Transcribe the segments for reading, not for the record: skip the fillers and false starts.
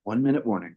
1 minute warning.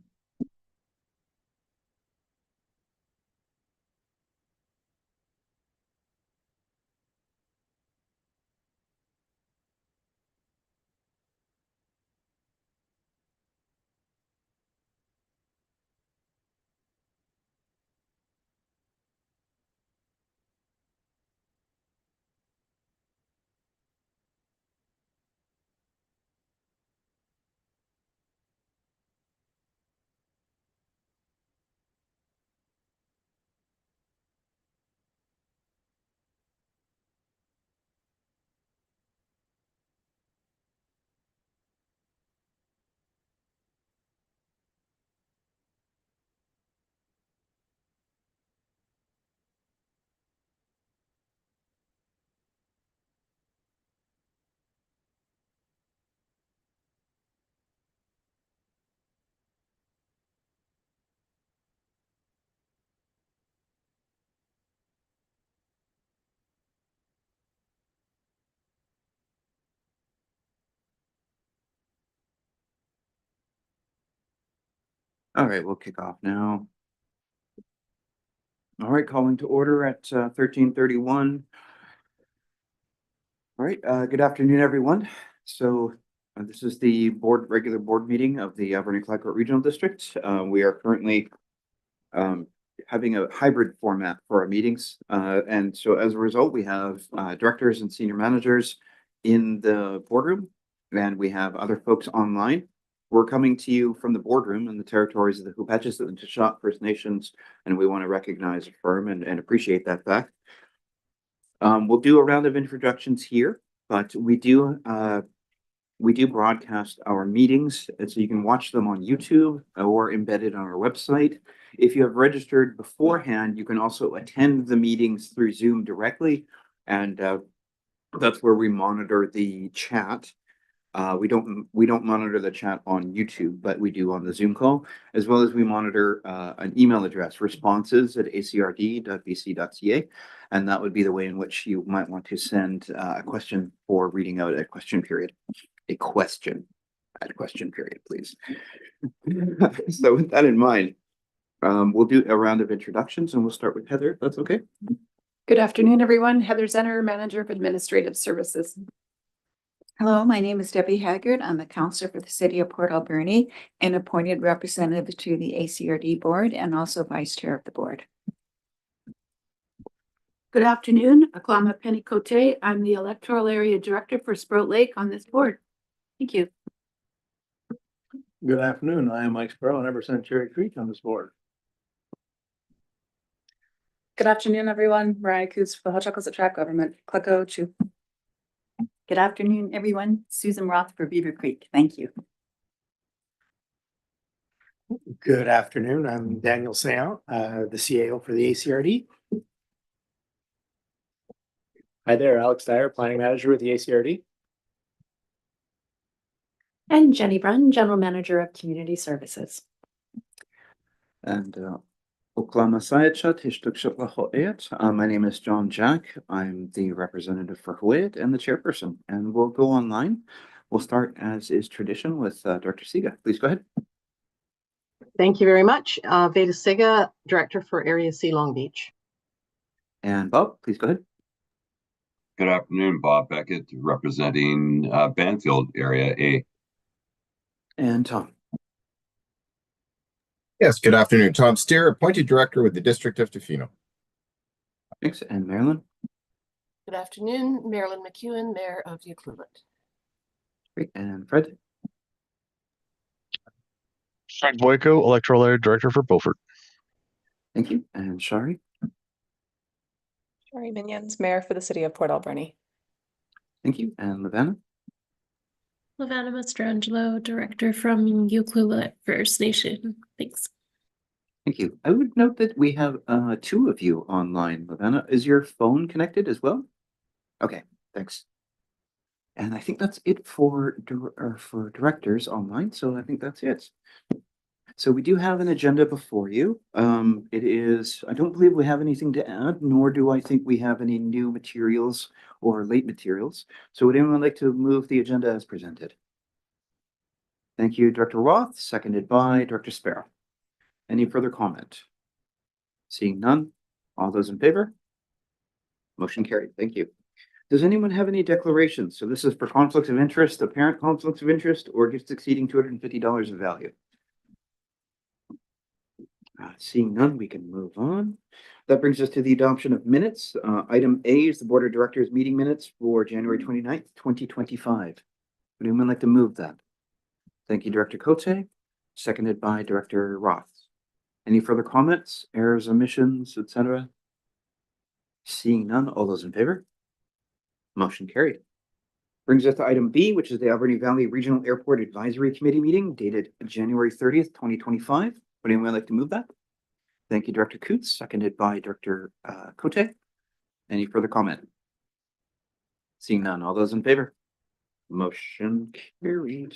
All right, we'll kick off now. All right, calling to order at 13:31. All right, good afternoon, everyone. So this is the regular board meeting of the Vernon-Clark Regional District. We are currently having a hybrid format for our meetings. And so as a result, we have directors and senior managers in the boardroom, and we have other folks online. We're coming to you from the boardroom in the territories of the Hupatchis and the Tishot First Nations, and we want to recognize, affirm, and appreciate that fact. We'll do a round of introductions here, but we do broadcast our meetings, and so you can watch them on YouTube or embedded on our website. If you have registered beforehand, you can also attend the meetings through Zoom directly, and that's where we monitor the chat. We don't monitor the chat on YouTube, but we do on the Zoom call, as well as we monitor an email address, responses@acrd.bc.ca, and that would be the way in which you might want to send a question for reading out at question period. A question at question period, please. So with that in mind, we'll do a round of introductions, and we'll start with Heather, if that's okay. Good afternoon, everyone. Heather Zenner, Manager of Administrative Services. Hello, my name is Debbie Haggard. I'm a counselor for the City of Port Alberni and appointed representative to the ACRD board and also vice chair of the board. Good afternoon, Aklama Penikote. I'm the Electoral Area Director for Sprout Lake on this board. Thank you. Good afternoon. I am Mike Sparrow and I represent Cherry Creek on this board. Good afternoon, everyone. Mariah Coos for the Hochulkos Track Government. Clicko Chu. Good afternoon, everyone. Susan Roth for Beaver Creek. Thank you. Good afternoon. I'm Daniel Sayant, the CAO for the ACRD. Hi there, Alex Dyer, Planning Manager with the ACRD. And Jenny Brunn, General Manager of Community Services. And Oklahoma Sayachat, my name is John Jack. I'm the representative for Hawaiian and the chairperson, and we'll go online. We'll start, as is tradition, with Dr. Siga. Please go ahead. Thank you very much. Veda Siga, Director for Area C Long Beach. And Bob, please go ahead. Good afternoon, Bob Beckett, representing Banfield Area A. And Tom. Yes, good afternoon. Tom Steer, appointed director with the District of Tofino. Thanks. And Marilyn. Good afternoon, Marilyn McEwen, Mayor of Ucluelet. Great. And Fred. Fred Boyko, Electoral Area Director for Beaufort. Thank you. And Shari. Shari Minions, Mayor for the City of Port Alberni. Thank you. And Lavanna. Lavanna Mastrangelo, Director from Ucluelet First Nation. Thanks. Thank you. I would note that we have two of you online. Lavanna, is your phone connected as well? Okay, thanks. And I think that's it for directors online. So I think that's it. So we do have an agenda before you. It is, I don't believe we have anything to add, nor do I think we have any new materials or late materials. So would anyone like to move the agenda as presented? Thank you, Director Roth, seconded by Director Sparrow. Any further comment? Seeing none, all those in favor? Motion carried. Thank you. Does anyone have any declarations? So this is for conflicts of interest, apparent conflicts of interest, or gifts exceeding $250 of value. Seeing none, we can move on. That brings us to the adoption of minutes. Item A is the Board of Directors meeting minutes for January 29th, 2025. Would anyone like to move that? Thank you, Director Cote, seconded by Director Roth. Any further comments, errors, omissions, etc.? Seeing none, all those in favor? Motion carried. Brings us to item B, which is the Alberni Valley Regional Airport Advisory Committee meeting dated January 30th, 2025. Would anyone like to move that? Thank you, Director Coots, seconded by Director Cote. Any further comment? Seeing none, all those in favor? Motion carried.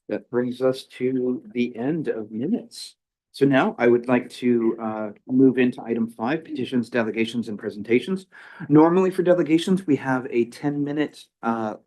That brings us to the end of minutes. So now I would like to move into item 5, petitions, delegations, and presentations. Normally for delegations, we have a 10-minute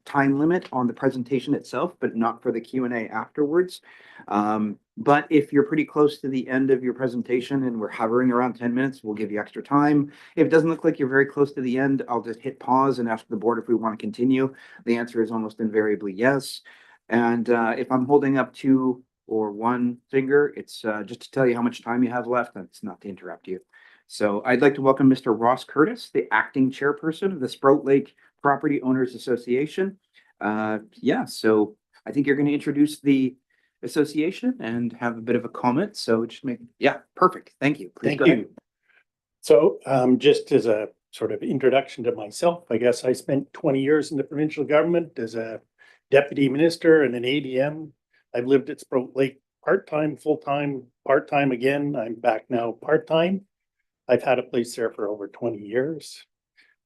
time limit on the presentation itself, but not for the Q&A afterwards. But if you're pretty close to the end of your presentation and we're hovering around 10 minutes, we'll give you extra time. If it doesn't look like you're very close to the end, I'll just hit pause and ask the board if we want to continue. The answer is almost invariably yes. And if I'm holding up 2 or 1 finger, it's just to tell you how much time you have left, and it's not to interrupt you. So I'd like to welcome Mr. Ross Curtis, the acting chairperson of the Sprout Lake Property Owners Association. So I think you're going to introduce the association and have a bit of a comment. So just perfect. Thank you. Please Thank go you. ahead. So just as a sort of introduction to myself, I guess I spent 20 years in the provincial government as a deputy minister and an ADM. I've lived at Sprout Lake part-time, full-time, part-time again. I'm back now part-time. I've had a place there for over 20 years.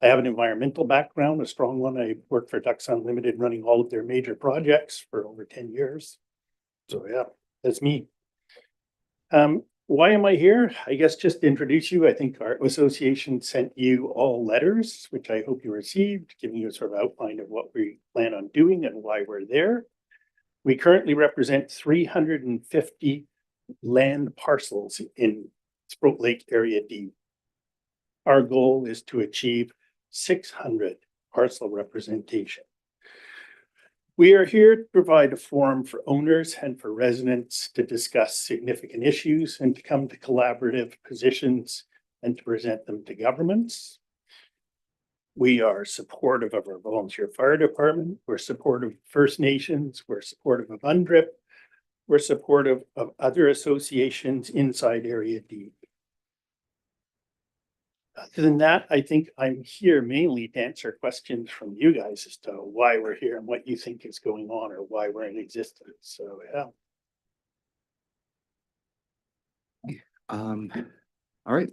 I have an environmental background, a strong one. I worked for Ducks Unlimited running all of their major projects for over 10 years. So yeah, that's me. Why am I here? I guess just to introduce you, I think our association sent you all letters, which I hope you received, giving you a sort of outline of what we plan on doing and why we're there. We currently represent 350 land parcels in Sprout Lake Area D. Our goal is to achieve 600 parcel representation. We are here to provide a forum for owners and for residents to discuss significant issues and to come to collaborative positions and to present them to governments. We are supportive of our volunteer fire department. We're supportive of First Nations. We're supportive of UNDRIP. We're supportive of other associations inside Area D. Other than that, I think I'm here mainly to answer questions from you guys as to why we're here and what you think is going on or why we're in existence. So, yeah. All right,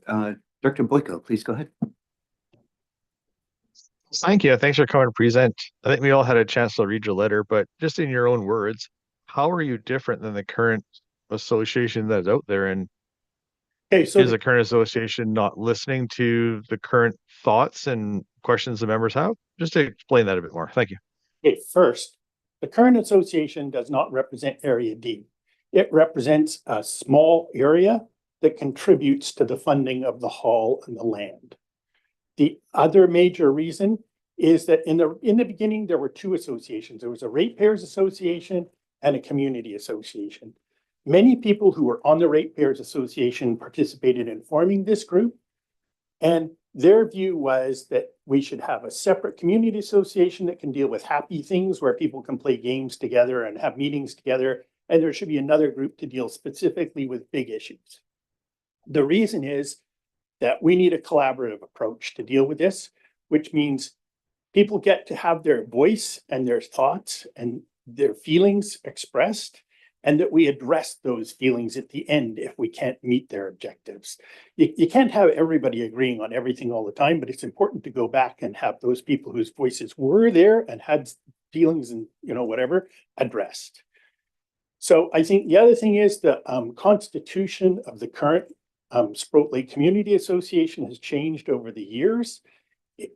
Director Boyko, please go ahead. Thank you. Thanks for coming to present. I think we all had a chance to read your letter, but just in your own words, how are you different than the current association that's out there? And is the current association not listening to the current thoughts and questions the members have? Just to explain that a bit more. Thank you. Okay, first, the current association does not represent Area D. It represents a small area that contributes to the funding of the hall and the land. The other major reason is that in the beginning, there were 2 associations. There was a ratepayers association and a community association. Many people who were on the ratepayers association participated in forming this group. And their view was that we should have a separate community association that can deal with happy things where people can play games together and have meetings together. And there should be another group to deal specifically with big issues. The reason is that we need a collaborative approach to deal with this, which means people get to have their voice and their thoughts and their feelings expressed, and that we address those feelings at the end if we can't meet their objectives. You can't have everybody agreeing on everything all the time, but it's important to go back and have those people whose voices were there and had feelings and whatever addressed. So I think the other thing is the constitution of the current Sprout Lake Community Association has changed over the years.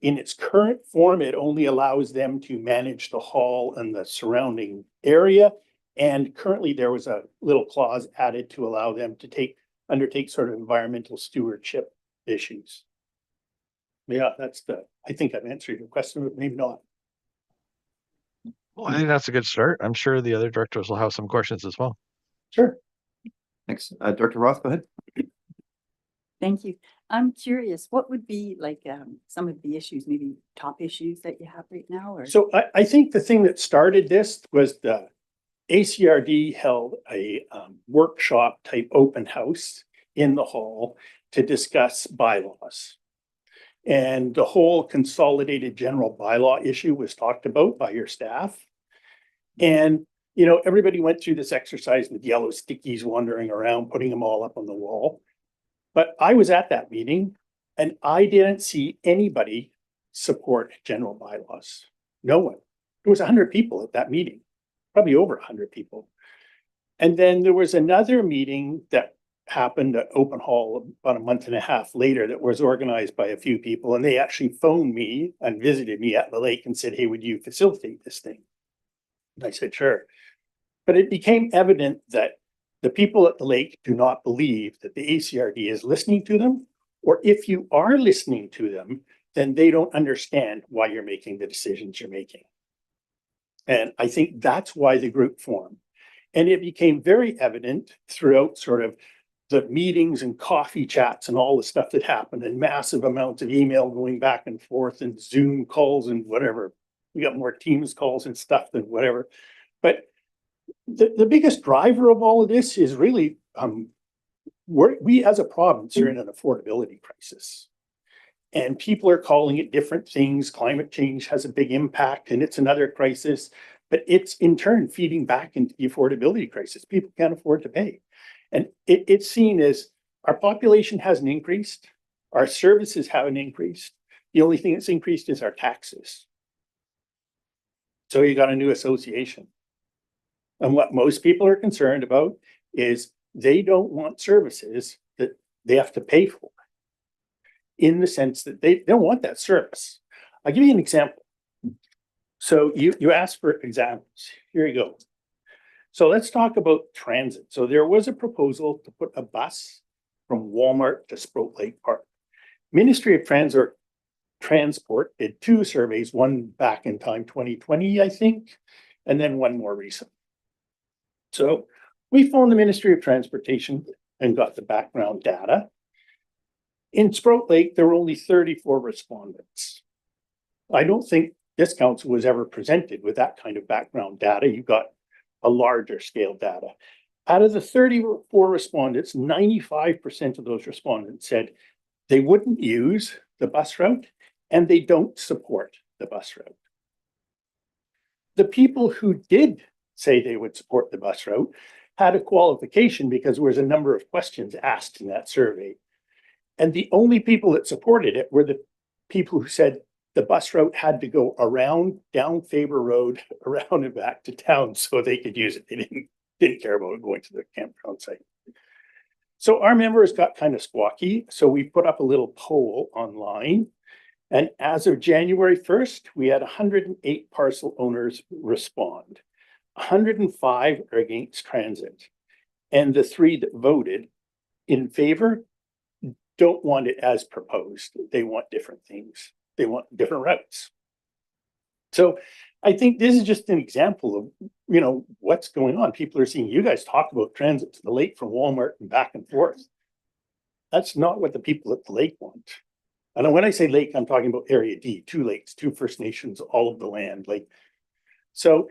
In its current form, it only allows them to manage the hall and the surrounding area. And currently there was a little clause added to allow them to undertake sort of environmental stewardship issues. Yeah, I think I've answered your question, but maybe not. Well, I think that's a good start. I'm sure the other directors will have some questions as well. Sure. Thanks. Director Roth, go ahead. Thank you. I'm curious, what would be like some of the issues, maybe top issues that you have right now? Or So I think the thing that started this was the ACRD held a workshop type open house in the hall to discuss bylaws. And the whole consolidated general bylaw issue was talked about by your staff. And, you know, everybody went through this exercise with yellow stickies wandering around, putting them all up on the wall. But I was at that meeting and I didn't see anybody support general bylaws. No one. There was 100 people at that meeting, probably over 100 people. And then there was another meeting that happened at Open Hall about a month and a half later that was organized by a few people. And they actually phoned me and visited me at the lake and said, hey, would you facilitate this thing? And I said, sure. But it became evident that the people at the lake do not believe that the ACRD is listening to them, or if you are listening to them, then they don't understand why you're making the decisions you're making. And I think that's why the group formed. And it became very evident throughout sort of the meetings and coffee chats and all the stuff that happened, and massive amounts of email going back and forth and Zoom calls and whatever. We got more Teams calls and stuff than whatever. But the biggest driver of all of this is really we as a province are in an affordability crisis. And people are calling it different things. Climate change has a big impact and it's another crisis, but it's in turn feeding back into the affordability crisis. People can't afford to pay. And it's seen as our population hasn't increased, our services haven't increased. The only thing that's increased is our taxes. So you got a new association. And what most people are concerned about is they don't want services that they have to pay for, in the sense that they don't want that service. I'll give you an example. So you asked for examples. Here you go. So let's talk about transit. So there was a proposal to put a bus from Walmart to Sprout Lake Park. Ministry of Transport did 2 surveys, one back in time 2020, I think, and then one more recent. So we phoned the Ministry of Transportation and got the background data. In Sprout Lake, there were only 34 respondents. I don't think this council was ever presented with that kind of background data. You got a larger scale data. Out of the 34 respondents, 95% of those respondents said they wouldn't use the bus route and they don't support the bus route. The people who did say they would support the bus route had a qualification because there was a number of questions asked in that survey. And the only people that supported it were the people who said the bus route had to go around, down Faber Road, around and back to town so they could use it. They didn't care about going to the campground site. So our members got kind of squawky. So we put up a little poll online. And as of January 1st, we had 108 parcel owners respond. 105 are against transit. And the 3 that voted in favor don't want it as proposed. They want different things. They want different routes. So I think this is just an example of, you know, what's going on. People are seeing you guys talk about transit to the lake from Walmart and back and forth. That's not what the people at the lake want. And when I say lake, I'm talking about Area D, 2 lakes, 2 First Nations, all of the land. Like, so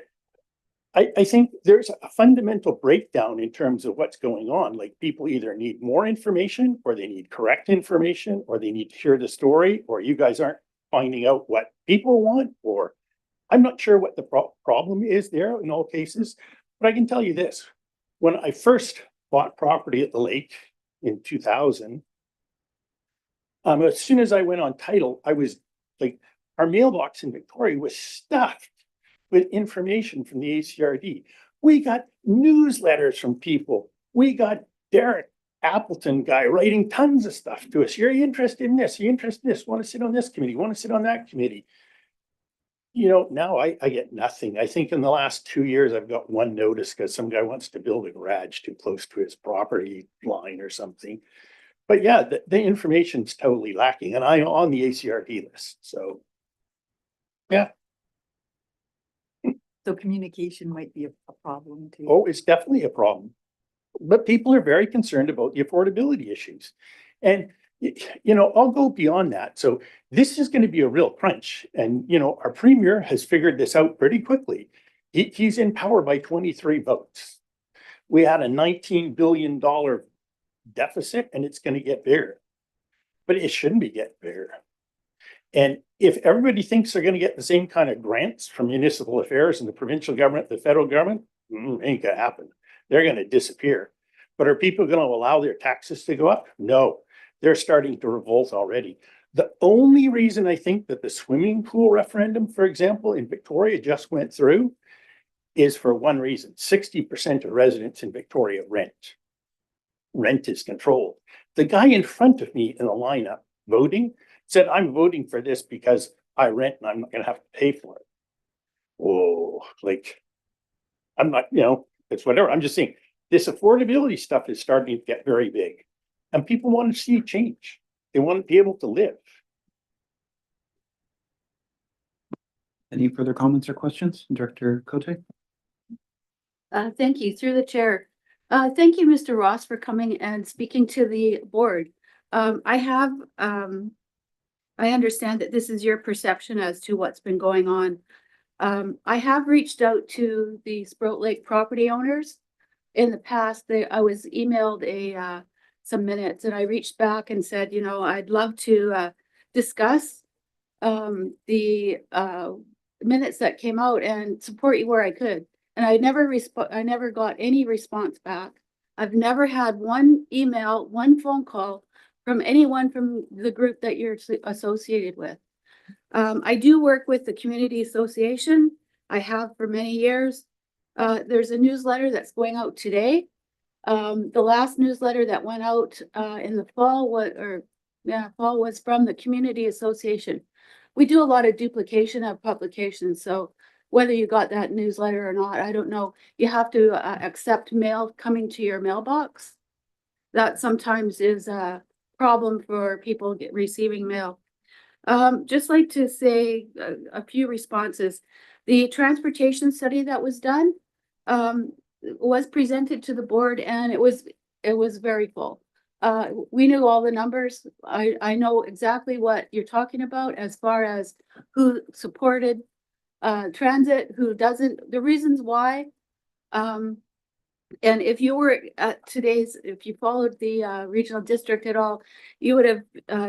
I think there's a fundamental breakdown in terms of what's going on. Like, people either need more information, or they need correct information, or they need to hear the story, or you guys aren't finding out what people want, or I'm not sure what the problem is there in all cases. But I can tell you this, when I first bought property at the lake in 2000, as soon as I went on title, I was like, our mailbox in Victoria was stuffed with information from the ACRD. We got newsletters from people. We got Derek Appleton guy writing tons of stuff to us. You're interested in this, you're interested in this, want to sit on this committee, want to sit on that committee. Now I get nothing. I think in the last 2 years, I've got one notice because some guy wants to build a garage too close to his property line or something. But yeah, the information's totally lacking, and I'm on the ACRD list, so. Yeah, So communication might be a problem too. oh, it's definitely a problem. But people are very concerned about the affordability issues. And, I'll go beyond that. So this is going to be a real crunch. And, our premier has figured this out pretty quickly. He's in power by 23 votes. We had a $19 billion deficit, and it's going to get bigger. But it shouldn't be getting bigger. And if everybody thinks they're going to get the same kind of grants from municipal affairs and the provincial government, the federal government, ain't gonna happen. They're going to disappear. But are people going to allow their taxes to go up? No, they're starting to revolt already. The only reason I think that the swimming pool referendum, for example, in Victoria just went through is for one reason. 60% of residents in Victoria rent. Rent is controlled. The guy in front of me in the lineup voting said, I'm voting for this because I rent and I'm not going to have to pay for it. Oh, I'm not, it's whatever. I'm just saying this affordability stuff is starting to get very big and people want to see change. They want to be able to live. Any further comments or questions, Director Cote? Thank you, through the chair. Thank you, Mr. Ross, for coming and speaking to the board. I understand that this is your perception as to what's been going on. I have reached out to the Sprout Lake property owners. In the past, I was emailed some minutes, and I reached back and said, I'd love to discuss the minutes that came out and support you where I could. And I never got any response back. I've never had one email, one phone call from anyone from the group that you're associated with. I do work with the community association. I have for many years. There's a newsletter that's going out today. The last newsletter that went out in the fall was from the community association. We do a lot of duplication of publications, so whether you got that newsletter or not, I don't know. You have to accept mail coming to your mailbox. That sometimes is a problem for people receiving mail. Just like to say a few responses. The transportation study that was done was presented to the board, and it was very full. We knew all the numbers. I know exactly what you're talking about as far as who supported transit, who doesn't, the reasons why. And if you were at if you followed the regional district at all, you would have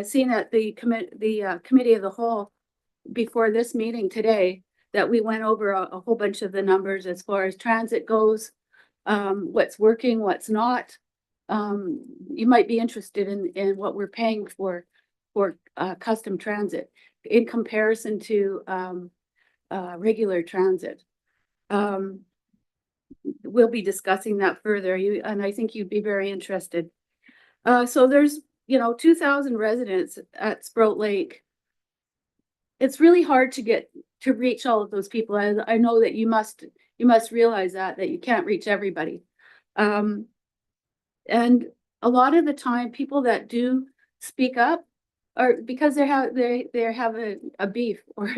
seen at the committee of the whole before this meeting today that we went over a whole bunch of the numbers as far as transit goes, what's working, what's not. You might be interested in what we're paying for custom transit in comparison to regular transit. We'll be discussing that further, and I think you'd be very interested. So there's 2,000 residents at Sprout Lake. It's really hard to reach all of those people. I know that you must realize that you can't reach everybody. And a lot of the time, people that do speak up are because they have a beef, or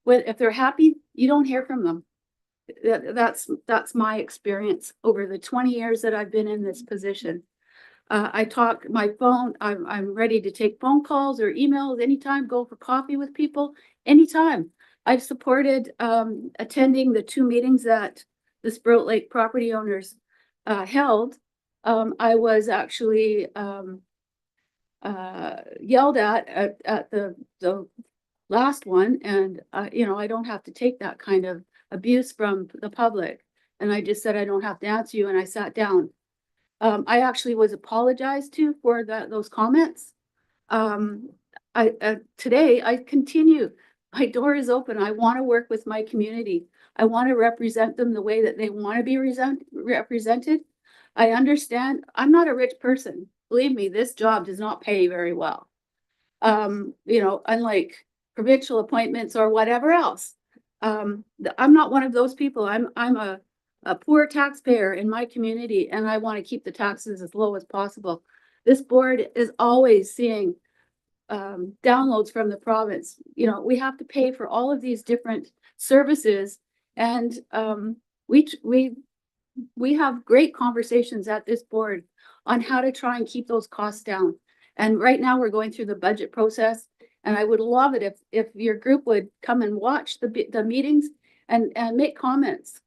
if they're happy, you don't hear from them. That's my experience over the 20 years that I've been in this position. I talk my phone. I'm ready to take phone calls or emails anytime, go for coffee with people anytime. I've supported attending the 2 meetings that the Sprout Lake property owners held. I was actually yelled at the last one, and I don't have to take that kind of abuse from the public. And I just said, I don't have to answer you, and I sat down. I actually was apologized to for those comments. Today I continue. My door is open. I want to work with my community. I want to represent them the way that they want to be represented. I understand I'm not a rich person. Believe me, this job does not pay very well. Unlike provincial appointments or whatever else. I'm not one of those people. I'm a poor taxpayer in my community, and I want to keep the taxes as low as possible. This board is always seeing downloads from the province. You know, we have to pay for all of these different services, and we have great conversations at this board on how to try and keep those costs down. And right now we're going through the budget process, and I would love it if your group would come and watch the meetings and make comments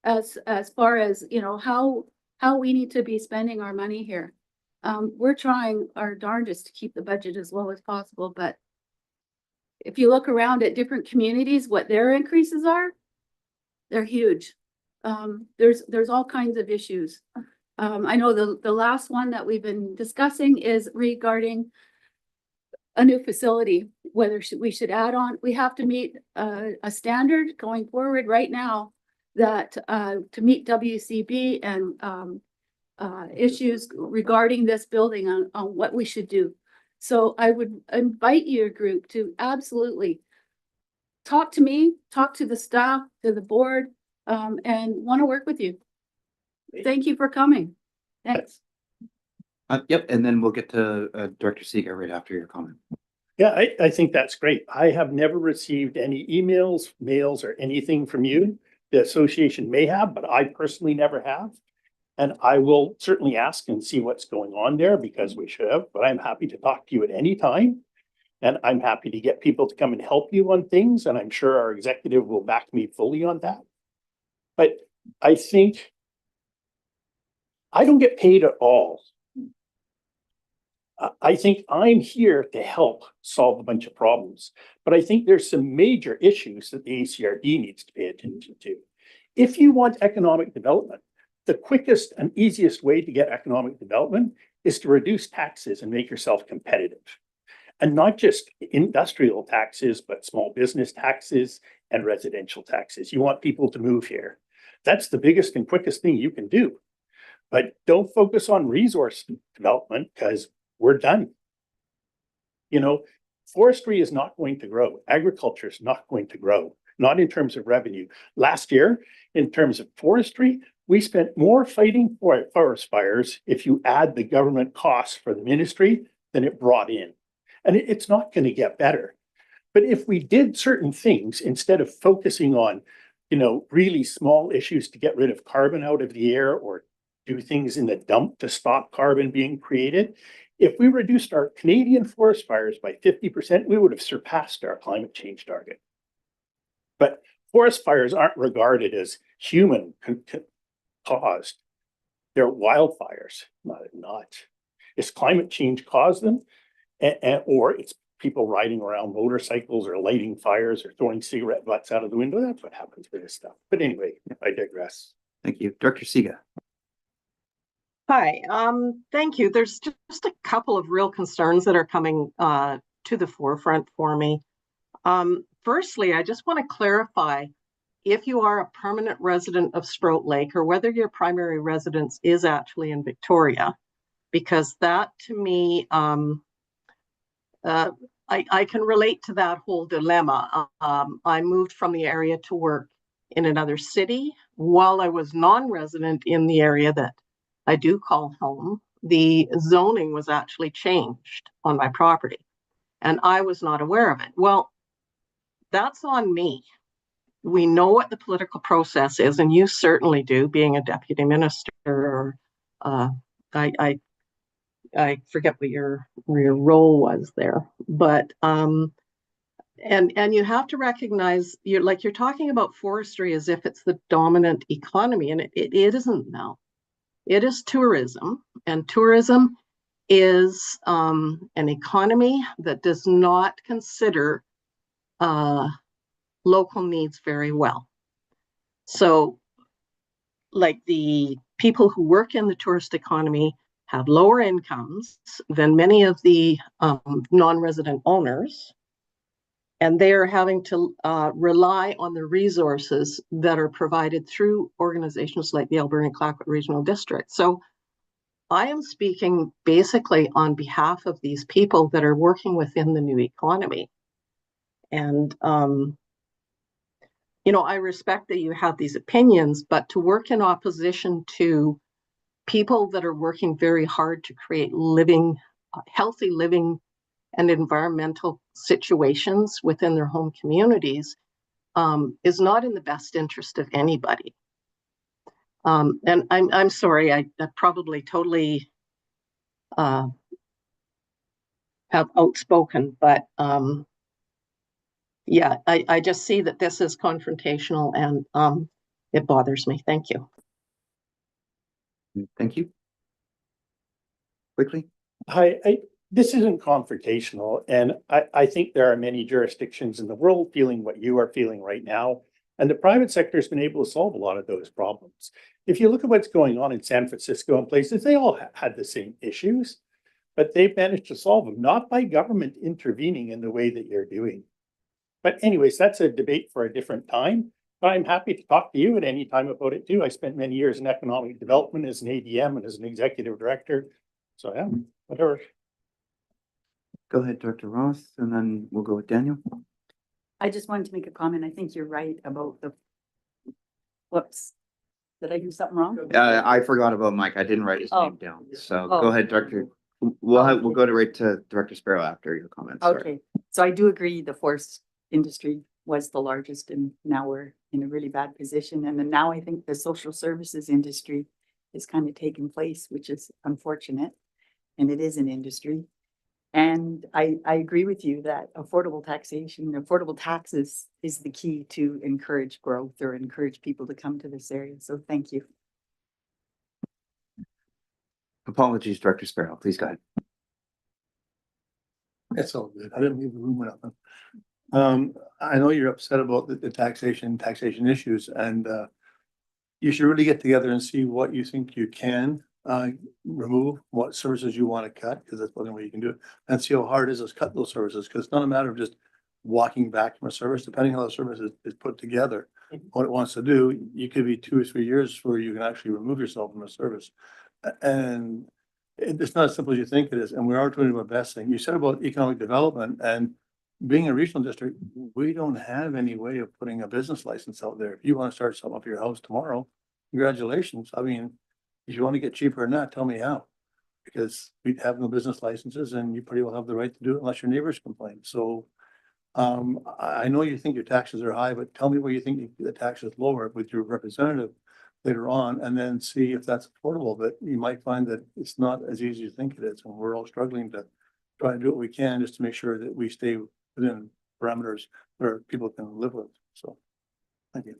as far as, you know, how we need to be spending our money here. We're trying our darndest to keep the budget as low as possible, but if you look around at different communities, what their increases are, they're huge. There's all kinds of issues. I know the last one that we've been discussing is regarding a new facility, whether we should add on. We have to meet a standard going forward right now that to meet WCB and issues regarding this building on what we should do. So I would invite your group to absolutely talk to me, talk to the staff, to the board, and want to work with you. Thank you for coming. Thanks. Yep, and then we'll get to Director Siga right after your comment. Yeah, I think that's great. I have never received any emails, mails, or anything from you. The association may have, but I personally never have. And I will certainly ask and see what's going on there, because we should have, but I'm happy to talk to you at any time. And I'm happy to get people to come and help you on things. And I'm sure our executive will back me fully on that. But I think I don't get paid at all. I think I'm here to help solve a bunch of problems, but I think there's some major issues that the ACRD needs to pay attention to. If you want economic development, the quickest and easiest way to get economic development is to reduce taxes and make yourself competitive. And not just industrial taxes, but small business taxes and residential taxes. You want people to move here. That's the biggest and quickest thing you can do. But don't focus on resource development, because we're done. You know, forestry is not going to grow. Agriculture is not going to grow, not in terms of revenue. Last year, in terms of forestry, we spent more fighting forest fires if you add the government costs for the ministry than it brought in. And it's not going to get better. But if we did certain things instead of focusing on, you know, really small issues to get rid of carbon out of the air or do things in the dump to stop carbon being created, if we reduced our Canadian forest fires by 50%, we would have surpassed our climate change target. But forest fires aren't regarded as human caused. They're wildfires. Not. It's climate change caused them, or it's people riding around motorcycles or lighting fires or throwing cigarette butts out of the window. That's what happens with this stuff. But anyway, I digress. Thank you. Director Siga. Hi, thank you. There's just a couple of real concerns that are coming to the forefront for me. Firstly, I just want to clarify if you are a permanent resident of Sprout Lake or whether your primary residence is actually in Victoria, because that to me, I can relate to that whole dilemma. I moved from the area to work in another city while I was non-resident in the area that I do call home. The zoning was actually changed on my property and I was not aware of it. Well, that's on me. We know what the political process is, and you certainly do, being a deputy minister, or I forget what your role was there, but and you have to recognize you're talking about forestry as if it's the dominant economy, and it isn't now. It is tourism, and tourism is an economy that does not consider local needs very well. So, like, the people who work in the tourist economy have lower incomes than many of the non-resident owners, and they are having to rely on the resources that are provided through organizations like the Alberni-Clayoquot Regional District. So I am speaking basically on behalf of these people that are working within the new economy. And you know, I respect that you have these opinions, but to work in opposition to people that are working very hard to create healthy living and environmental situations within their home communities is not in the best interest of anybody. And I'm sorry, I probably totally have outspoken, but yeah, I just see that this is confrontational and it bothers me. Thank you. Thank you. Quickly. Hi, this isn't confrontational, and I think there are many jurisdictions in the world feeling what you are feeling right now. And the private sector has been able to solve a lot of those problems. If you look at what's going on in San Francisco and places, they all had the same issues, but they've managed to solve them, not by government intervening in the way that you're doing. But anyways, that's a debate for a different time. But I'm happy to talk to you at any time about it too. I spent many years in economic development as an ADM and as an executive director. So yeah, whatever. Go ahead, Director Roth, and then we'll go with Daniel. I just wanted to make a comment. I think you're right about the, whoops, did I do something wrong? I forgot about Mike. I didn't write his name down. So go ahead, Director. We'll go right to Director Sparrow after your comments. Sorry. Okay, so I do agree the forest industry was the largest and now we're in a really bad position. And then now I think the social services industry is kind of taking place, which is unfortunate. And it is an industry. And I agree with you that affordable taxation, affordable taxes is the key to encourage growth or encourage people to come to this area. So thank you. Apologies, Director Sparrow. Please go ahead. It's all good. I didn't leave the room with nothing. I know you're upset about the taxation issues, and you should really get together and see what you think you can remove, what services you want to cut, because that's one way you can do it, and see how hard it is to cut those services, because it's not a matter of just walking back from a service, depending on how the service is put together, what it wants to do. You could be 2 or 3 years where you can actually remove yourself from a service. And it's not as simple as you think it is, and we are doing our best thing. You said about economic development, and being a regional district, we don't have any way of putting a business license out there. If you want to start something up your house tomorrow, congratulations. I mean, if you want to get cheaper than that, tell me how. Because we have no business licenses and you pretty well have the right to do it unless your neighbors complain. So I know you think your taxes are high, but tell me where you think the tax is lower with your representative later on, and then see if that's affordable. But you might find that it's not as easy as you think it is. And we're all struggling to try and do what we can just to make sure that we stay within parameters where people can live with. So thank you.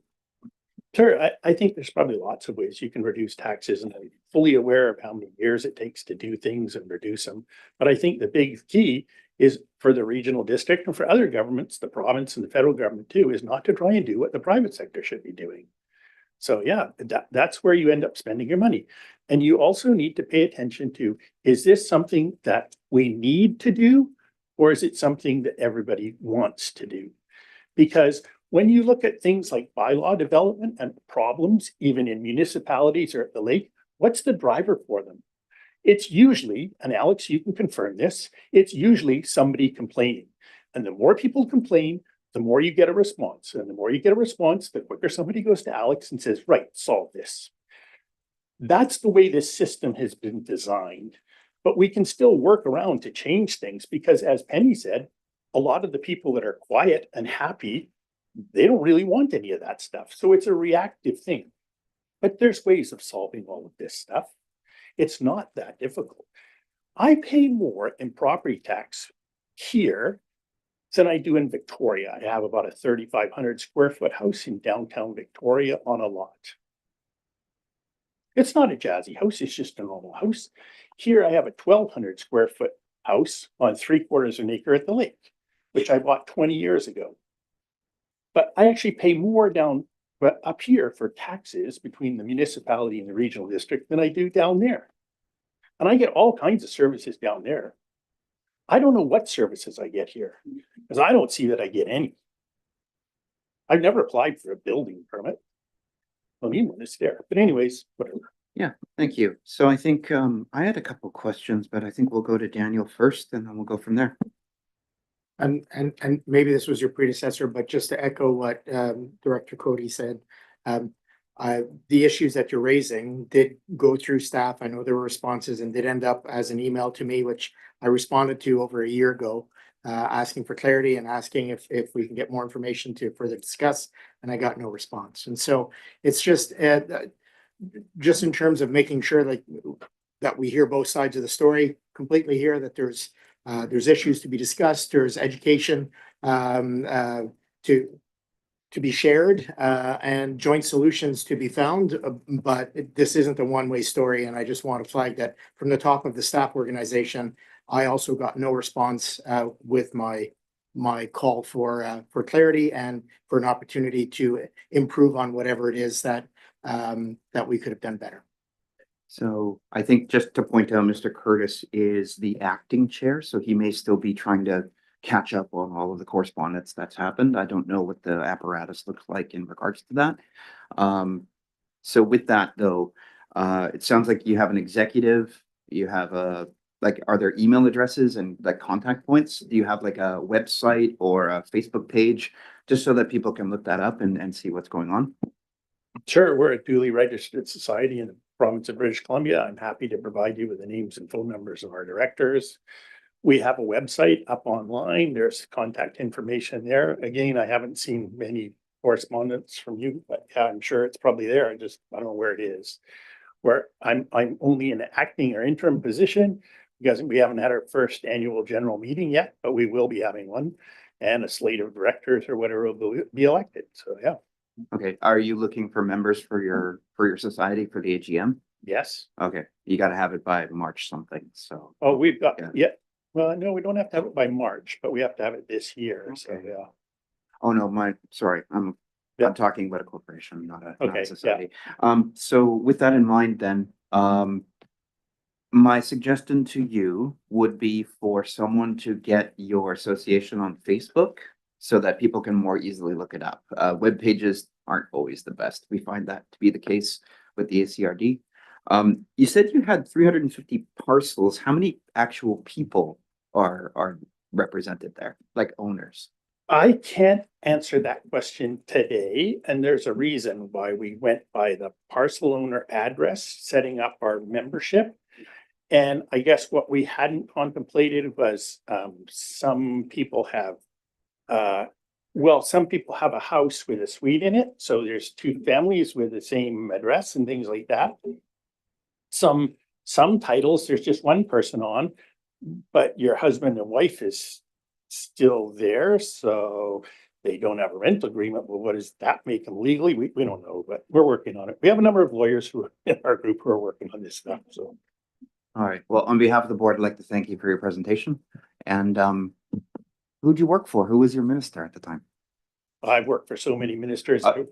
Sure, I think there's probably lots of ways you can reduce taxes, and I'm fully aware of how many years it takes to do things and reduce them. But I think the big key is for the regional district and for other governments, the province and the federal government too, is not to try and do what the private sector should be doing. So yeah, that's where you end up spending your money. And you also need to pay attention to, is this something that we need to do, or is it something that everybody wants to do? Because when you look at things like bylaw development and problems, even in municipalities or at the lake, what's the driver for them? It's usually, and Alex, you can confirm this, it's usually somebody complaining. And the more people complain, the more you get a response. And the more you get a response, the quicker somebody goes to Alex and says, right, solve this. That's the way this system has been designed. But we can still work around to change things because, as Penny said, a lot of the people that are quiet and happy, they don't really want any of that stuff. So it's a reactive thing. But there's ways of solving all of this stuff. It's not that difficult. I pay more in property tax here than I do in Victoria. I have about a 3,500 square foot house in downtown Victoria on a lot. It's not a jazzy house, it's just a normal house. Here I have a 1,200 square foot house on 3/4 an acre at the lake, which I bought 20 years ago. But I actually pay more up here for taxes between the municipality and the regional district than I do down there. And I get all kinds of services down there. I don't know what services I get here, because I don't see that I get any. I've never applied for a building permit. I mean, when it's there, but anyways, whatever. Yeah, thank you. So I think I had a couple questions, but I think we'll go to Daniel first and then we'll go from there. And maybe this was your predecessor, but just to echo what Director Cody said, the issues that you're raising did go through staff. I know there were responses and did end up as an email to me, which I responded to over a year ago, asking for clarity and asking if we can get more information to further discuss, and I got no response. And so it's just in terms of making sure that we hear both sides of the story, completely hear that there's issues to be discussed, there's education to be shared and joint solutions to be found, but this isn't a one-way story. And I just want to flag that from the top of the staff organization, I also got no response with my call for clarity and for an opportunity to improve on whatever it is that we could have done better. So I think just to point out, Mr. Curtis is the acting chair, so he may still be trying to catch up on all of the correspondence that's happened. I don't know what the apparatus looks like in regards to that. So with that though, it sounds like you have an executive, you have are there email addresses and like contact points? Do you have like a website or a Facebook page, just so that people can look that up and see what's going on? Sure, we're a duly registered society in the province of British Columbia. I'm happy to provide you with the names and phone numbers of our directors. We have a website up online. There's contact information there. Again, I haven't seen many correspondence from you, but yeah, I'm sure it's probably there. I don't know where it is. Where I'm only in an acting or interim position because we haven't had our first annual general meeting yet, but we will be having one, and a slate of directors or whatever will be elected. So yeah. Okay, are you looking for members for your society for the AGM? Yes. Okay, you got to have it by March something, so. Oh, we've got, Yeah. yeah. Well, no, we don't have to have it by March, but we have to have it this year. So Okay. yeah. Oh, no, sorry, I'm Yeah. talking about a corporation, not a Okay, yeah. society. So with that in mind, then, my suggestion to you would be for someone to get your association on Facebook so that people can more easily look it up. Web pages aren't always the best. We find that to be the case with the ACRD. You said you had 350 parcels. How many actual people are represented there, like owners? I can't answer that question today, and there's a reason why we went by the parcel owner address, setting up our membership. And I guess what we hadn't contemplated was some people have a house with a suite in it. So there's two families with the same address and things like that. Some titles, there's just one person on, but your husband and wife is still there, so they don't have a rental agreement. Well, what does that make them legally? We don't know, but we're working on it. We have a number of lawyers who are in our group who are working on this stuff, so. All right. Well, on behalf of the board, I'd like to thank you for your presentation. And who'd you work for? Who was your minister at the time? I've worked for so many ministers. I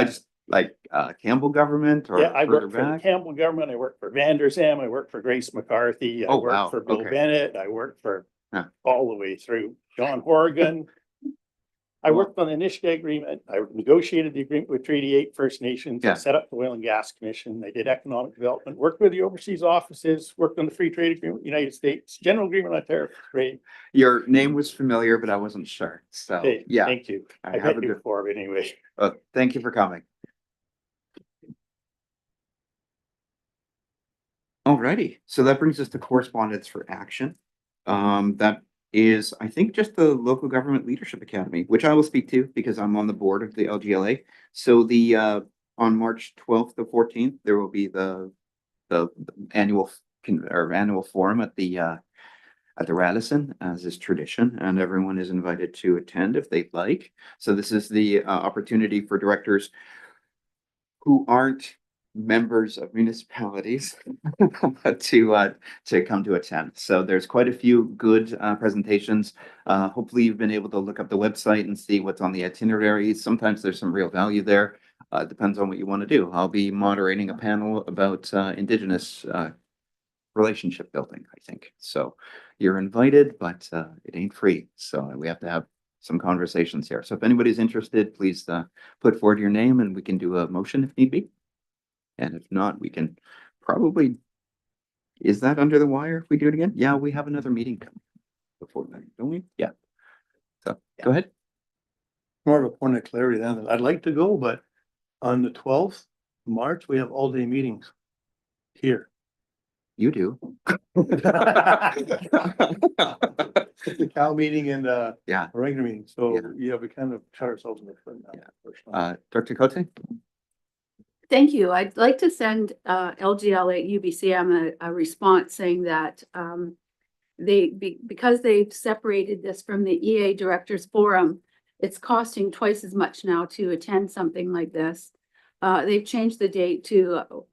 just like Campbell government or Yeah, I further worked for the back? Campbell government. I worked for Van der Zam. I worked for Grace McCarthy. I Oh, wow. worked for Bill Okay. Bennett. I worked for Huh. all the way through John Horgan. I worked on the Nisga'a agreement. I negotiated the agreement with Treaty 8 First Nations. I Yeah. set up the Oil and Gas Commission. I did economic development, worked with the overseas offices, worked on the free trade agreement with the United States, general agreement on tariff trade. Your name was familiar, but I wasn't sure. So, Hey, yeah. thank you. I I have met a you good, before, but anyway. thank you for coming. Alrighty, so that brings us to correspondence for action. That is, I think, just the Local Government Leadership Academy, which I will speak to because I'm on the board of the LGLA. So the on March 12th to 14th, there will be the annual forum at the Radisson, as is tradition, and everyone is invited to attend if they'd like. So this is the opportunity for directors who aren't members of municipalities to come to attend. So there's quite a few good presentations. Hopefully you've been able to look up the website and see what's on the itinerary. Sometimes there's some real value there. Depends on what you want to do. I'll be moderating a panel about Indigenous relationship building, I think. So you're invited, but it ain't free. So we have to have some conversations here. So if anybody's interested, please put forward your name and we can do a motion if need be. And if not, we can probably, is that under the wire if we do it again? Yeah, we have another meeting coming before that, don't we? Yeah. So, go ahead. More of a point of clarity than, I'd like to go, but on the 12th March, we have all day meetings here. You do. It's a cow meeting and Yeah. a regular meeting, so Yeah. we kind of shut ourselves in the foot now. Yeah. Dr. Cote? Thank you. I'd like to send LGL at UBCM a response saying that because they've separated this from the EA Directors Forum, it's costing twice as much now to attend something like this. They've changed the date to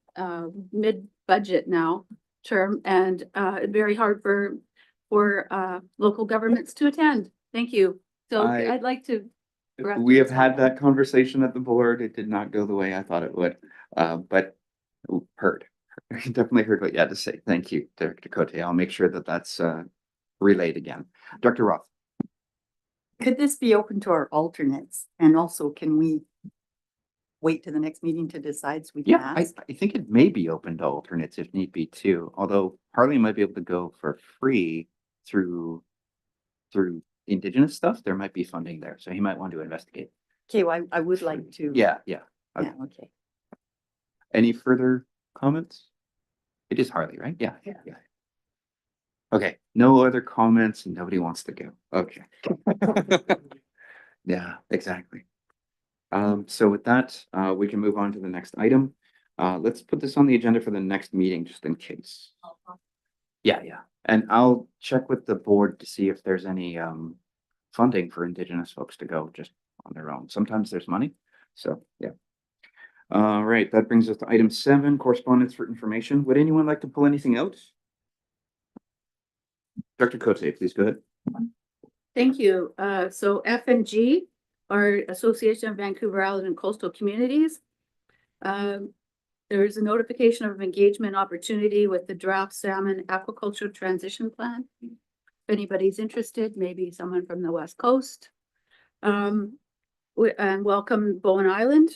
mid-budget now term, and very hard for local governments to attend. Thank you. So I'd like to. We have had that conversation at the board. It did not go the way I thought it would, but heard. Definitely heard what you had to say. Thank you, Director Cote. I'll make sure that that's relayed again. Dr. Roth. Could this be open to our alternates? And also, can we wait to the next meeting to decide so we can Yeah, ask? I think it may be open to alternates if need be too, although Harley might be able to go for free through Indigenous stuff. There might be funding there, so he might want to investigate. Okay, well, I would like to. Yeah. Yeah, okay. Any further comments? It is Harley, right? Yeah. Okay, no other comments and nobody wants to go. Okay. Yeah, exactly. So with that, we can move on to the next item. Let's put this on the agenda for the next meeting, just in case. Yeah. And I'll check with the board to see if there's any funding for Indigenous folks to go just on their own. Sometimes there's money. So yeah. All right, that brings us to item 7, correspondence for information. Would anyone like to pull anything out? Dr. Cote, please go ahead. Thank you. So F&G, our Association of Vancouver Island and Coastal Communities. There is a notification of engagement opportunity with the draft salmon aquaculture transition plan. If anybody's interested, maybe someone from the West Coast. And welcome Bowen Island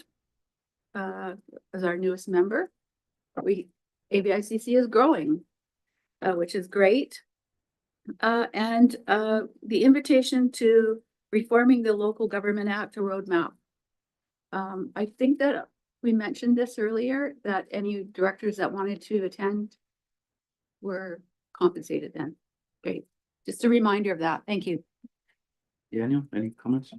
as our newest member. AVICC is growing, which is great. And the invitation to reforming the Local Government Act, a roadmap. I think that we mentioned this earlier, that any directors that wanted to attend were compensated then. Great. Just a reminder of that. Thank you. Daniel, any comments?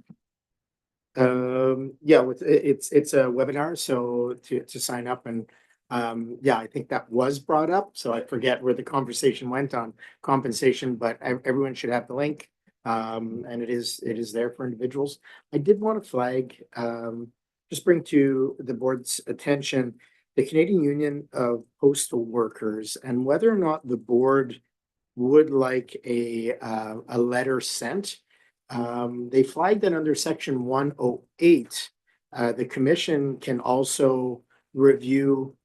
Yeah, it's a webinar, so to sign up and yeah, I think that was brought up, so I forget where the conversation went on compensation, but everyone should have the link. And it is there for individuals. I did want to flag, just bring to the board's attention the Canadian Union of Postal Workers and whether or not the board would like a letter sent. They flagged that under section 108, the commission can also review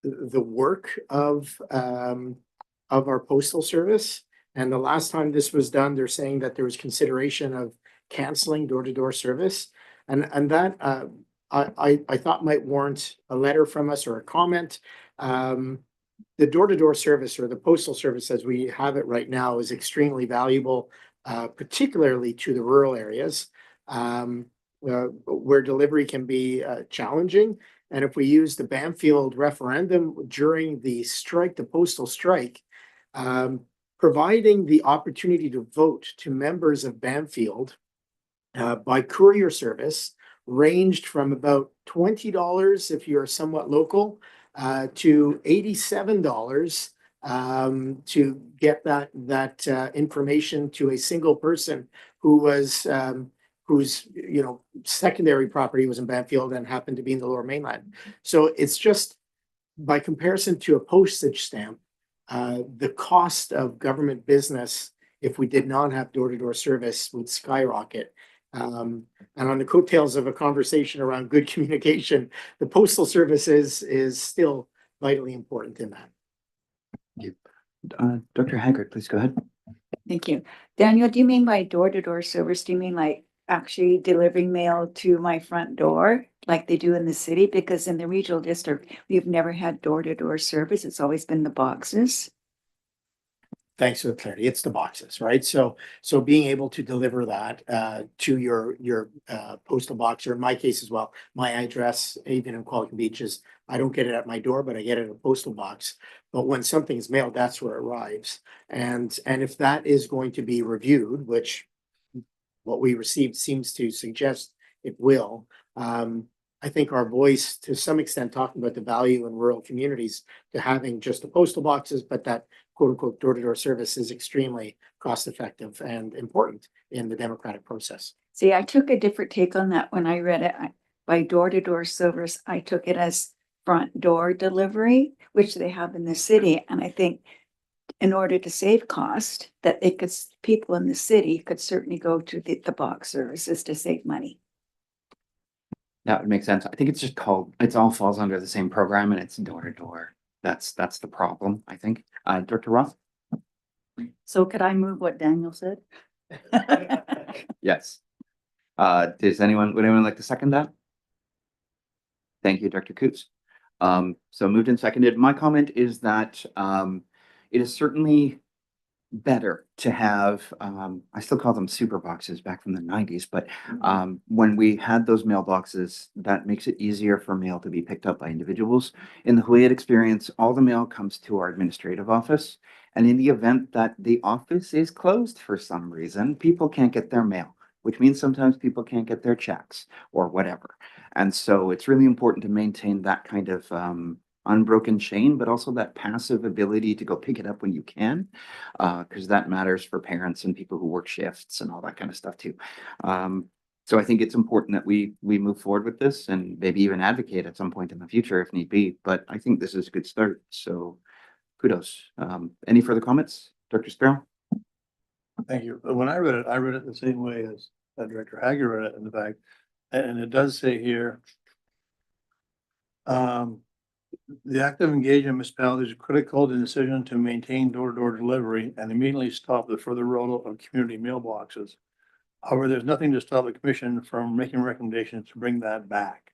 the work of our postal service. And the last time this was done, they're saying that there was consideration of canceling door-to-door service. And that I thought might warrant a letter from us or a comment. The door-to-door service or the postal service as we have it right now is extremely valuable, particularly to the rural areas where delivery can be challenging. And if we use the Banfield referendum during the strike, the postal strike, providing the opportunity to vote to members of Banfield by courier service ranged from about $20 if you're somewhat local to $87 to get that information to a single person who was whose secondary property was in Banfield and happened to be in the Lower Mainland. So it's just by comparison to a postage stamp, the cost of government business, if we did not have door-to-door service, would skyrocket. And on the coattails of a conversation around good communication, the postal service is still vitally important in that. Thank you. Dr. Haggard, please go ahead. Thank you. Daniel, do you mean by door-to-door service? Do you mean like actually delivering mail to my front door like they do in the city? Because in the regional district, we've never had door-to-door service. It's always been the boxes. Thanks for the clarity. It's the boxes, right? So being able to deliver that to your postal box, or in my case as well, my address, even in Qualicum Beaches, I don't get it at my door, but I get it in a postal box. But when something is mailed, that's where it arrives. And if that is going to be reviewed, which what we received seems to suggest it will, I think our voice, to some extent, talking about the value in rural communities to having just the postal boxes, but that quote unquote door-to-door service is extremely cost effective and important in the democratic process. See, I took a different take on that when I read it. By door-to-door service, I took it as front door delivery, which they have in the city. And I think in order to save cost, that it could, people in the city could certainly go to the box services to save money. That would make sense. I think it's just called, it's all falls under the same program and it's door to door. That's the problem, I think. Director Roth? So could I move what Daniel said? Yes. Would anyone like to second that? Thank you, Director Coots. So moved and seconded. My comment is that it is certainly better to have, I still call them super boxes back from the 90s, but when we had those mailboxes, that makes it easier for mail to be picked up by individuals. In the Hawaiian experience, all the mail comes to our administrative office. And in the event that the office is closed for some reason, people can't get their mail, which means sometimes people can't get their checks or whatever. And so it's really important to maintain that kind of unbroken chain, but also that passive ability to go pick it up when you can, because that matters for parents and people who work shifts and all that kind of stuff too. So I think it's important that we move forward with this and maybe even advocate at some point in the future if need be. But I think this is a good start. So kudos. Any further comments, Dr. Sparrow? Thank you. When I read it the same way as Director Hager read it in the back. And it does say here, the active engagement of municipalities is critical to the decision to maintain door-to-door delivery and immediately stop the further rollout of community mailboxes. However, there's nothing to stop the commission from making recommendations to bring that back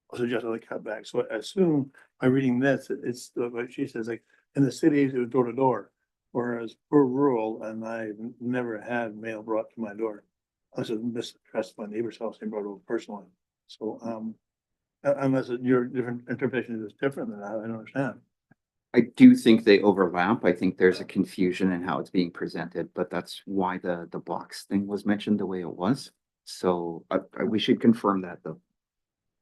or suggest a cutback. So I assume by reading this, it's what she says, like in the cities, it was door-to-door, whereas we're rural and I've never had mail brought to my door. Unless it's misaddressed my neighbor's house, they brought it over personally. So, unless your different interpretation is different than that, I don't understand. I do think they overlap. I think there's a confusion in how it's being presented, but that's why the box thing was mentioned the way it was. So we should confirm that though.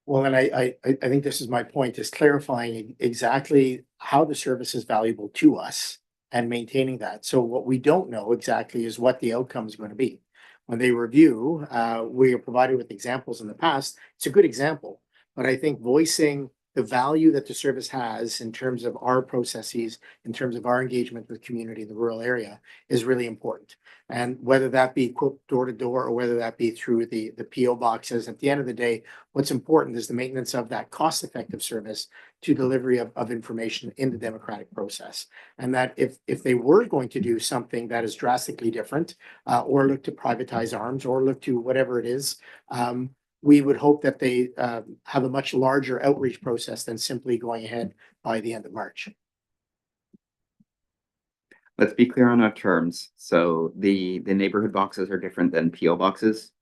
Well, and I think this is my point, is clarifying exactly how the service is valuable to us and maintaining that. So what we don't know exactly is what the outcome is going to be. When they review, we are provided with examples in the past. It's a good example, but I think voicing the value that the service has in terms of our processes, in terms of our engagement with community in the rural area is really important. And whether that be quote door to door or whether that be through the PO boxes, at the end of the day, what's important is the maintenance of that cost effective service to delivery of information in the democratic process. And that if they were going to do something that is drastically different or look to privatize arms or look to whatever it is, we would hope that they have a much larger outreach process than simply going ahead by the end of March. Let's be clear on our terms. So the neighborhood boxes are different than PO boxes,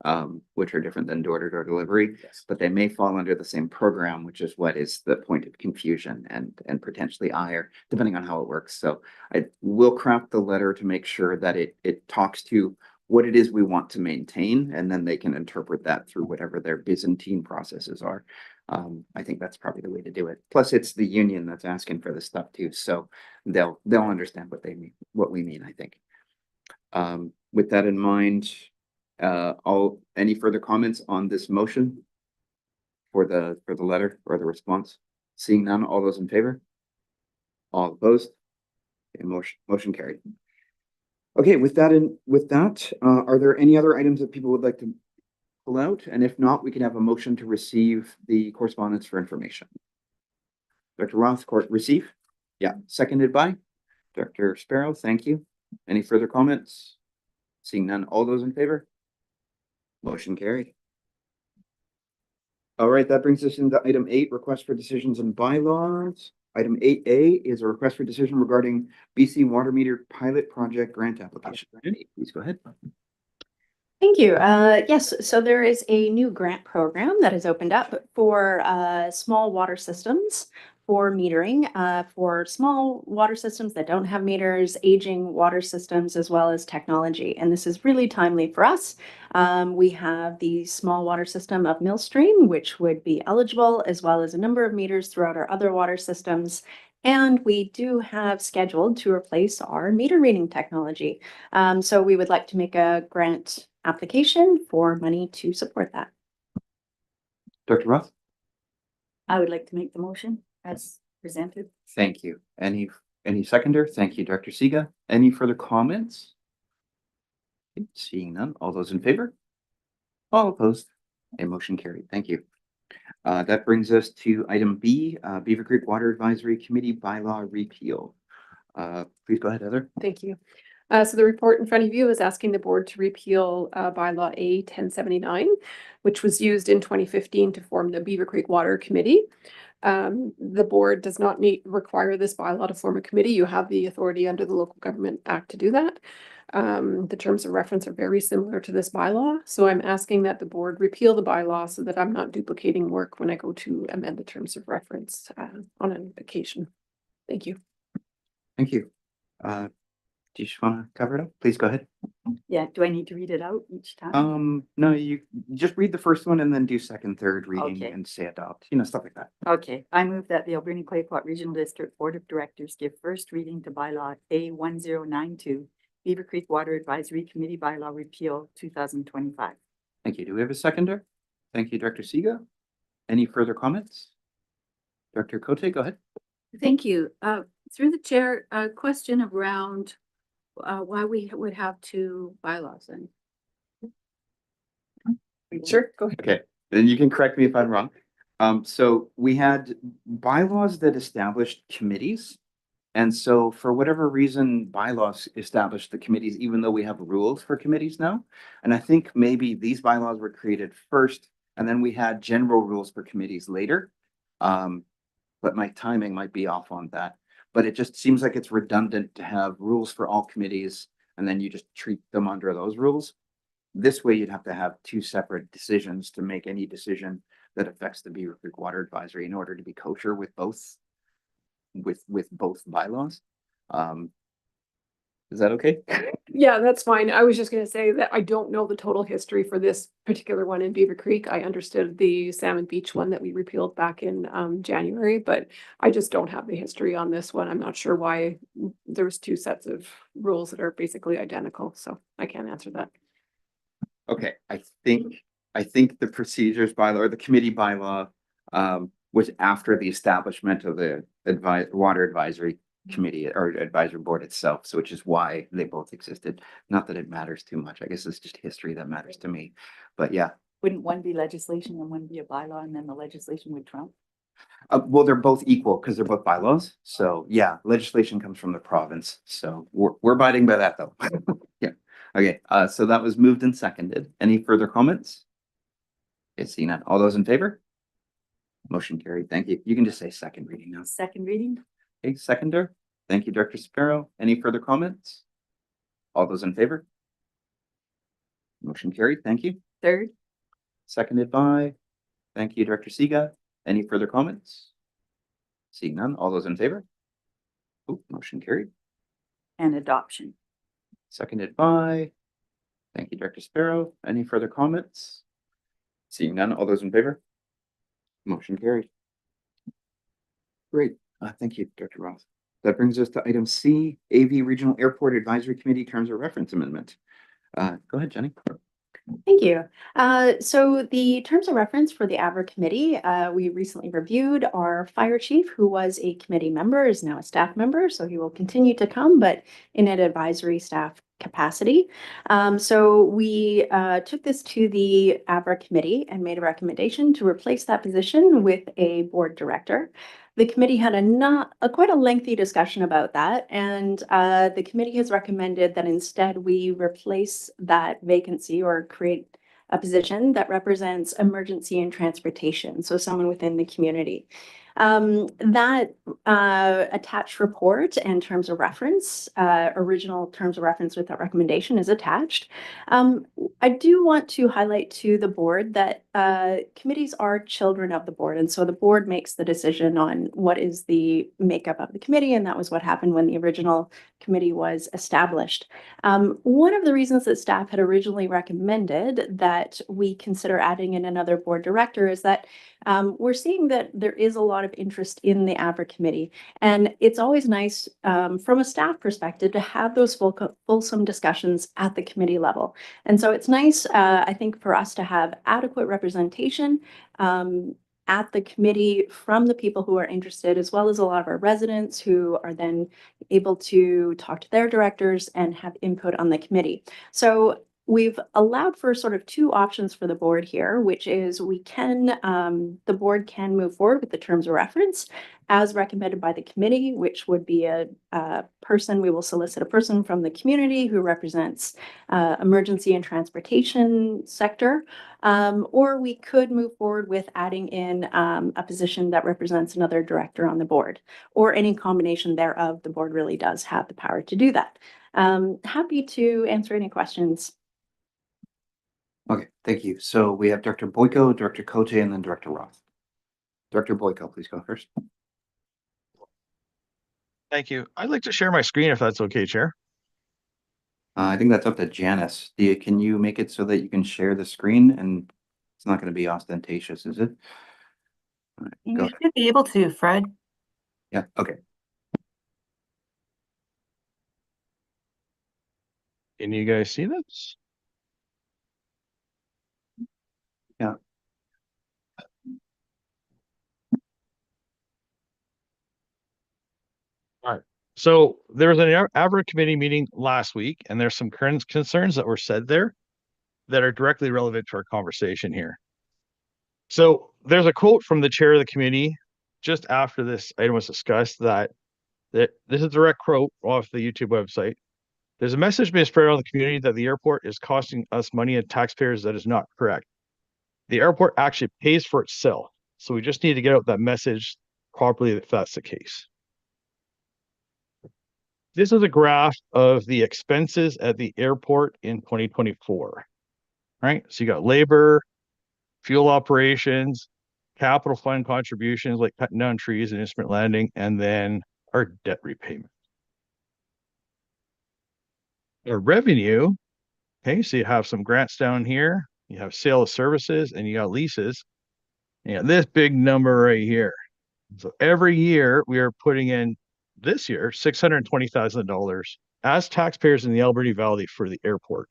which are different than door-to-door delivery, Yes. but they may fall under the same program, which is what is the point of confusion and potentially ire, depending on how it works. So I will craft the letter to make sure that it talks to what it is we want to maintain, and then they can interpret that through whatever their Byzantine processes are. I think that's probably the way to do it. Plus, it's the union that's asking for this stuff too, so they'll understand what they mean, what we mean, I think. With that in mind, any further comments on this motion for the letter or the response? Seeing none, all those in favor? All opposed? Okay, motion carried. Okay, with that, are there any other items that people would like to pull out? And if not, we can have a motion to receive the correspondence for information. Dr. Roth, receive? Yeah, seconded by Dr. Sparrow. Thank you. Any further comments? Seeing none, all those in favor? Motion carried. All right, that brings us into item 8, request for decisions and bylaws. Item 8A is a request for decision regarding BC water meter pilot project grant application. Randy, please go ahead. Thank you. Yes, so there is a new grant program that has opened up for small water systems for metering, for small water systems that don't have meters, aging water systems, as well as technology. And this is really timely for us. We have the small water system of Millstream, which would be eligible, as well as a number of meters throughout our other water systems. And we do have scheduled to replace our meter reading technology. So we would like to make a grant application for money to support that. Dr. Roth? I would like to make the motion as presented. Thank you. Any seconder? Thank you, Dr. Siga. Any further comments? Okay, seeing none. All those in favor? All opposed? A motion carried. Thank you. That brings us to item B, Beaver Creek Water Advisory Committee bylaw repeal. Please go ahead, Heather. Thank you. So the report in front of you is asking the board to repeal bylaw A 1079, which was used in 2015 to form the Beaver Creek Water Committee. The board does not require this bylaw to form a committee. You have the authority under the Local Government Act to do that. The terms of reference are very similar to this bylaw. So I'm asking that the board repeal the bylaw so that I'm not duplicating work when I go to amend the terms of reference on an occasion. Thank you. Thank you. Do you just want to cover it up? Please go ahead. Yeah, do I need to read it out each time? No, you just read the first one and then do second, third reading Okay. and say adopt, stuff like that. Okay, I move that the Alberni Claypot Regional District Board of Directors give first reading to bylaw A 1092, Beaver Creek Water Advisory Committee bylaw repeal 2025. Thank you. Do we have a seconder? Thank you, Dr. Siga. Any further comments? Dr. Cote, go ahead. Thank you. Through the chair, a question around why we would have two bylaws then. Sure, go ahead. Okay, then you can correct me if I'm wrong. So we had bylaws that established committees. And so for whatever reason, bylaws established the committees, even though we have rules for committees now. And I think maybe these bylaws were created first, and then we had general rules for committees later. But my timing might be off on that. But it just seems like it's redundant to have rules for all committees, and then you just treat them under those rules. This way, you'd have to have two separate decisions to make any decision that affects the Beaver Creek Water Advisory in order to be kosher with both bylaws. Is that okay? Yeah, that's fine. I was just going to say that I don't know the total history for this particular one in Beaver Creek. I understood the Salmon Beach one that we repealed back in January, but I just don't have the history on this one. I'm not sure why there's two sets of rules that are basically identical, so I can't answer that. Okay, I think the procedures bylaw or the committee bylaw was after the establishment of the water advisory committee or advisory board itself, so which is why they both existed. Not that it matters too much. I guess it's just history that matters to me. But yeah. Wouldn't one be legislation and one be a bylaw, and then the legislation would trump? Well, they're both equal because they're both bylaws. So yeah, legislation comes from the province. So we're abiding by that though. Yeah. Okay. So that was moved and seconded. Any further comments? Okay, seeing none. All those in favor? Motion carried. Thank you. You can just say second reading now. Second reading? Okay, seconder. Thank you, Dr. Sparrow. Any further comments? All those in favor? Motion carried. Thank you. Third? Seconded by, thank you, Director Siga. Any further comments? Seeing none. All those in favor? Oh, motion carried. And adoption. Seconded by, thank you, Director Sparrow. Any further comments? Seeing none. All those in favor? Motion carried. Great. Thank you, Dr. Roth. That brings us to item C, AV Regional Airport Advisory Committee Terms of Reference Amendment. Go ahead, Jenny. Thank you. So the terms of reference for the AVR committee, we recently reviewed. Our fire chief, who was a committee member, is now a staff member, so he will continue to come, but in an advisory staff capacity. So we took this to the AVR committee and made a recommendation to replace that position with a board director. The committee had quite a lengthy discussion about that, and the committee has recommended that instead we replace that vacancy or create a position that represents emergency and transportation, so someone within the community. That attached report and terms of reference, original terms of reference with that recommendation is attached. I do want to highlight to the board that committees are children of the board, and so the board makes the decision on what is the makeup of the committee, and that was what happened when the original committee was established. One of the reasons that staff had originally recommended that we consider adding in another board director is that we're seeing that there is a lot of interest in the AVRA committee, and it's always nice from a staff perspective to have those fulsome discussions at the committee level. And so it's nice, I think, for us to have adequate representation at the committee from the people who are interested, as well as a lot of our residents who are then able to talk to their directors and have input on the committee. So we've allowed for sort of two options for the board here, which is we can, the board can move forward with the terms of reference as recommended by the committee, which would be a person, we will solicit a person from the community who represents emergency and transportation sector. Or we could move forward with adding in a position that represents another director on the board, or any combination thereof. The board really does have the power to do that. Happy to answer any questions. Okay, thank you. So we have Director Boyko, Director Cote, and then Director Roth. Director Boyko, please go first. Thank you. I'd like to share my screen if that's okay, Chair. I think that's up to Janice. Can you make it so that you can share the screen and it's not going to be ostentatious, is it? All right, You should be able to, Fred. yeah, okay. Can you guys see this? Yeah. All right. So there was an AVRA committee meeting last week, and there's some current concerns that were said there that are directly relevant to our conversation here. So there's a quote from the chair of the committee just after this item was discussed that this is a direct quote off the YouTube website. There's a message being spread around the community that the airport is costing us money and taxpayers. That is not correct. The airport actually pays for itself. So we just need to get out that message properly if that's the case. This is a graph of the expenses at the airport in 2024, right? So you got labor, fuel operations, capital fund contributions like cutting down trees and instrument landing, and then our debt repayment. Our revenue, okay, so you have some grants down here, you have sale of services, and you got leases. And you got this big number right here. So every year we are putting in this year $620,000 as taxpayers in the Alberta Valley for the airport.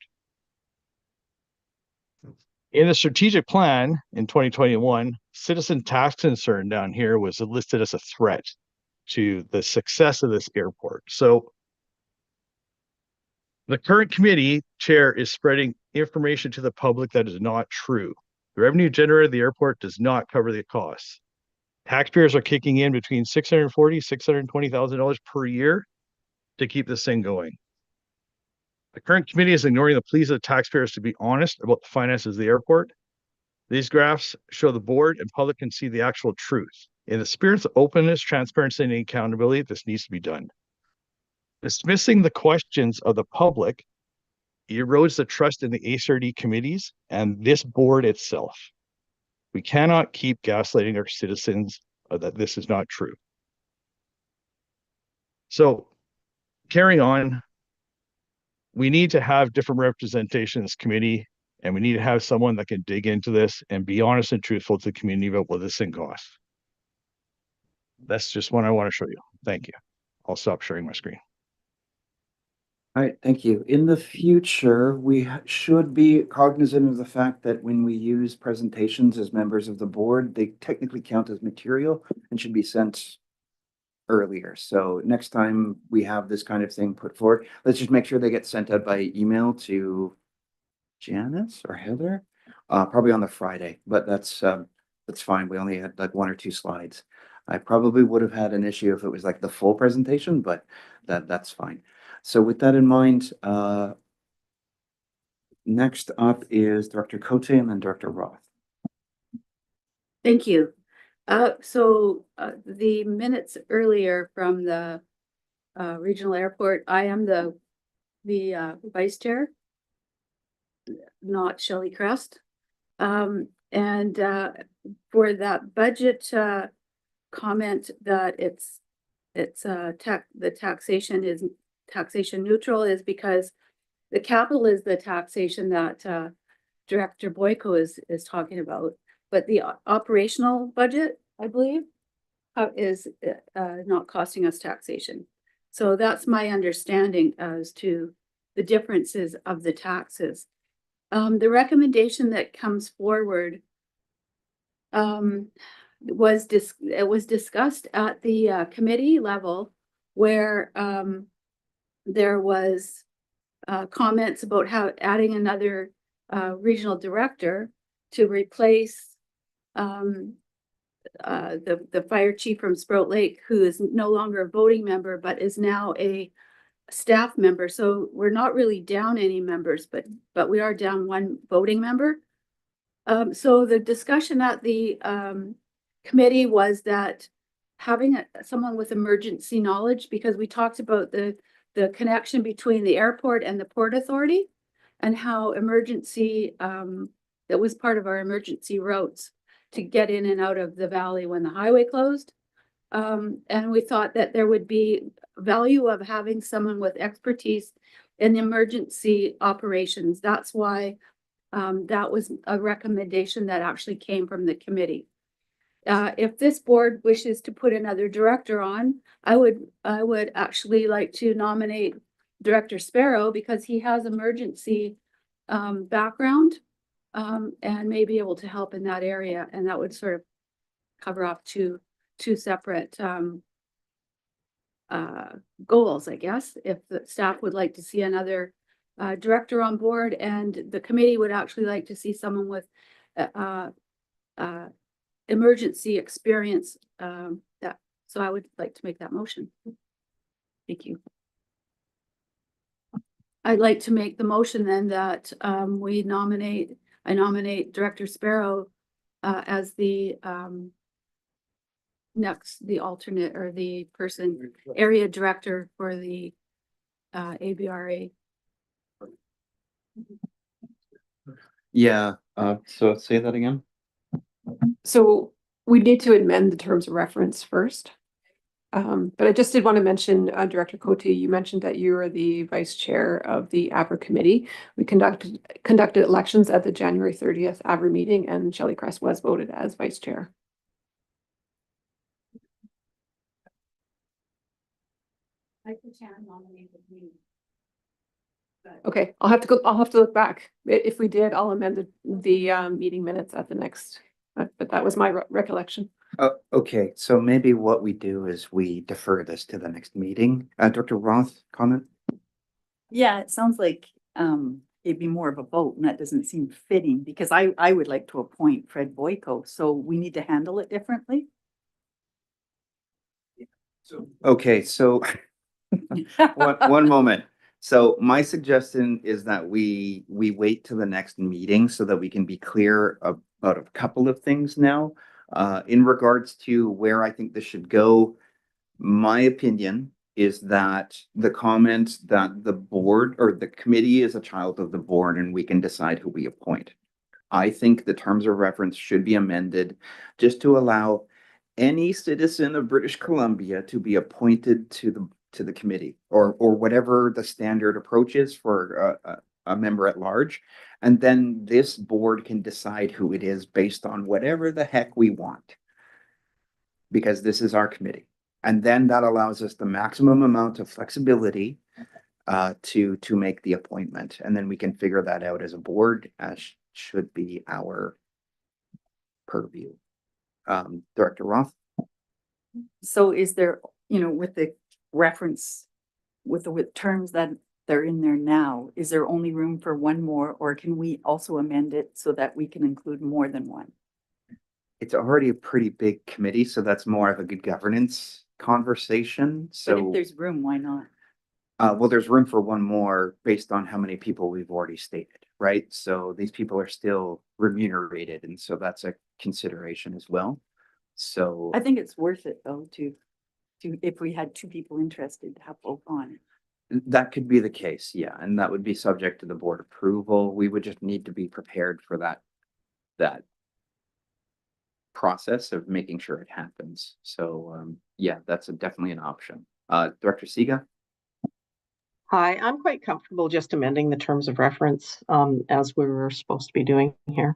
In the strategic plan in 2021, citizen tax concern down here was listed as a threat to the success of this airport. So the current committee chair is spreading information to the public that is not true. The revenue generated at the airport does not cover the costs. Taxpayers are kicking in between $640,000, $620,000 per year to keep this thing going. The current committee is ignoring the pleas of the taxpayers to be honest about the finances of the airport. These graphs show the board and public can see the actual truth. In the spirit of openness, transparency, and accountability, this needs to be done. Dismissing the questions of the public erodes the trust in the HRD committees and this board itself. We cannot keep gaslighting our citizens that this is not true. So, carrying on, we need to have different representation in this committee, and we need to have someone that can dig into this and be honest and truthful to the community about what this thing costs. That's just what I want to show you. Thank you. I'll stop sharing my screen. All right, thank you. In the future, we should be cognizant of the fact that when we use presentations as members of the board, they technically count as material and should be sent earlier. So next time we have this kind of thing put forward, let's just make sure they get sent out by email to Janice or Heather, probably on the Friday, but that's fine. We only had like 1 or 2 slides. I probably would have had an issue if it was like the full presentation, but that's fine. So with that in mind, next up is Director Cote and then Director Roth. Thank you. The minutes earlier from the regional airport, I am the vice chair, not Shelley Crest. And for that budget comment that the taxation is taxation neutral is because the capital is the taxation that Director Boyko is talking about, but the operational budget, I believe, is not costing us taxation. So that's my understanding as to the differences of the taxes. The recommendation that comes forward was discussed at the committee level, where there was comments about how adding another regional director to replace the fire chief from Sprout Lake, who is no longer a voting member, but is now a staff member. So we're not really down any members, but we are down one voting member. So the discussion at the committee was that having someone with emergency knowledge, because we talked about the connection between the airport and the Port Authority, and how emergency that was part of our emergency routes to get in and out of the valley when the highway closed. And we thought that there would be value of having someone with expertise in emergency operations. That's why that was a recommendation that actually came from the committee. If this board wishes to put another director on, I would actually like to nominate Director Sparrow, because he has emergency background and may be able to help in that area, and that would sort of cover off two separate goals, I guess. If the staff would like to see another director on board, and the committee would actually like to see someone with emergency experience, so I would like to make that motion. Thank you. I'd like to make the motion then that I nominate Director Sparrow as the alternate, or the person, area director for the ABRA. Yeah, so say that again. So we need to amend the terms of reference first. But I just did want to mention, Director Cote, you mentioned that you are the vice chair of the ABRA committee. We conducted elections at the January 30th ABRA meeting, and Shelley Crest was voted as vice chair. Okay, I'll have to look back. If we did, I'll amend the meeting minutes at the next, but that was my recollection. Okay, so maybe what we do is we defer this to the next meeting. Dr. Roth, comment? Yeah, it sounds like it'd be more of a vote, and that doesn't seem fitting, because I would like to appoint Fred Boyko, so we need to handle it differently. Okay, so one moment. So my suggestion is that we wait till the next meeting so that we can be clear about a couple of things now. In regards to where I think this should go, my opinion is that the comment that the board or the committee is a child of the board and we can decide who we appoint. I think the terms of reference should be amended just to allow any citizen of British Columbia to be appointed to the committee, or whatever the standard approach is for a member at large. And then this board can decide who it is based on whatever the heck we want, because this is our committee. And then that allows us the maximum amount of flexibility to make the appointment. And then we can figure that out as a board, as should be our purview. Director Roth? So is there, with the reference, with the terms that they're in there now, is there only room for one more, or can we also amend it so that we can include more than one? It's already a pretty big committee, so that's more of a good governance conversation. So But if there's room, why not? well, there's room for one more based on how many people we've already stated, right? So these people are still remunerated, and so that's a consideration as well. So I think it's worth it though if we had two people interested to have both on. that could be the case, yeah, and that would be subject to the board approval. We would just need to be prepared for that process of making sure it happens. So, yeah, that's definitely an option. Director Siga? Hi, I'm quite comfortable just amending the terms of reference, as we were supposed to be doing here.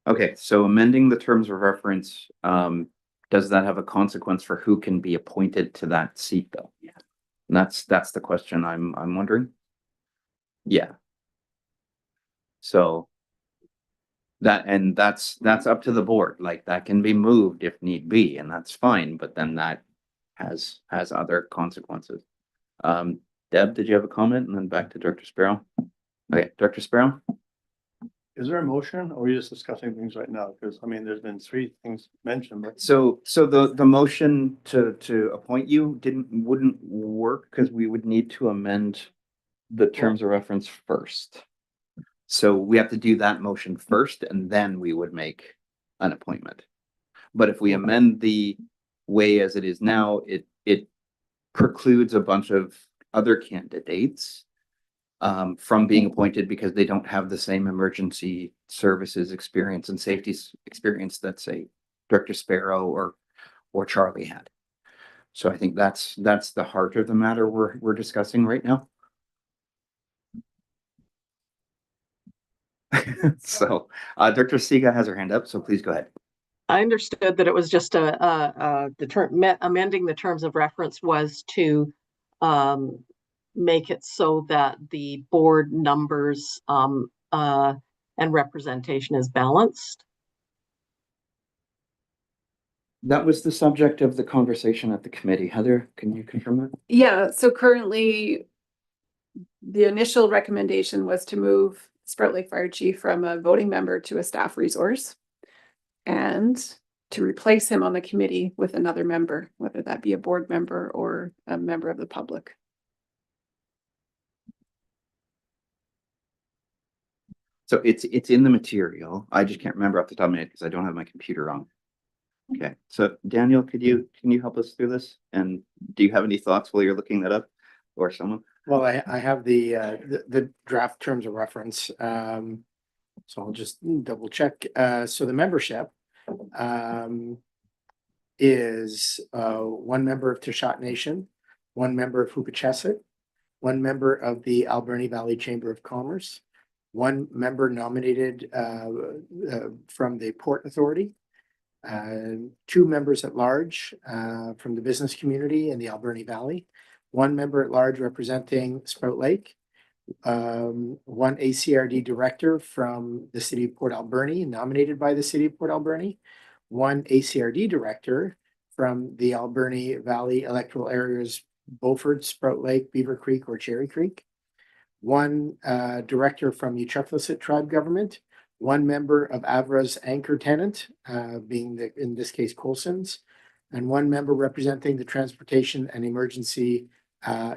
Okay, so amending the terms of reference, does that have a consequence for who can be appointed to that seat though? Yeah. And that's the question I'm wondering. Yeah. So that's up to the board, like that can be moved if need be, and that's fine, but then that has other consequences. Deb, did you have a comment? And then back to Director Sparrow. Okay, Director Sparrow? Is there a motion or are you just discussing things right now? Because I mean, there's been three things mentioned, but So the motion to appoint you wouldn't work because we would need to amend the terms of reference first. So we have to do that motion first and then we would make an appointment. But if we amend the way as it is now, it precludes a bunch of other candidates from being appointed because they don't have the same emergency services experience and safety experience that say Director Sparrow or Charlie had. So I think that's the heart of the matter we're discussing right now. So Director Siga has her hand up, so please go ahead. I understood that it was just amending the terms of reference was to make it so that the board numbers and representation is balanced. That was the subject of the conversation at the committee. Heather, can you confirm that? Yeah, so currently the initial recommendation was to move Sprout Lake Fire Chief from a voting member to a staff resource and to replace him on the committee with another member, whether that be a board member or a member of the public. So it's in the material. I just can't remember off the top of my head because I don't have my computer on. Okay, so Daniel, can you help us through this? And do you have any thoughts while you're looking that up, or someone? Well, I have the draft terms of reference. So I'll just double check. So the membership is one member of Tishat Nation, one member of Hukachesit, one member of the Alberni Valley Chamber of Commerce, one member nominated from the Port Authority, two members at large from the business community in the Alberni Valley, one member at large representing Sprout Lake, one ACRD director from the city of Port Alberni, nominated by the city of Port Alberni, one ACRD director from the Alberni Valley electoral areas, Beaufort, Sprout Lake, Beaver Creek, or Cherry Creek, one director from Uchucklesett tribe government, one member of Avra's anchor tenant, being in this case Colson's, and one member representing the transportation and emergency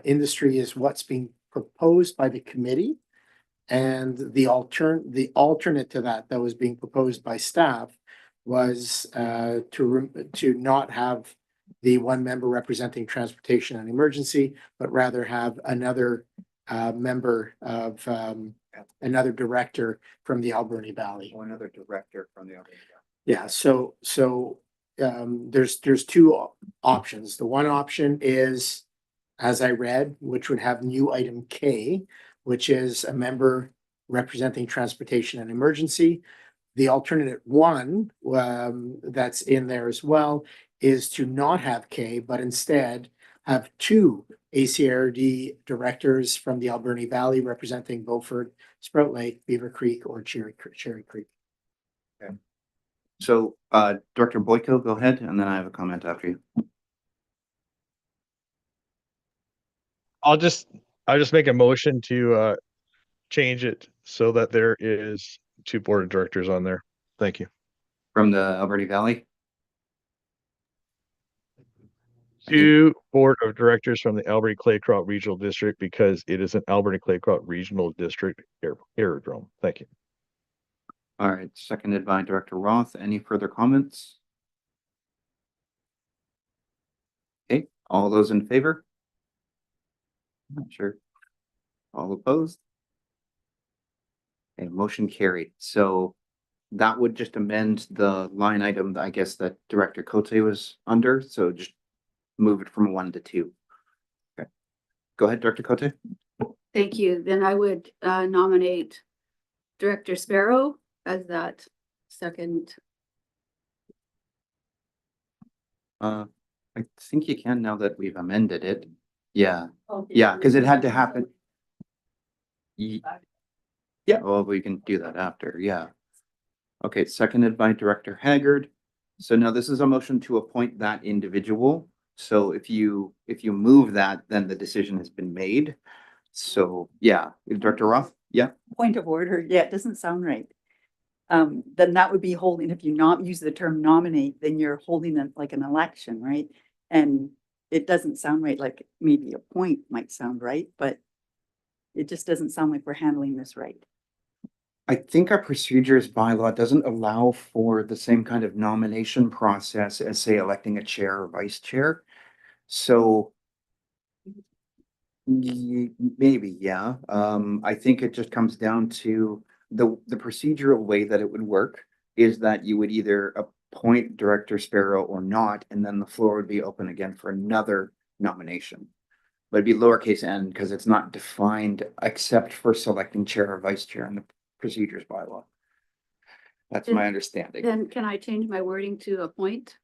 industry is what's being proposed by the committee. And the alternate to that was being proposed by staff was to not have the one member representing transportation and emergency, but rather have another member of another director from the Alberni Valley. Or another director from the Alberni Valley. Yeah, so there's two options. The one option is, as I read, which would have new item K, which is a member representing transportation and emergency. The alternate one that's in there as well is to not have K, but instead have two ACRD directors from the Alberni Valley representing Beaufort, Sprout Lake, Beaver Creek, or Cherry Creek. Okay. So Director Boyko, go ahead, and then I have a comment after you. I'll just make a motion to change it so that there is two board of directors on there. Thank you. From the Alberni Valley? Two board of directors from the Alberni Claycroft Regional District because it is an Alberni Claycroft Regional District aerodrome. Thank you. All right, seconded by Director Roth. Any further comments? All those in favor? I'm not sure. All opposed? Okay, motion carried. So that would just amend the line item, I guess, that Director Cote was under, so just move it from 1 to 2. Okay. Go ahead, Director Cote. Thank you. Then I would nominate Director Sparrow as that second. I think you can now that we've amended it. Yeah, yeah, because it had to happen. Yeah, well, we can do that after, yeah. Okay, seconded by Director Haggard. So now this is a motion to appoint that individual. So if you move that, then the decision has been made. So, yeah, Director Roth, yeah, Point of order, yeah, it doesn't sound right. Then that would be holding, if you not use the term nominate, then you're holding it like an election, right? And it doesn't sound right, like maybe appoint might sound right, but it just doesn't sound like we're handling this right. I think our procedures bylaw doesn't allow for the same kind of nomination process as, say, electing a chair or vice chair. So maybe, yeah. I think it just comes down to the procedural way that it would work is that you would either appoint Director Sparrow or not, and then the floor would be open again for another nomination. But it'd be lowercase n because it's not defined except for selecting chair or vice chair in the procedures bylaw. That's my understanding. Then can I change my wording to appoint?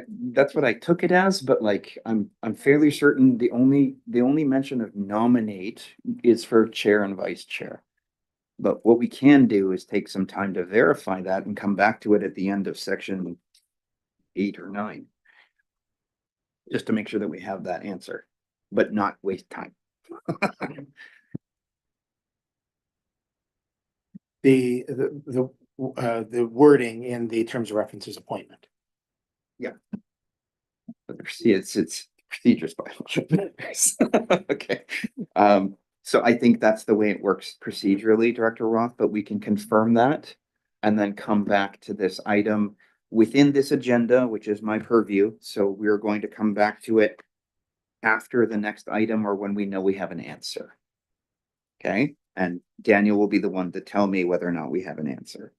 That's what I took it as, but like, I'm fairly certain the only mention of nominate is for chair and vice chair. But what we can do is take some time to verify that and come back to it at the end of section 8 or 9. Just to make sure that we have that answer, but not waste time. The wording in the terms of reference is appointment. Yeah. See, it's procedures bylaw. Okay. So I think that's the way it works procedurally, Director Roth, but we can confirm that and then come back to this item within this agenda, which is my purview. So we're going to come back to it after the next item or when we know we have an answer. Okay, and Daniel will be the one to tell me whether or not we have an answer.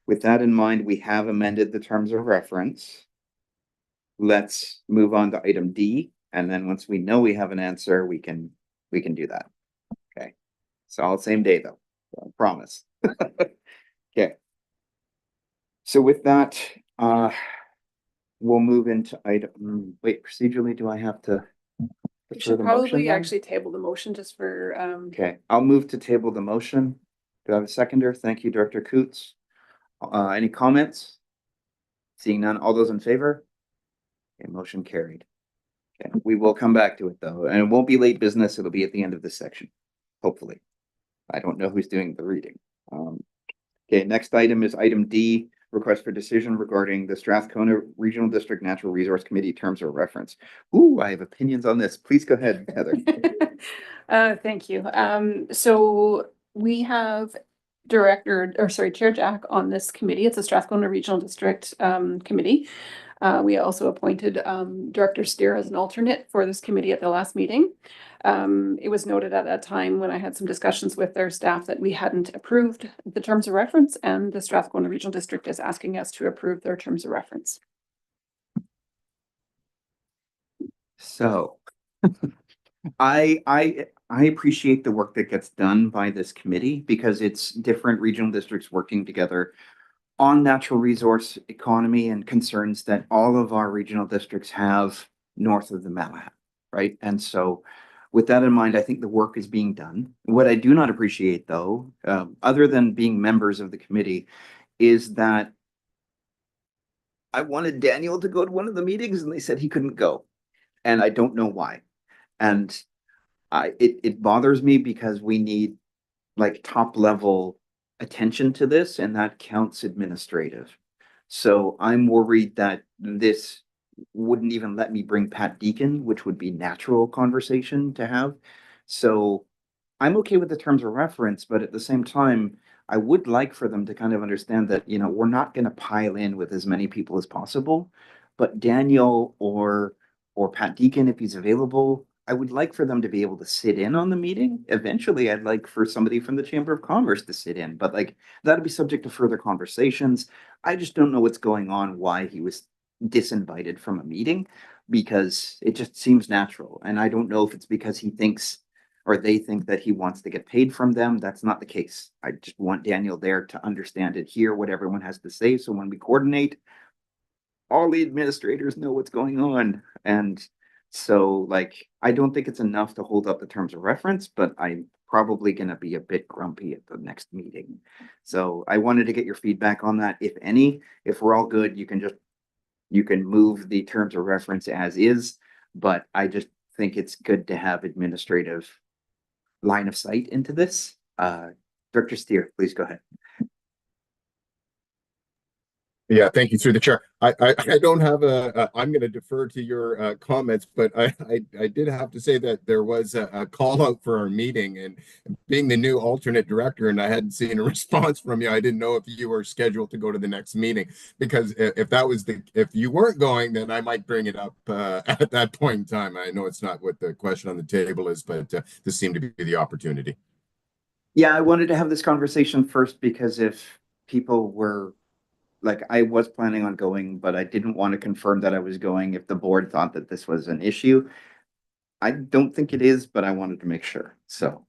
With that in mind, we have amended the terms of reference. Let's move on to item D, and then once we know we have an answer, we can do that. Okay, it's all the same day though, I promise. Okay. So with that, we'll move into item, wait, procedurally, do I have to? We should the motion probably then? actually table the motion just for, Okay, I'll move to table the motion. Do I have a seconder? Thank you, Director Coots. Any comments? Seeing none, all those in favor? Okay, motion carried. Okay, we will come back to it though, and it won't be late business. It'll be at the end of this section, hopefully. I don't know who's doing the reading. Okay, next item is item D, request for decision regarding the Strathcona Regional District Natural Resource Committee terms of reference. Ooh, I have opinions on this. Please go ahead, Heather. thank you. So we have Chair Jack on this committee. It's a Strathcona Regional District committee. We also appointed Director Steer as an alternate for this committee at the last meeting. It was noted at that time when I had some discussions with their staff that we hadn't approved the terms of reference, and the Strathcona Regional District is asking us to approve their terms of reference. So I appreciate the work that gets done by this committee because it's different regional districts working together on natural resource economy and concerns that all of our regional districts have north of the Malahat, right? And so with that in mind, I think the work is being done. What I do not appreciate though, other than being members of the committee, is that I wanted Daniel to go to one of the meetings and they said he couldn't go. And I don't know why. And it bothers me because we need like top level attention to this, and that counts administrative. So I'm worried that this wouldn't even let me bring Pat Deacon, which would be natural conversation to have. So I'm okay with the terms of reference, but at the same time, I would like for them to kind of understand that, you know, we're not going to pile in with as many people as possible, but Daniel or or Pat Deacon, if he's available. I would like for them to be able to sit in on the meeting. Eventually, I'd like for somebody from the Chamber of Commerce to sit in, but like that'd be subject to further conversations. I just don't know what's going on, why he was disinvited from a meeting, because it just seems natural. And I don't know if it's because he thinks or they think that he wants to get paid from them. That's not the case. I just want Daniel there to understand and hear what everyone has to say. So when we coordinate, all the administrators know what's going on. And so like, I don't think it's enough to hold up the terms of reference, but I'm probably going to be a bit grumpy at the next meeting. So I wanted to get your feedback on that. If any, if we're all good, you can move the terms of reference as is, but I just think it's good to have administrative line of sight into this. Director Steer, please go ahead. Yeah, thank you through the chair. I don't have I'm going to defer to your comments, but I did have to say that there was a call out for our meeting, and being the new alternate director, and I hadn't seen a response from you. I didn't know if you were scheduled to go to the next meeting, because if you weren't going, then I might bring it up at that point in time. I know it's not what the question on the table is, but this seemed to be the opportunity. Yeah, I wanted to have this conversation first because if people were like, I was planning on going, but I didn't want to confirm that I was going if the board thought that this was an issue. I don't think it is, but I wanted to make sure. So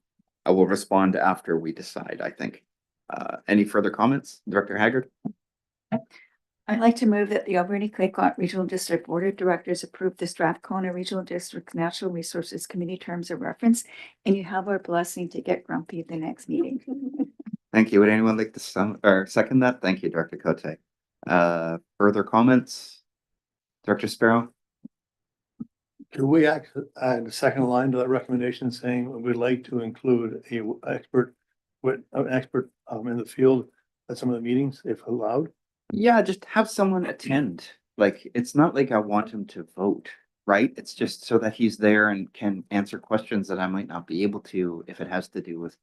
I will respond after we decide, I think. Any further comments? Director Haggard? I'd like to move that the Alberni Clayoquot Regional District Board of Directors approve the Strathcona Regional District Natural Resources Committee terms of reference, and you have our blessing to get grumpy at the next meeting. Thank you. Would anyone like to second that? Thank you, Director Cote. Further comments? Director Sparrow? Could we add a second line to that recommendation saying we'd like to include an expert in the field at some of the meetings, if allowed? Yeah, just have someone attend. Like, it's not like I want him to vote, right? It's just so that he's there and can answer questions that I might not be able to if it has to do with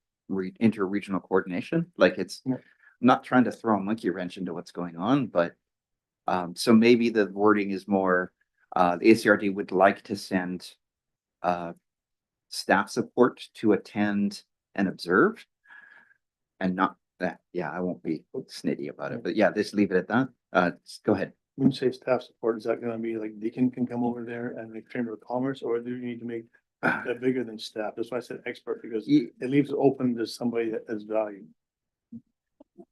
inter-regional coordination. Like, it's Yeah. I'm not trying to throw a monkey wrench into what's going on, but so maybe the wording is more the ACRD would like to send staff support to attend and observe, and not that. Yeah, I won't be snitty about it, but yeah, just leave it at that. Go ahead. When you say staff support, is that gonna be like Deacon can come over there and the Chamber of Commerce, or do you need to make that bigger than staff? That's why I said expert, because it leaves it open to somebody that has value.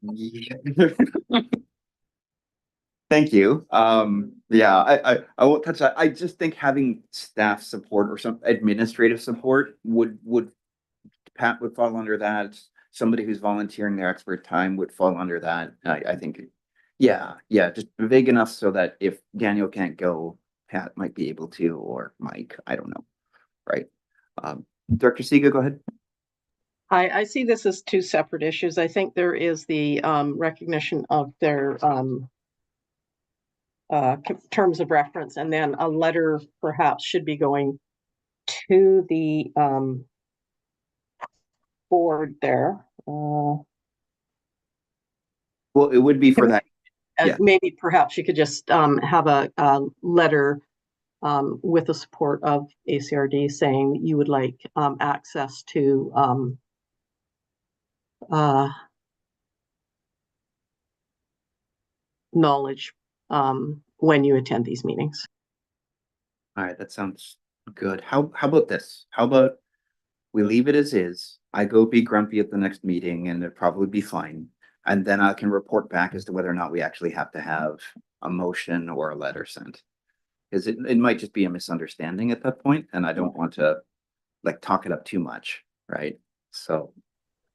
Yeah. Thank you. Yeah, I won't touch that. I just think having staff support or some administrative support would Pat would fall under that. Somebody who's volunteering their expert time would fall under that. I think, yeah, just vague enough so that if Daniel can't go, Pat might be able to, or Mike, I don't know. Right. Director Siga, go ahead. I see this as two separate issues. I think there is the recognition of their terms of reference, and then a letter perhaps should be going to the board there. Well, it would be for that. Yeah. Maybe perhaps you could just have a letter with the support of ACRD saying that you would like access to knowledge when you attend these meetings. All right, that sounds good. How about this? How about we leave it as is? I go be grumpy at the next meeting and it'd probably be fine. And then I can report back as to whether or not we actually have to have a motion or a letter sent. Because it might just be a misunderstanding at that point, and I don't want to like talk it up too much, right? So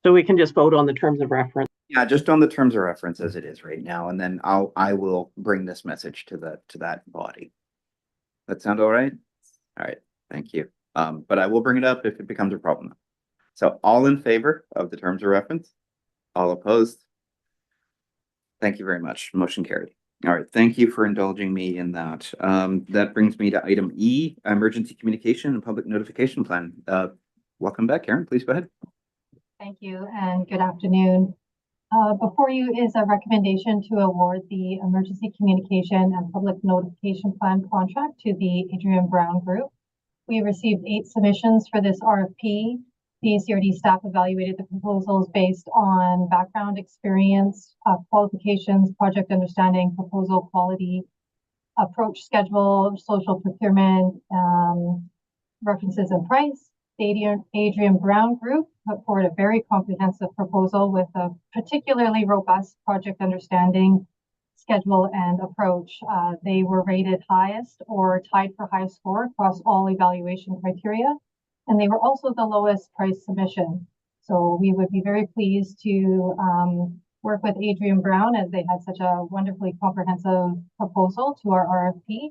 we can just vote on the terms of reference. Yeah, just on the terms of reference as it is right now, and then I will bring this message to that body. That sound all right? All right, thank you. But I will bring it up if it becomes a problem. So all in favor of the terms of reference? All opposed? Thank you very much. Motion carried. All right, thank you for indulging me in that. That brings me to item E, emergency communication and public notification plan. Welcome back, Karen. Please go ahead. Thank you and good afternoon. Before you is a recommendation to award the Emergency Communication and Public Notification Plan contract to the Adrian Brown Group. We received 8 submissions for this RFP. The ACRD staff evaluated the proposals based on background experience, qualifications, project understanding, proposal quality, approach schedule, social procurement, references and price. The Adrian Brown Group put forward a very comprehensive proposal with a particularly robust project understanding, schedule, and approach. They were rated highest or tied for highest score across all evaluation criteria, and they were also the lowest price submission. So we would be very pleased to work with Adrian Brown as they had such a wonderfully comprehensive proposal to our RFP,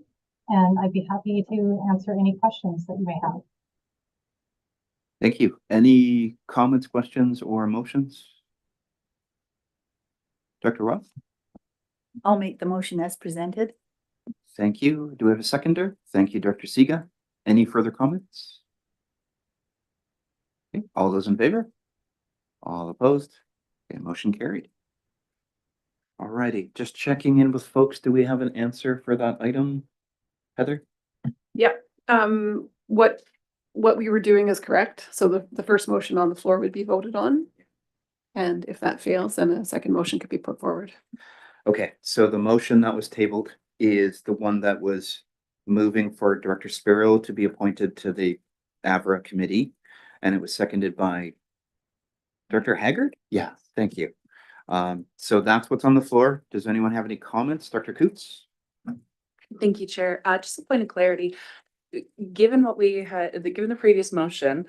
and I'd be happy to answer any questions that you may have. Thank you. Any comments, questions, or motions? Dr. Roth? I'll make the motion as presented. Thank you. Do we have a seconder? Thank you, Director Siga. Any further comments? Okay, all those in favor? All opposed? Okay, motion carried. All righty, just checking in with folks. Do we have an answer for that item? Heather? Yeah, what we were doing is correct. So the first motion on the floor would be voted on. And if that fails, then a second motion could be put forward. Okay, so the motion that was tabled is the one that was moving for Director Spiro to be appointed to the AVRA committee, and it was seconded by Director Haggard? Yeah, thank you. So that's what's on the floor. Does anyone have any comments? Dr. Coots? Thank you, Chair. Just a point of clarity. Given what we had, given the previous motion,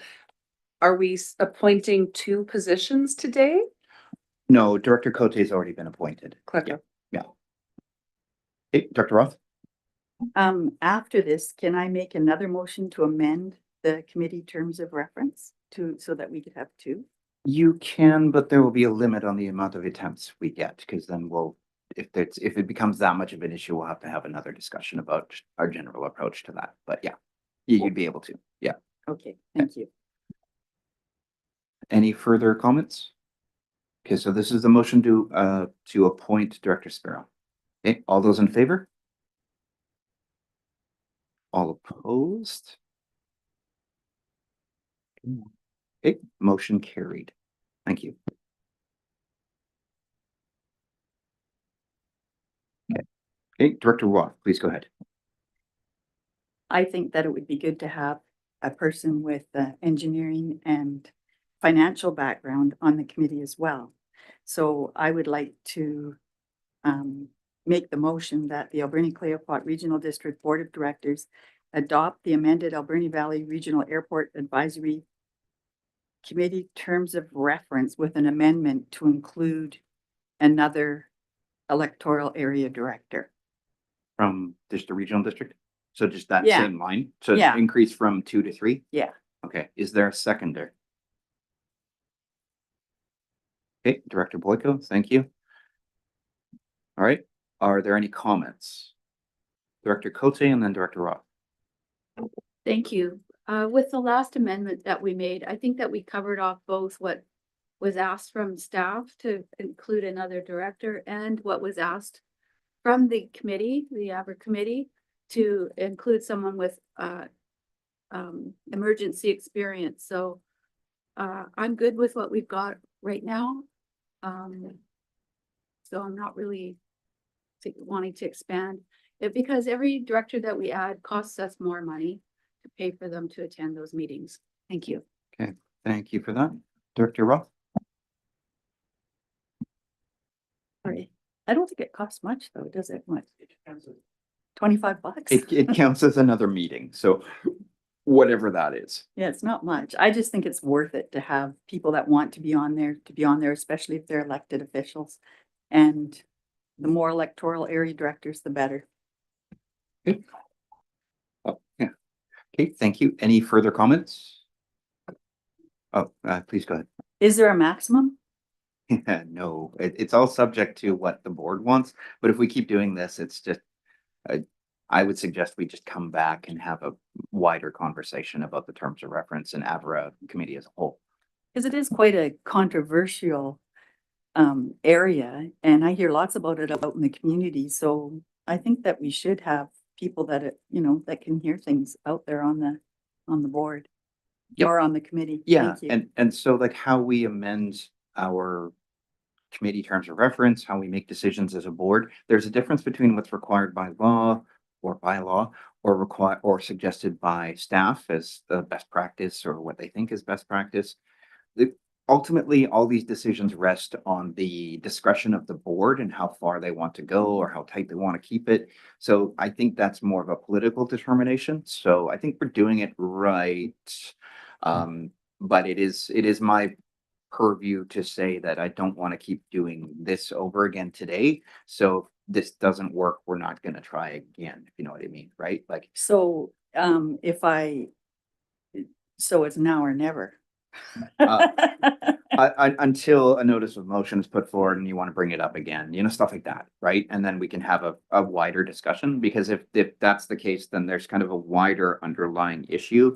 are we appointing 2 positions today? No, Director Cote has already been appointed. Clicker. Yeah. Hey, Dr. Roth? After this, can I make another motion to amend the committee terms of reference so that we could have 2? You can, but there will be a limit on the amount of attempts we get, because then if it becomes that much of an issue, we'll have to have another discussion about our general approach to that. But yeah, you'd be able to. Yeah. Okay, thank you. Any further comments? Okay, so this is the motion to appoint Director Spiro. Okay, all those in favor? All opposed? Okay, motion carried. Thank you. Okay, Director Roth, please go ahead. I think that it would be good to have a person with engineering and financial background on the committee as well. So I would like to make the motion that the Alberni-Clayoquot Regional District Board of Directors adopt the amended Alberni Valley Regional Airport Advisory Committee terms of reference with an amendment to include another electoral area director. From just the regional district? So just that Yeah. same line? So Yeah. increase from 2 to 3? Yeah. Okay, is there a seconder? Okay, Director Boyko, thank you. All right, are there any comments? Director Cote and then Director Roth. Thank you. With the last amendment that we made, I think that we covered off both what was asked from staff to include another director and what was asked from the committee, the AVRA committee, to include someone with emergency experience. So I'm good with what we've got right now. So I'm not really wanting to expand it, because every director that we add costs us more money to pay for them to attend those meetings. Thank you. Okay, thank you for that. Director Roth? Sorry. I don't think it costs much though, does it? What? $25? It counts as another meeting, so whatever that is. Yeah, it's not much. I just think it's worth it to have people that want to be on there, especially if they're elected officials. And the more electoral area directors, the better. Okay. Oh, yeah. Okay, thank you. Any further comments? Oh, please go ahead. Is there a maximum? No, it's all subject to what the board wants, but if we keep doing this, it's just, I would suggest we just come back and have a wider conversation about the terms of reference and AVRA committee as a whole. Because it is quite a controversial area, and I hear lots about it out in the community, so I think that we should have people that, that can hear things out there on the board. Yep. Or on the committee. Yeah, Thank you. and so like how we amend our committee terms of reference, how we make decisions as a board, there's a difference between what's required by law or bylaw or required or suggested by staff as the best practice or what they think is best practice. Ultimately, all these decisions rest on the discretion of the board and how far they want to go or how tight they want to keep it. So I think that's more of a political determination. So I think we're doing it right. But it is my purview to say that I don't want to keep doing this over again today. So if this doesn't work, we're not going to try again, if you know what I mean, right? Like, So, so it's now or never. until a notice of motion is put forward and you want to bring it up again, stuff like that, right? And then we can have a wider discussion, because if that's the case, then there's kind of a wider underlying issue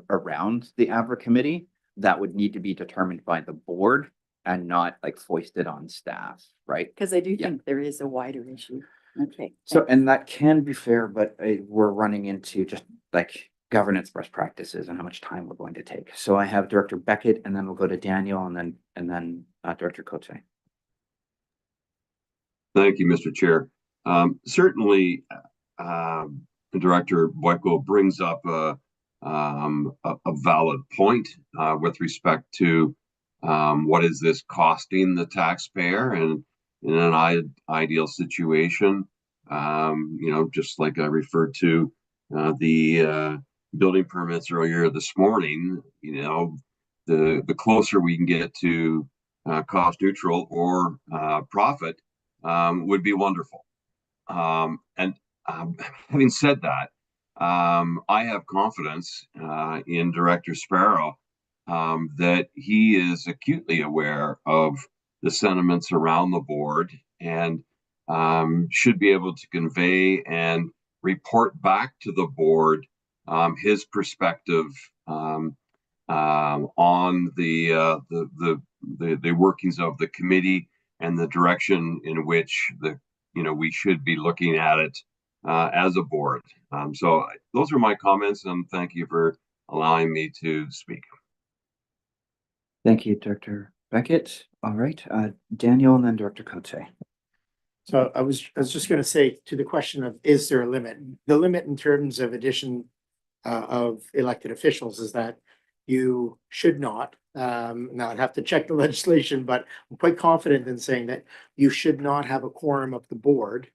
around the AVRA committee that would need to be determined by the board and not like foisted on staff, right? Because I do think there is a wider issue. Okay. So, and that can be fair, but we're running into just like governance best practices and how much time we're going to take. So I have Director Beckett, and then we'll go to Daniel, and then Director Cote. Thank you, Mr. Chair. Certainly, Director Boyko brings up a valid point with respect to what is this costing the taxpayer, and in an ideal situation, just like I referred to the building permits earlier this morning, the closer we can get to cost neutral or profit would be wonderful. And having said that, I have confidence in Director Sparrow that he is acutely aware of the sentiments around the board and should be able to convey and report back to the board his perspective on the workings of the committee and the direction in which we should be looking at it as a board. So those are my comments, and thank you for allowing me to speak. Thank you, Director Beckett. All right, Daniel, and then Director Cote. So I was just going to say to the question of, is there a limit? The limit in terms of addition of elected officials is that you should not, now I'd have to check the legislation, but I'm quite confident in saying that you should not have a quorum of the board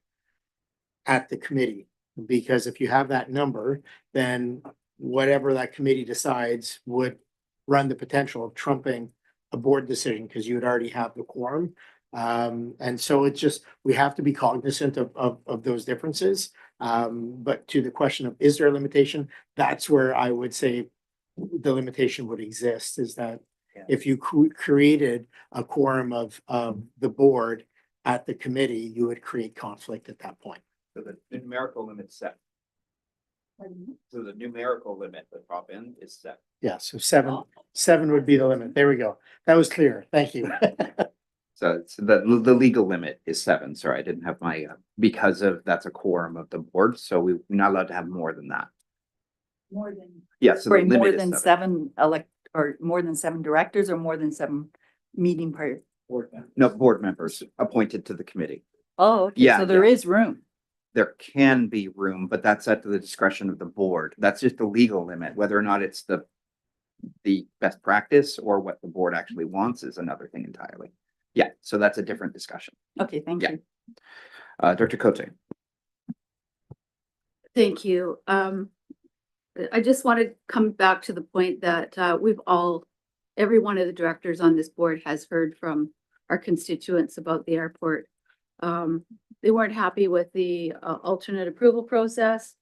at the committee, because if you have that number, then whatever that committee decides would run the potential of trumping a board decision, because you would already have the quorum. And so it's just, we have to be cognizant of those differences. But to the question of, is there a limitation? That's where I would say the limitation would exist, is that if you created a quorum of the board at the committee, you would create conflict at that point. So the numerical limit's set. So the numerical limit, the top end is set. Yeah, so seven would be the limit. There we go. That was clear. Thank you. So the legal limit is 7. Sorry, I didn't have my, because of that's a quorum of the board, so we're not allowed to have more than that. More than. Yeah, so the Sorry, limit more is than 7. or more than 7 directors, or more than 7 meeting part. No, board members appointed to the committee. Oh, okay. Yeah, So there is room. There can be room, but that's at the discretion of the board. That's just the legal limit. Whether or not it's the best practice or what the board actually wants is another thing entirely. Yeah, so that's a different discussion. Okay, thank you. Director Cote. Thank you. I just want to come back to the point that every one of the directors on this board has heard from our constituents about the airport. They weren't happy with the alternate approval process.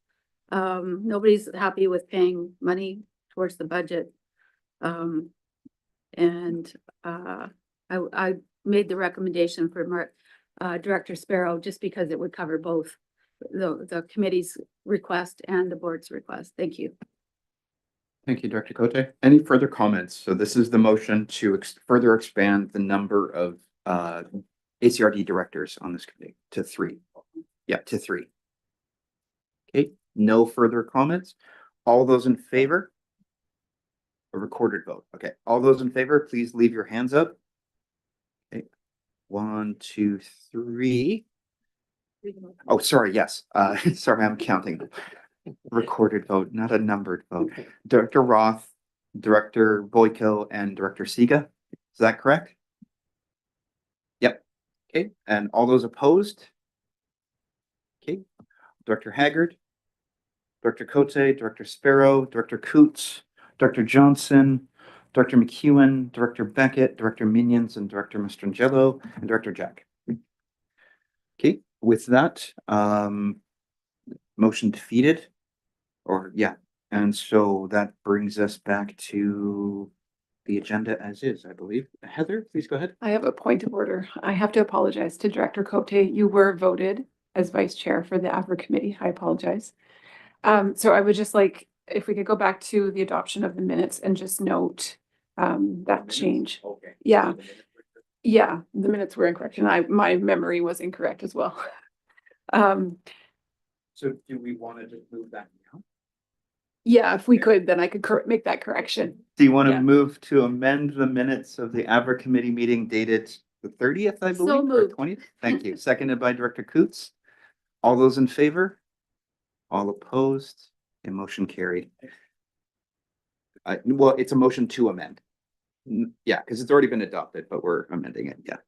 Nobody's happy with paying money towards the budget. I made the recommendation for Director Sparrow just because it would cover both the committee's request and the board's request. Thank you. Thank you, Director Cote. Any further comments? So this is the motion to further expand the number of ACRD directors on this committee to 3. Yeah, to 3. Okay, no further comments. All those in favor? A recorded vote. Okay, all those in favor, please leave your hands up. Okay, 1, 2, 3. Oh, sorry, yes. Sorry, I'm counting. Recorded vote, not a numbered vote. Director Roth, Director Boyko, and Director Siga. Is that correct? Yep. Okay, and all those opposed? Okay, Director Haggard, Director Cote, Director Sparrow, Director Coots, Director Johnson, Director McEwen, Director Beckett, Director Minions, and Director Mastrangelo, and Director Jack. Okay, with that, motion defeated, or yeah, and so that brings us back to the agenda as is, I believe. Heather, please go ahead. I have a point of order. I have to apologize to Director Cote. You were voted as vice chair for the AVRA committee. I apologize. So I would just like, if we could go back to the adoption of the minutes and just note that change. Okay. Yeah. Yeah, the minutes were incorrect and my memory was incorrect as well. So do we want to just move that now? Yeah, if we could, then I could make that correction. Do you want to Yeah. move to amend the minutes of the AVRA committee meeting dated the 30th, I So believe, or moved. 20th? Thank you. Seconded by Director Coots. All those in favor? All opposed? A motion carried. Well, it's a motion to amend. Yeah, because it's already been adopted, but we're amending it. Yeah.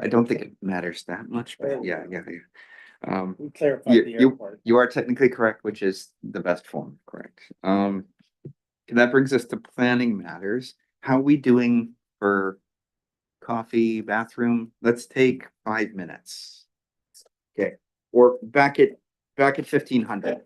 I don't think it matters that much, but yeah. We clarified the airport. You are technically correct, which is the best form, correct? And that brings us to planning matters. How are we doing for coffee, bathroom? Let's take 5 minutes. Okay, or back at 1500.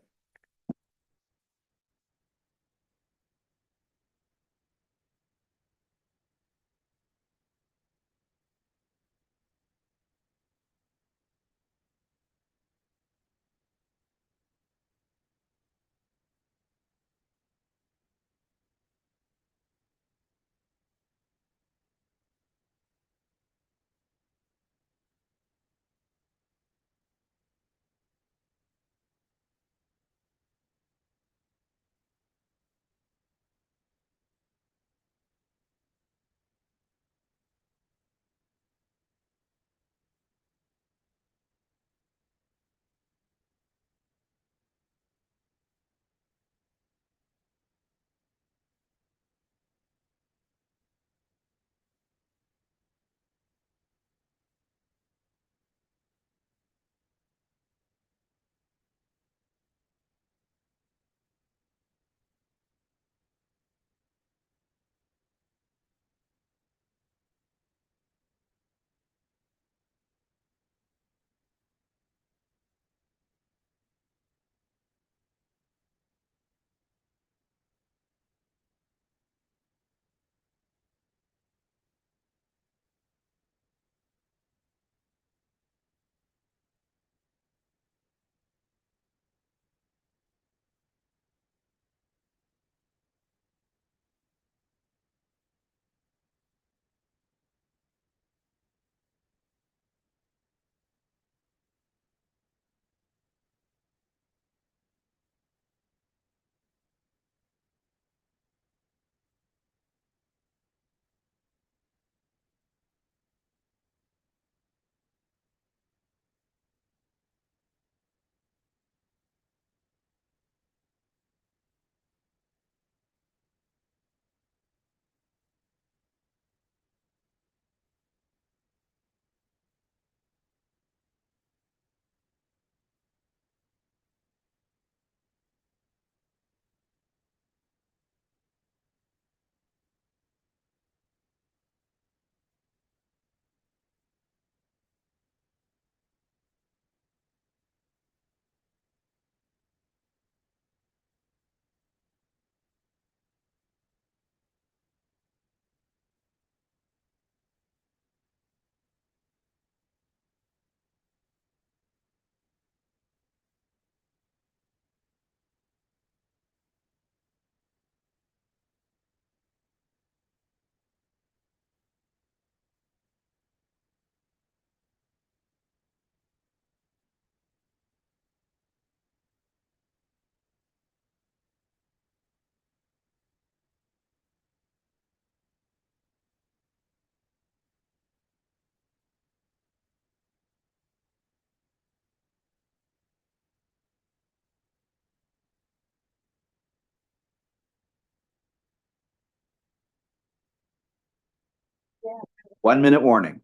1 minute warning.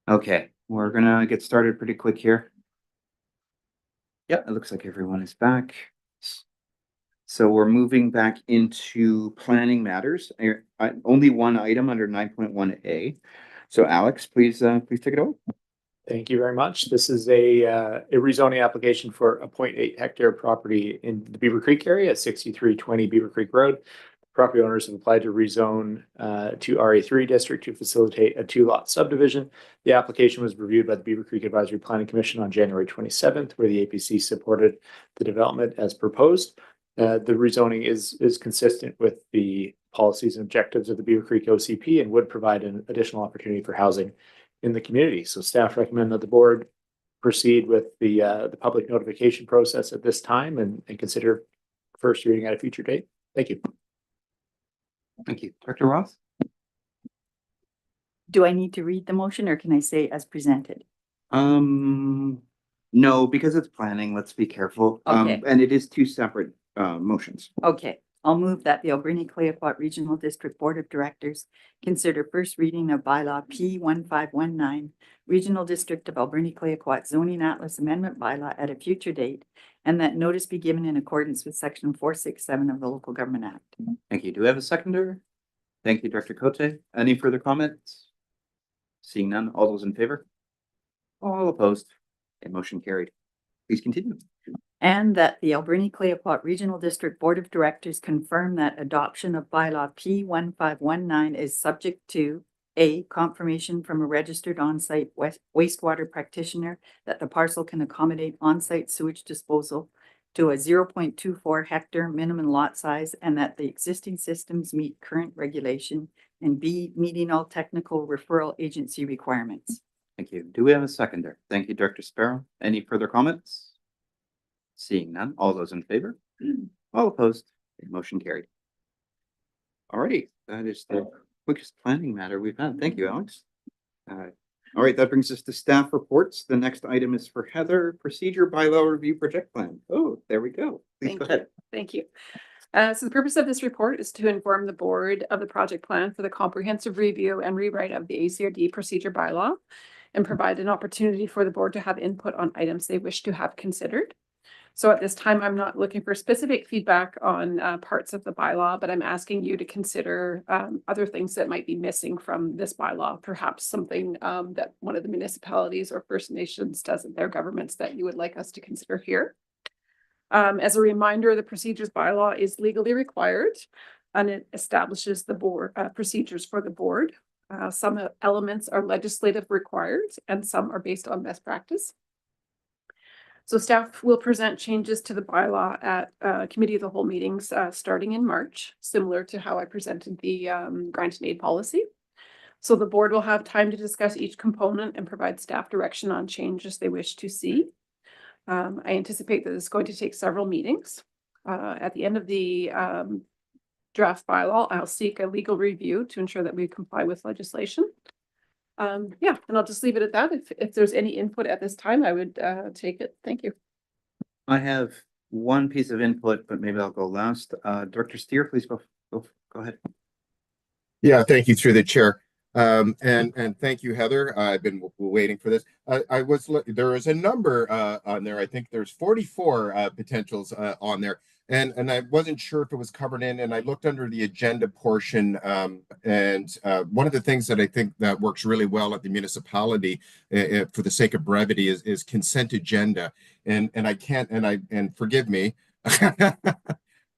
Okay, we're gonna get started pretty quick here. Yeah, it looks like everyone is back. So we're moving back into planning matters. Only one item under 9.1A. So Alex, please take it over. Thank you very much. This is a rezoning application for a 0.8 hectare property in the Beaver Creek area at 6320 Beaver Creek Road. Property owners have applied to rezone to RA3 district to facilitate a 2-lot subdivision. The application was reviewed by the Beaver Creek Advisory Planning Commission on January 27th, where the APC supported the development as proposed. The rezoning is consistent with the policies and objectives of the Beaver Creek OCP and would provide an additional opportunity for housing in the community. So staff recommend that the board proceed with the public notification process at this time and consider first reading at a future date. Thank you. Thank you. Director Ross? Do I need to read the motion or can I say as presented? No, because it's planning, let's be careful. Okay. And it is 2 separate motions. Okay, I'll move that the Alberni-Clayoquot Regional District Board of Directors consider first reading of Bylaw P1519, Regional District of Alberni-Clayoquot Zoning Atlas Amendment Bylaw at a future date, and that notice be given in accordance with Section 467 of the Local Government Act. Thank you. Do we have a seconder? Thank you, Director Cote. Any further comments? Seeing none, all those in favor? All opposed? A motion carried. Please continue. And that the Alberni-Clayoquot Regional District Board of Directors confirm that adoption of Bylaw P1519 is subject to A, confirmation from a registered on-site wastewater practitioner that the parcel can accommodate on-site sewage disposal to a 0.24 hectare minimum lot size and that the existing systems meet current regulation, and B, meeting all technical referral agency requirements. Thank you. Do we have a seconder? Thank you, Director Sparrow. Any further comments? Seeing none, all those in favor? All opposed? A motion carried. Alrighty, that is the quickest planning matter we've had. Thank you, Alex. All right, that brings us to staff reports. The next item is for Heather, procedure bylaw review project plan. Oh, there we go. Please go ahead. Thank you. So the purpose of this report is to inform the board of the project plan for the comprehensive review and rewrite of the ACRD procedure bylaw and provide an opportunity for the board to have input on items they wish to have considered. So at this time, I'm not looking for specific feedback on parts of the bylaw, but I'm asking you to consider other things that might be missing from this bylaw, perhaps something that one of the municipalities or First Nations does in their governments that you would like us to consider here. As a reminder, the procedures bylaw is legally required and it establishes the board procedures for the board. Some elements are legislative required and some are based on best practice. So staff will present changes to the bylaw at committee of the whole meetings starting in March, similar to how I presented the grant and aid policy. So the board will have time to discuss each component and provide staff direction on changes they wish to see. I anticipate that it's going to take several meetings. At the end of the draft bylaw, I'll seek a legal review to ensure that we comply with legislation. Yeah, and I'll just leave it at that. If there's any input at this time, I would take it. Thank you. I have one piece of input, but maybe I'll go last. Director Steer, please go ahead. Yeah, thank you through the chair. And thank you, Heather. I've been waiting for this. There is a number on there. I think there's 44 potentials on there. and I wasn't sure if it was covered in, and I looked under the agenda portion. And one of the things that I think that works really well at the municipality, for the sake of brevity, is consent agenda. And I can't, and forgive me.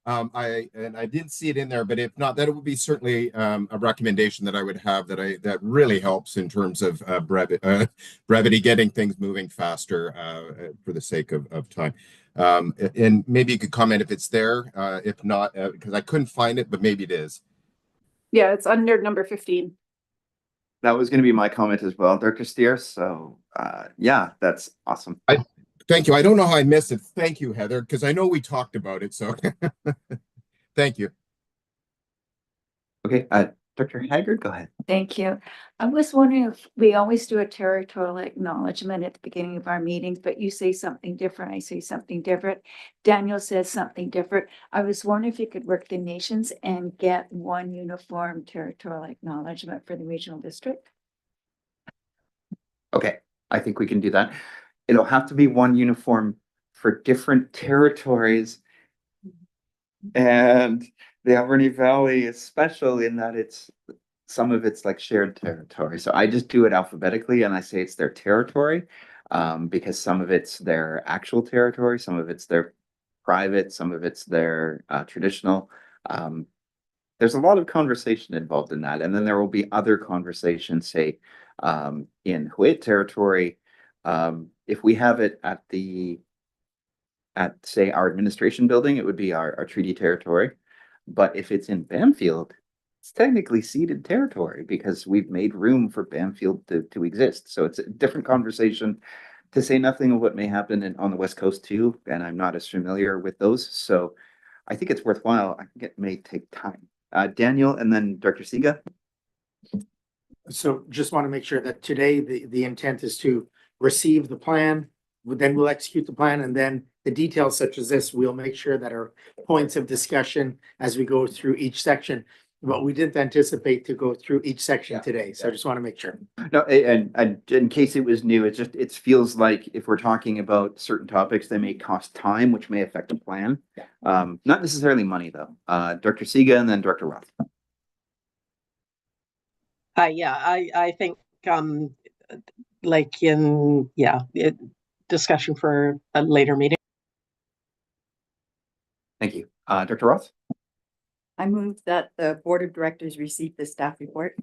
I didn't see it in there, but if not, that would be certainly a recommendation that I would have that really helps in terms of brevity, getting things moving faster for the sake of time. And maybe you could comment if it's there, if not, because I couldn't find it, but maybe it is. Yeah, it's under number 15. That was going to be my comment as well, Dr. Steer. So yeah, that's awesome. Thank you. I don't know how I missed it. Thank you, Heather, because I know we talked about it. So thank you. Okay, Dr. Haggard, go ahead. Thank you. I was wondering if we always do a territorial acknowledgement at the beginning of our meetings, but you say something different, I say something different. Daniel says something different. I was wondering if you could work the nations and get one uniform territorial acknowledgement for the regional district. Okay, I think we can do that. It'll have to be one uniform for different territories. And the Alberni Valley is special in that some of it's like shared territory. So I just do it alphabetically and I say it's their territory, because some of it's their actual territory, some of it's their private, some of it's their traditional. There's a lot of conversation involved in that. And then there will be other conversations, say, in Huet territory. If we have it at say our administration building, it would be our treaty territory. But if it's in Bamfield, it's technically ceded territory because we've made room for Bamfield to exist. So it's a different conversation, to say nothing of what may happen on the West Coast too. And I'm not as familiar with those. So I think it's worthwhile. I think it may take time. Daniel and then Dr. Siga. So just want to make sure that today the intent is to receive the plan, then we'll execute the plan, and then the details such as this, we'll make sure that our points of discussion as we go through each section. But we didn't anticipate to go through each section today, so I just want to make sure. No, and in case it was new, it feels like if we're talking about certain topics, they may cost time, which may affect the plan. Not necessarily money though. Dr. Siga and then Dr. Roth. I think discussion for a later meeting. Thank you. Dr. Roth? I move that the board of directors receive the staff report.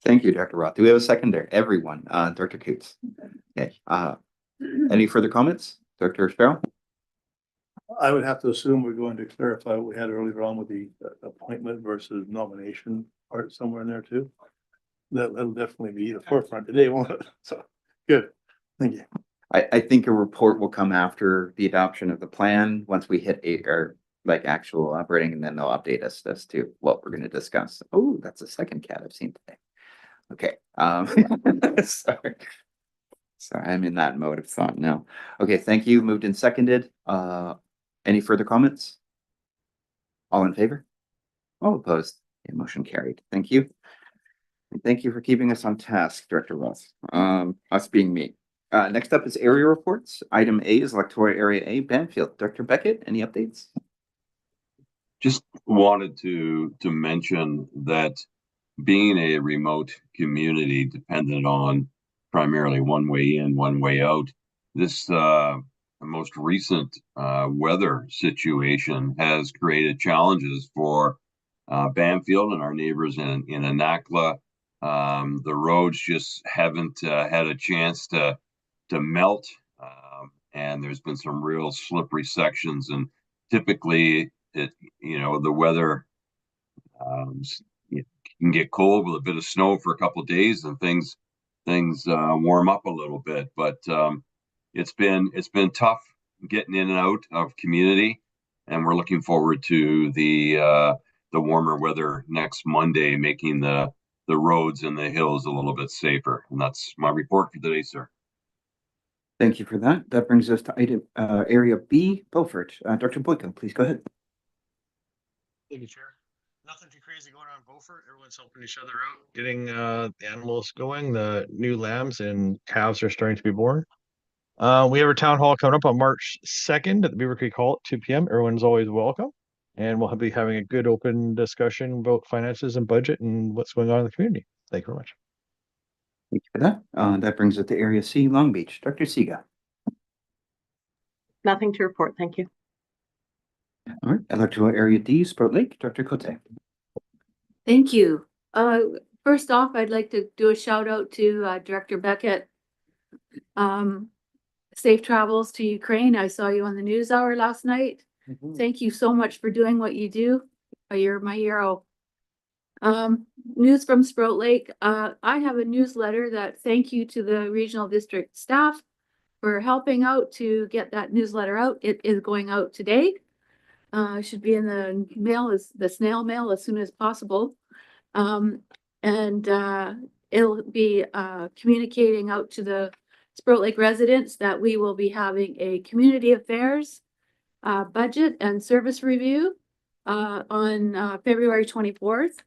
Thank you, Dr. Roth. Do we have a seconder? Everyone, Dr. Coots. Okay. Any further comments? Dr. Sparrow? I would have to assume we're going to clarify what we had earlier on with the appointment versus nomination part somewhere in there too. That'll definitely be the forefront today, won't it? So, good. Thank you. I think a report will come after the adoption of the plan, once we hit actual operating, and then they'll update us as to what we're going to discuss. Oh, that's the second cat I've seen today. Okay. Sorry, I'm in that mode of thought now. Okay, thank you. Moved and seconded. Any further comments? All in favor? All opposed? Okay, motion carried. Thank you. And thank you for keeping us on task, Director Roth. Us being me. Next up is area reports. Item A is electoral area A, Bamfield. Dr. Beckett, any updates? Just wanted to mention that being a remote community dependent on primarily one way in, one way out, this most recent weather situation has created challenges for Bamfield and our neighbors in Anakla. The roads just haven't had a chance to melt, and there's been some real slippery sections, and typically the weather can get cold with a bit of snow for a couple of days and things warm up a little bit, but it's been tough getting in and out of community, and we're looking forward to the warmer weather next Monday, making the roads and the hills a little bit safer. And that's my report for today, sir. Thank you for that. That brings us to item area B, Beaufort. Dr. Boyko, please go ahead. Thank you, Chair. Nothing too crazy going on in Beaufort. Everyone's helping each other out, getting the animals going. The new lambs and calves are starting to be born. We have our town hall coming up on March 2nd at the Beaver Creek Hall at 2 p.m. Everyone's always welcome. And we'll be having a good open discussion about finances and budget and what's going on in the community. Thank you very much. Thank you for that. That brings us to Area C, Long Beach. Dr. Siga. Nothing to report, thank you. All right, Electoral Area D, Sprout Lake, Dr. Cote. Thank you. First off, I'd like to do a shout out to Director Beckett. Safe travels to Ukraine. I saw you on the news hour last night. Thank you so much for doing what you do. You're my hero. News from Sprout Lake. I have a newsletter that thank you to the regional district staff for helping out to get that newsletter out. It is going out today. Should be in the mail, the snail mail, as soon as possible. It'll be communicating out to the Sprout Lake residents that we will be having a community affairs budget and service review on February 24th.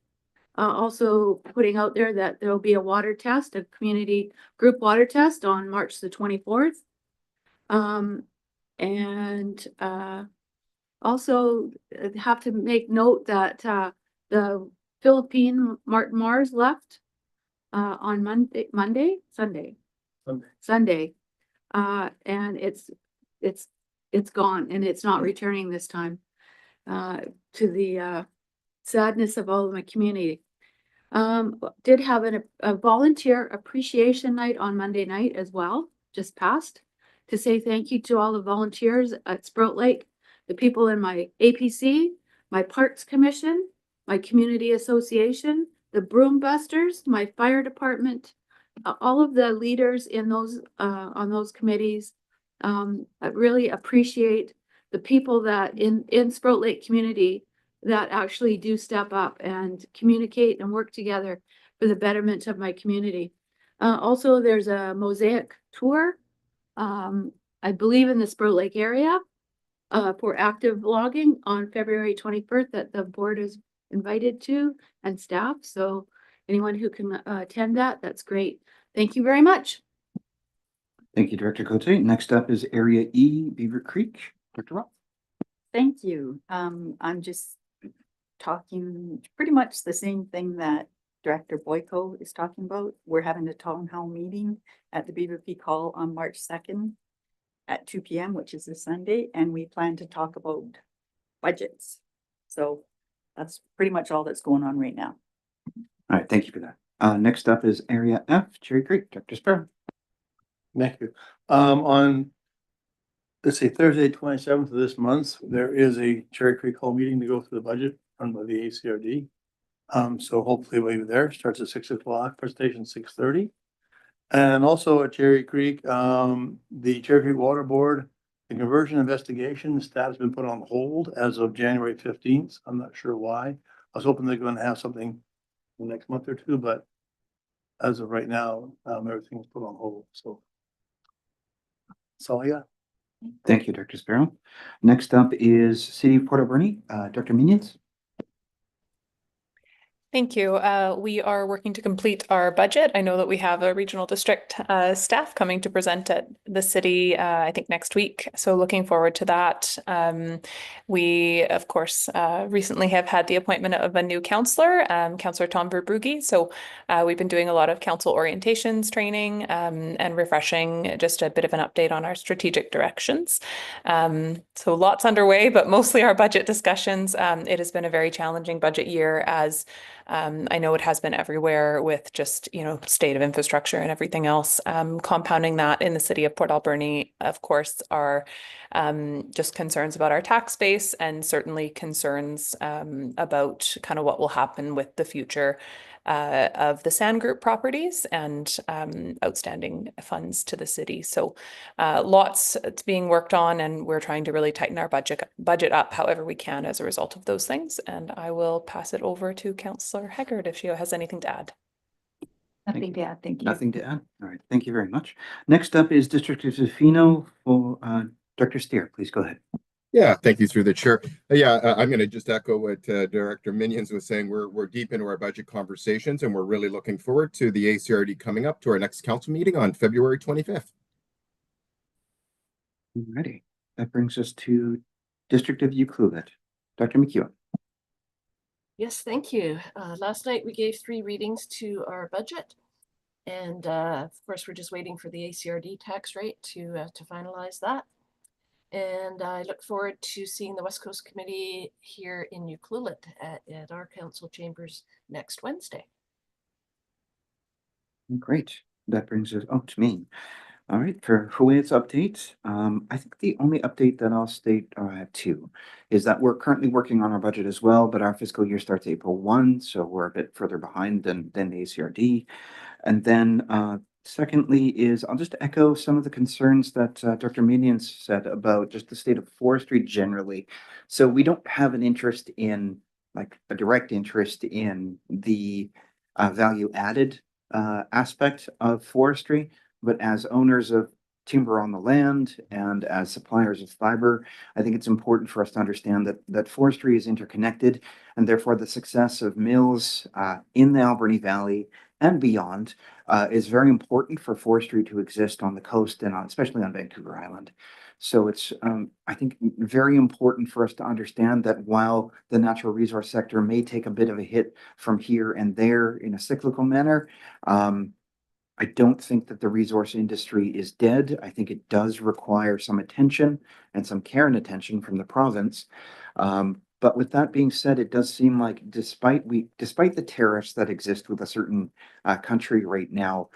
Also putting out there that there will be a water test, a community group water test on March the 24th. Also have to make note that the Philippine Martin Mars left on Sunday. And it's gone and it's not returning this time, to the sadness of all of my community. Did have a volunteer appreciation night on Monday night as well, just passed, to say thank you to all the volunteers at Sprout Lake, the people in my APC, my Parks Commission, my community association, the Broom Busters, my fire department, all of the leaders in those on those committees. I really appreciate the people that in Sprout Lake community that actually do step up and communicate and work together for the betterment of my community. Also, there's a mosaic tour, I believe in the Sprout Lake area, for active logging on February 21st that the board is invited to, and staff. So anyone who can attend that, that's great. Thank you very much. Thank you, Director Cote. Next up is Area E, Beaver Creek, Dr. Roth. Thank you. I'm just talking pretty much the same thing that Director Boyko is talking about. We're having a town hall meeting at the Beaver Creek Hall on March 2nd at 2 p.m., which is a Sunday, and we plan to talk about budgets. So that's pretty much all that's going on right now. All right, thank you for that. Next up is Area F, Cherry Creek, Dr. Sparrow. Thank you. On, let's see, Thursday, 27th of this month, there is a Cherry Creek Hall meeting to go through the budget run by the ACRD. So hopefully we'll be there. Starts at 6 o'clock, presentation 6:30. And also at Cherry Creek, the Cherry Creek Water Board, the conversion investigation staff has been put on hold as of January 15th. I'm not sure why. I was hoping they're going to have something the next month or two, but as of right now, everything's put on hold. So that's all I got. Thank you, Dr. Sparrow. Next up is City of Port Alberni, Dr. Minions. Thank you. We are working to complete our budget. I know that we have a regional district staff coming to present at the city, I think next week. So looking forward to that. We, of course, recently have had the appointment of a new councillor, Councillor Tom Verbrugge. So we've been doing a lot of council orientations training and refreshing, just a bit of an update on our strategic directions. So lots underway, but mostly our budget discussions. It has been a very challenging budget year, as I know it has been everywhere with just, state of infrastructure and everything else. Compounding that in the city of Port Alberni, of course, are just concerns about our tax base, and certainly concerns about kind of what will happen with the future of the Sand Group properties and outstanding funds to the city. So lots it's being worked on, and we're trying to really tighten our budget up however we can as a result of those things. And I will pass it over to Councillor Haggard if she has anything to add. Nothing to add, thank you. Nothing to add. All right, thank you very much. Next up is District of Tofino for Dr. Steer. Please go ahead. Yeah, thank you through the chair. I'm going to just echo what Director Minions was saying. We're deep into our budget conversations, and we're really looking forward to the ACRD coming up to our next council meeting on February 25th. Alrighty, that brings us to District of Ucluelet. Dr. McEwen. Yes, thank you. Last night we gave 3 readings to our budget. And of course, we're just waiting for the ACRD tax rate to finalize that. And I look forward to seeing the West Coast Committee here in Ucluelet at our council chambers next Wednesday. Great. That brings us, to me. All right, for Huay's update, I think the only update that I'll state, I have 2, is that we're currently working on our budget as well, but our fiscal year starts April 1, so we're a bit further behind than the ACRD. And then secondly is I'll just echo some of the concerns that Dr. Minion said about just the state of forestry generally. So we don't have an interest in, like a direct interest in the value added aspect of forestry, but as owners of timber on the land and as suppliers of fiber, I think it's important for us to understand that forestry is interconnected, and therefore the success of mills in the Alberni Valley and beyond is very important for forestry to exist on the coast and especially on Vancouver Island. So it's, I think, very important for us to understand that while the natural resource sector may take a bit of a hit from here and there in a cyclical manner, I don't think that the resource industry is dead. I think it does require some attention and some care and attention from the province. But with that being said, it does seem like despite the tariffs that exist with a certain country right now,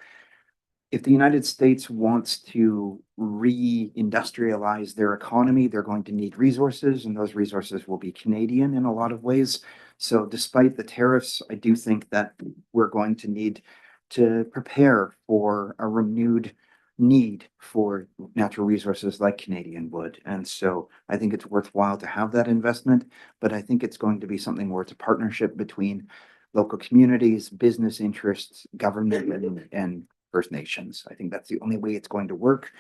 if the United States wants to re-industrialize their economy, they're going to need resources, and those resources will be Canadian in a lot of ways. So despite the tariffs, I do think that we're going to need to prepare for a renewed need for natural resources like Canadian wood. And so I think it's worthwhile to have that investment, but I think it's going to be something where it's a partnership between local communities, business interests, government, and First Nations. I think that's the only way it's going to work.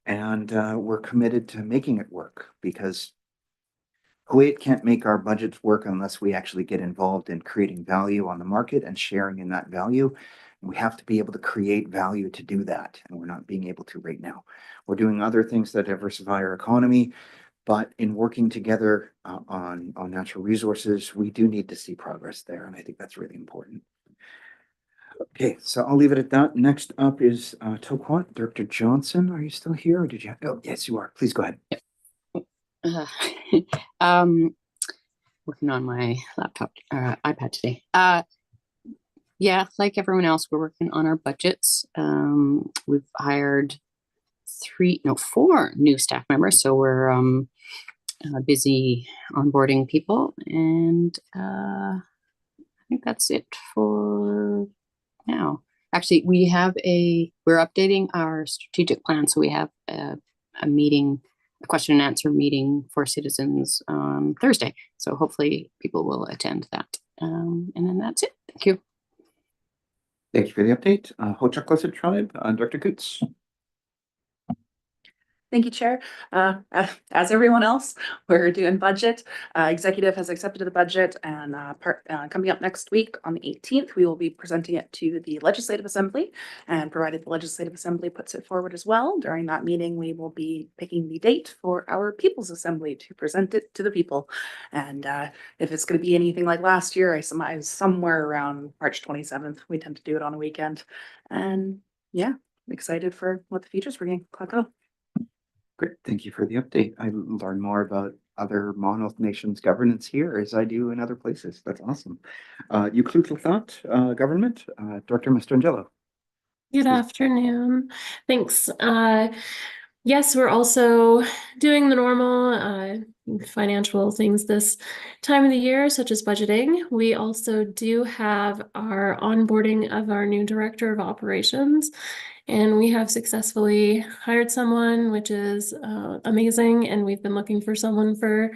And we're committed to making it work, because Kuwait can't make our budgets work unless we actually get involved in creating value on the market and sharing in that value. And we have to be able to create value to do that. And we're not being able to right now. We're doing other things that diversify our economy, but in working together on natural resources, we do need to see progress there. And I think that's really important. Okay, so I'll leave it at that. Next up is Toquat. Director Johnson, are you still here, or did you have, oh, yes, you are. Please go ahead. Working on my laptop, iPad today. Yeah, like everyone else, we're working on our budgets. We've hired 4 new staff members, so we're busy onboarding people, and I think that's it for now. Actually, we're updating our strategic plan, so we have a meeting, a question and answer meeting for citizens on Thursday. So hopefully people will attend that. And then that's it. Thank you. Thank you for the update. Ho-Chuk-Lusset Tribe, Director Coots. Thank you, Chair. As everyone else, we're doing budget. Executive has accepted the budget, and coming up next week on the 18th, we will be presenting it to the Legislative Assembly. And provided the Legislative Assembly puts it forward as well, during that meeting, we will be picking the date for our People's Assembly to present it to the people. And if it's going to be anything like last year, I surmise somewhere around March 27th. We tend to do it on a weekend. And yeah, I'm excited for what the future's bringing. Claco. Great, thank you for the update. I learn more about other Monmouth Nations governance here as I do in other places. That's awesome. Ucluelet government, Director Mastrangelo. Good afternoon. Thanks. Yes, we're also doing the normal financial things this time of the year, such as budgeting. We also do have our onboarding of our new director of operations, and we have successfully hired someone, which is amazing. And we've been looking for someone for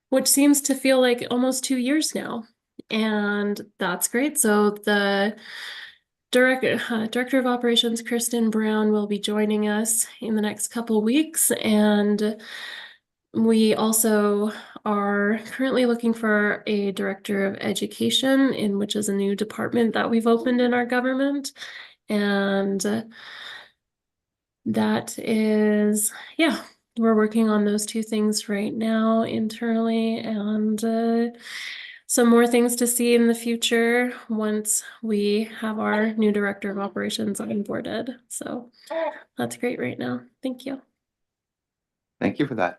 which seems to feel like almost 2 years now. And that's great. So the Director of Operations, Kristen Brown, will be joining us in the next couple weeks. And we also are currently looking for a Director of Education, which is a new department that we've opened in our government. And that is, yeah, we're working on those two things right now internally, and some more things to see in the future once we have our new director of operations onboarded. So that's great right now. Thank you. Thank you for that.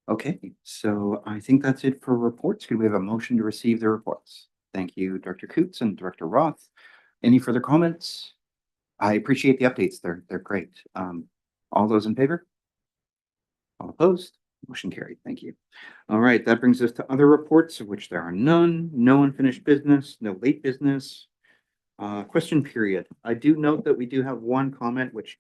Okay, so I think that's it for reports. Could we have a motion to receive the reports? Thank you, Director Coots and Director Roth. Any further comments? I appreciate the updates. They're great. All those in favor? All opposed? Motion carried. Thank you. All right, that brings us to other reports, of which there are none. No unfinished business, no late business. Question period. I do note that we do have one comment, which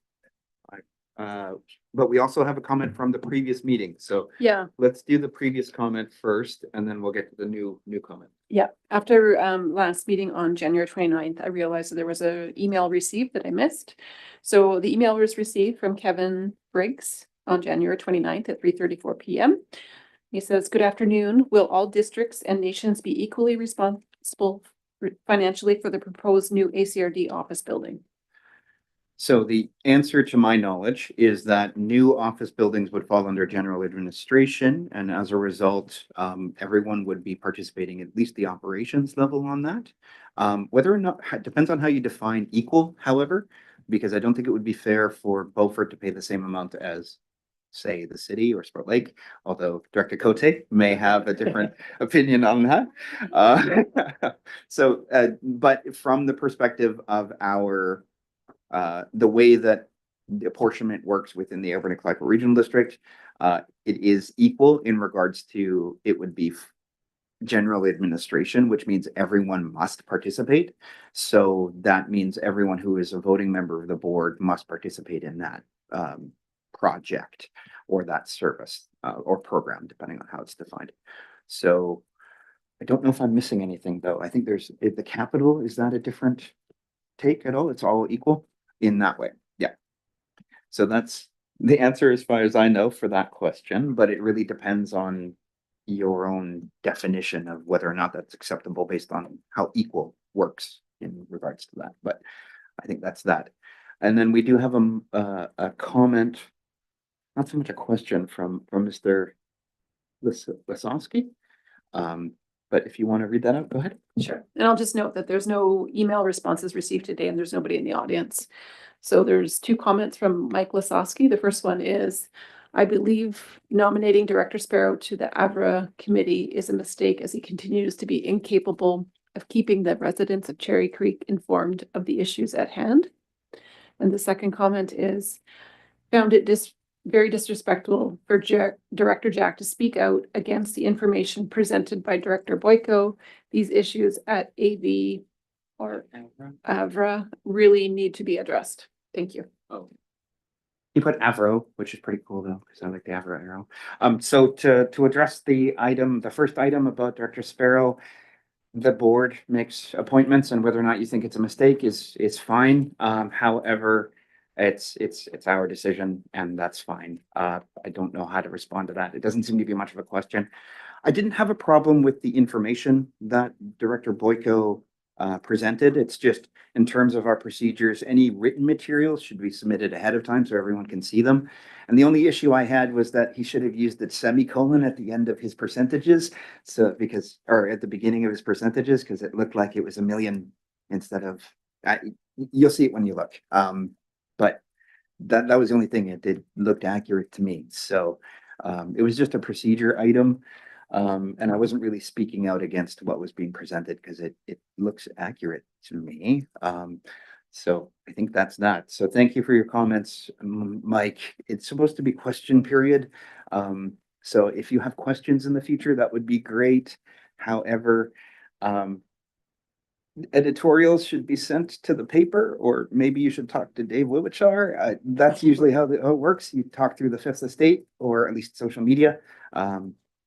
but we also have a comment from the previous meeting. So Yeah. let's do the previous comment first, and then we'll get to the new comment. Yeah, after last meeting on January 29th, I realized that there was an email received that I missed. So the email was received from Kevin Briggs on January 29th at 3:34 p.m. He says, "Good afternoon. Will all districts and nations be equally responsible financially for the proposed new ACRD office building?" So the answer to my knowledge is that new office buildings would fall under general administration, and as a result, everyone would be participating at least the operations level on that. Whether or not, depends on how you define equal, however, because I don't think it would be fair for Beaufort to pay the same amount as, say, the city or Sport Lake, although Director Cote may have a different opinion on that. But from the perspective of our the way that the apportionment works within the Alberta-Clyde Regional District, it is equal in regards to, it would be general administration, which means everyone must participate. So that means everyone who is a voting member of the board must participate in that project or that service or program, depending on how it's defined. So I don't know if I'm missing anything, though. I think there's the capital. Is that a different take at all? It's all equal in that way. Yeah. So that's the answer as far as I know for that question, but it really depends on your own definition of whether or not that's acceptable based on how equal works in regards to that. But I think that's that. And then we do have a comment, not so much a question from Mr. Lisowski. But if you want to read that out, go ahead. Sure. And I'll just note that there's no email responses received today and there's nobody in the audience. So there's two comments from Mike Lisowski. The first one is, "I believe nominating Director Sparrow to the AVRA committee is a mistake as he continues to be incapable of keeping the residents of Cherry Creek informed of the issues at hand." And the second comment is, "Found it very disrespectful for Director Jack to speak out against the information presented by Director Boyko. These issues at AV or AVRA really need to be addressed. Thank you." Oh. He put Avro, which is pretty cool though, because I like the Avro arrow. So to address the first item about Director Sparrow, the board makes appointments, and whether or not you think it's a mistake is fine. However, it's our decision, and that's fine. I don't know how to respond to that. It doesn't seem to be much of a question. I didn't have a problem with the information that Director Boyko presented. It's just in terms of our procedures, any written materials should be submitted ahead of time so everyone can see them. And the only issue I had was that he should have used the semicolon at the end of his percentages. So or at the beginning of his percentages, because it looked like it was a million instead of, you'll see it when you look. But that was the only thing. It looked accurate to me. So it was just a procedure item. And I wasn't really speaking out against what was being presented because it looks accurate to me. So I think that's that. So thank you for your comments, Mike. It's supposed to be question period. So if you have questions in the future, that would be great. However, editorials should be sent to the paper, or maybe you should talk to Dave Wiwichar. That's usually how it works. You talk through the Fifth Estate, or at least social media.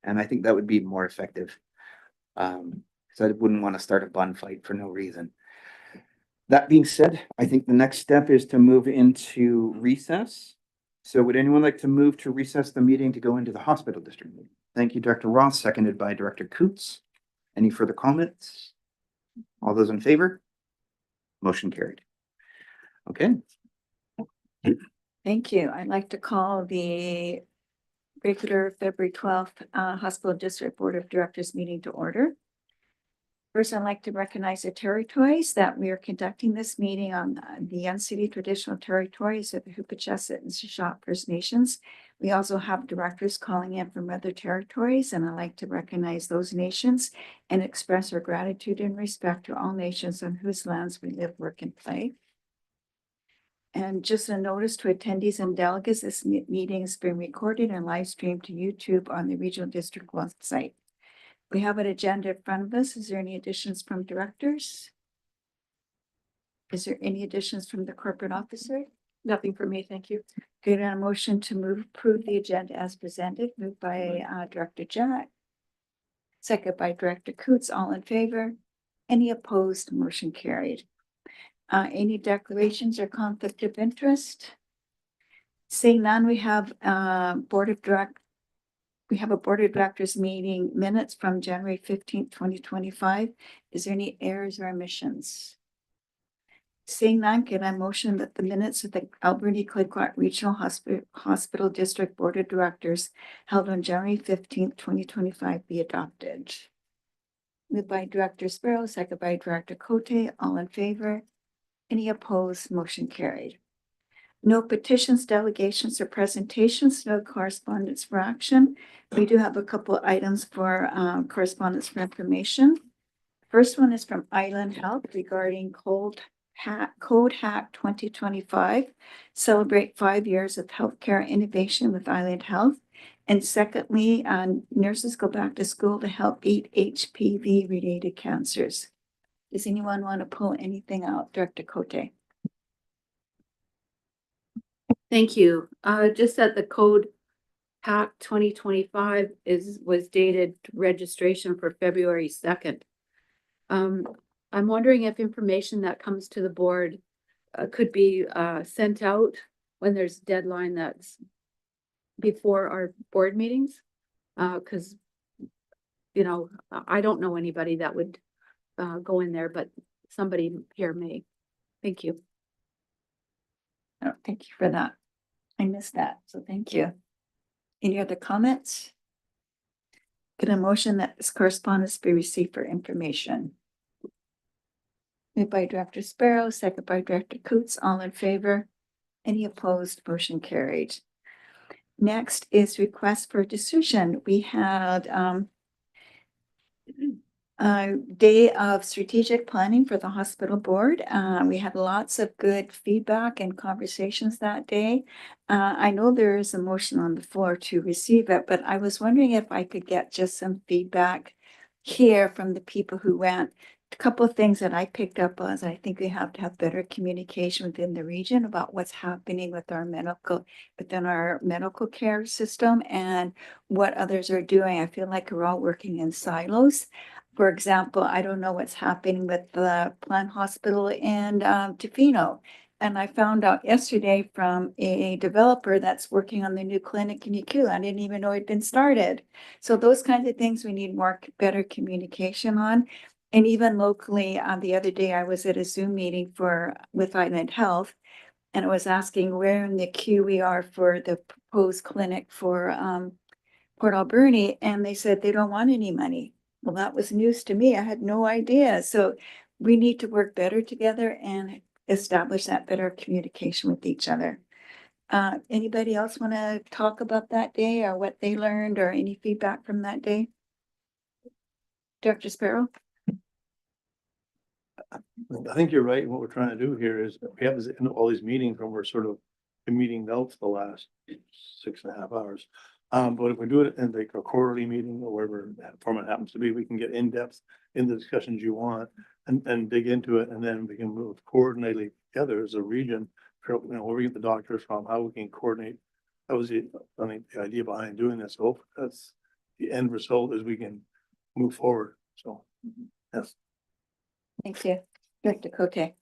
And I think that would be more effective. So I wouldn't want to start a bun fight for no reason. That being said, I think the next step is to move into recess. So would anyone like to move to recess the meeting to go into the hospital district meeting? Thank you, Director Ross, seconded by Director Coots. Any further comments? All those in favor? Motion carried. Okay. Thank you. I'd like to call the regular February 12th, Hospital District Board of Directors meeting to order. First, I'd like to recognize the territories that we are conducting this meeting on the unceded traditional territories of the Hupacheset and Shuswap First Nations. We also have directors calling in from other territories, and I'd like to recognize those nations and express our gratitude and respect to all nations on whose lands we live, work, and play. And just a notice to attendees and delegates, this meeting is being recorded and live streamed to YouTube on the Regional District website. We have an agenda in front of us. Is there any additions from directors? Is there any additions from the corporate officer? Nothing for me, thank you. Good, on a motion to approve the agenda as presented, moved by Director Jack. Second by Director Coots, all in favor. Any opposed, motion carried. Any declarations or conflict of interest? Seeing none, we have Board of Directors meeting minutes from January 15th, 2025. Is there any errors or omissions? Seeing none, can I motion that the minutes of the Alberni-Claycott Regional Hospital District Board of Directors held on January 15th, 2025 be adopted? Moved by Director Sparrow, second by Director Cote, all in favor. Any opposed, motion carried. No petitions, delegations, or presentations, no correspondence for action. We do have a couple items for correspondence for information. First one is from Island Health regarding Code Hack 2025, celebrate 5 years of healthcare innovation with Island Health. And secondly, nurses go back to school to help beat HPV-related cancers. Does anyone want to pull anything out? Director Cote. Thank you. Just that the code Hack 2025 was dated registration for February 2nd. I'm wondering if information that comes to the board could be sent out when there's a deadline that's before our board meetings. Because, you know, I don't know anybody that would go in there, but somebody here may. Thank you. Oh, thank you for that. I missed that, so thank you. Any other comments? Get a motion that this correspondence be received for information. Moved by Director Sparrow, second by Director Coots, all in favor. Any opposed, motion carried. Next is request for decision. We had a day of strategic planning for the hospital board. We had lots of good feedback and conversations that day. I know there is a motion on the floor to receive it, but I was wondering if I could get just some feedback here from the people who went. A couple of things that I picked up was I think we have to have better communication within the region about what's happening with our within our medical care system and what others are doing. I feel like we're all working in silos. For example, I don't know what's happening with the Plant Hospital in Tofino. And I found out yesterday from a developer that's working on the new clinic in Yakula. I didn't even know it'd been started. So those kinds of things we need better communication on. And even locally, the other day I was at a Zoom meeting with Island Health, and I was asking where in the queue we are for the proposed clinic for Port Alberni, and they said they don't want any money. Well, that was news to me. I had no idea. So we need to work better together and establish that better communication with each other. Anybody else want to talk about that day or what they learned or any feedback from that day? Dr. Sparrow? I think you're right. What we're trying to do here is we have all these meetings when we're sort of meeting notes the last 6.5 hours. But if we do it in like a quarterly meeting or wherever that format happens to be, we can get in depth in the discussions you want and dig into it, and then we can move coordinately together as a region. You know, where we get the doctors from, how we can coordinate. That was the idea behind doing this. So that's the end result is we can move forward. So yes. Thank you. Director Cote.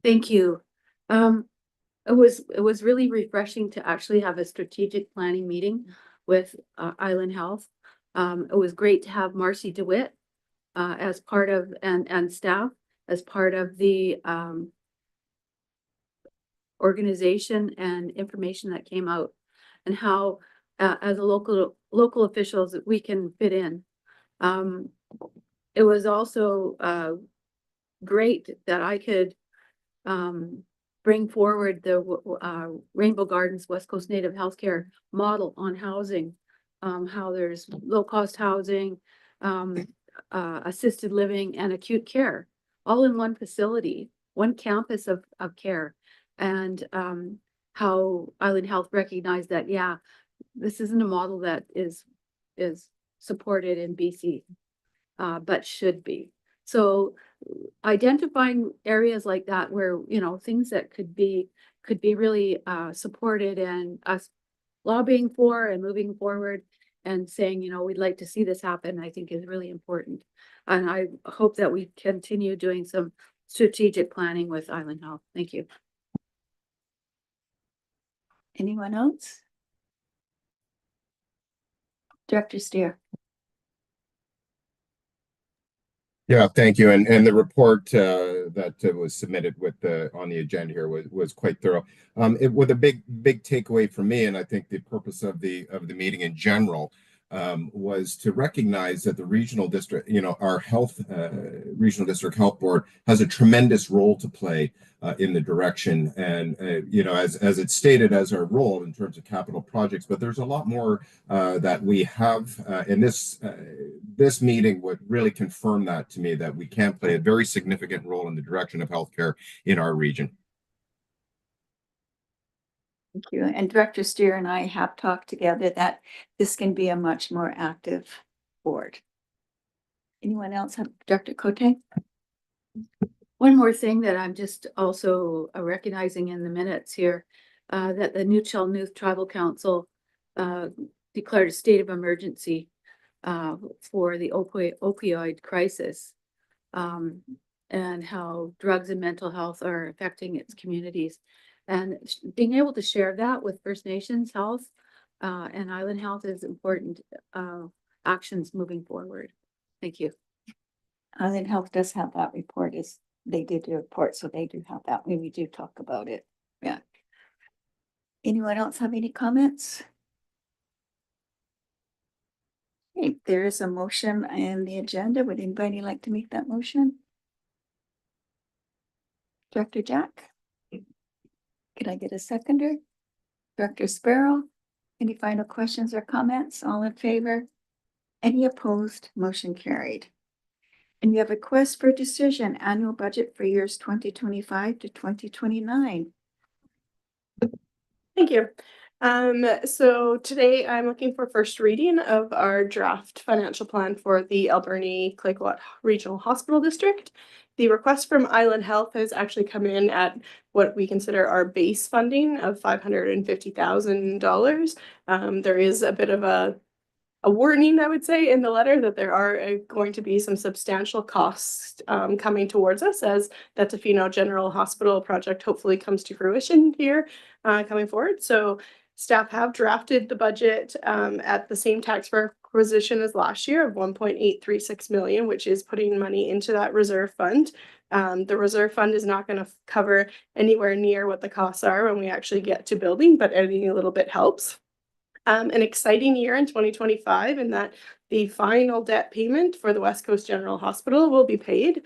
Thank you. It was really refreshing to actually have a strategic planning meeting with Island Health. It was great to have Marcy DeWitt as part of and staff as part of the organization and information that came out. and how, as a local officials, we can fit in. It was also, great that I could, bring forward the, Rainbow Gardens West Coast Native Healthcare model on housing. How there's low-cost housing, assisted living and acute care, all in one facility, one campus of care. And how Island Health recognized that, yeah, this isn't a model that is supported in BC, but should be. So identifying areas like that where, you know, things that could be really supported, and us lobbying for and moving forward and saying, you know, we'd like to see this happen, I think is really important. And I hope that we continue doing some strategic planning with Island Health. Thank you. Anyone else? Director Steer. Yeah, thank you. And the report that was submitted with on the agenda here was quite thorough. It with a big takeaway for me, and I think the purpose of the meeting in general was to recognize that the regional district, you know, our regional district health board has a tremendous role to play in the direction, and you know, as it's stated as our role in terms of capital projects. But there's a lot more that we have, and this meeting would really confirm that to me, that we can play a very significant role in the direction of healthcare in our region. Thank you. And Director Steer and I have talked together that this can be a much more active board. Anyone else have? Director Cote? One more thing that I'm just also recognizing in the minutes here, that the New Chalmouth Tribal Council declared a state of emergency for the opioid crisis, and how drugs and mental health are affecting its communities. And being able to share that with First Nations Health and Island Health is important actions moving forward. Thank you. Island Health does have that report. They did a report, so they do have that. We do talk about it. Yeah. Anyone else have any comments? Okay, there is a motion in the agenda. Would anybody like to make that motion? Director Jack? Can I get a seconder? Director Sparrow? Any final questions or comments? All in favor? Any opposed? Motion carried. And we have a request for decision, annual budget for years 2025 to 2029. Thank you. So today I'm looking for first reading of our draft financial plan for the Alberni-Clayoquot Regional Hospital District. The request from Island Health has actually come in at what we consider our base funding of $550,000. There is a bit of a warning, I would say, in the letter that there are going to be some substantial costs coming towards us as that Tofino General Hospital project hopefully comes to fruition here coming forward. So staff have drafted the budget at the same tax requisition as last year of 1.836 million, which is putting money into that reserve fund. The reserve fund is not going to cover anywhere near what the costs are when we actually get to building, but any little bit helps. An exciting year in 2025 in that the final debt payment for the West Coast General Hospital will be paid.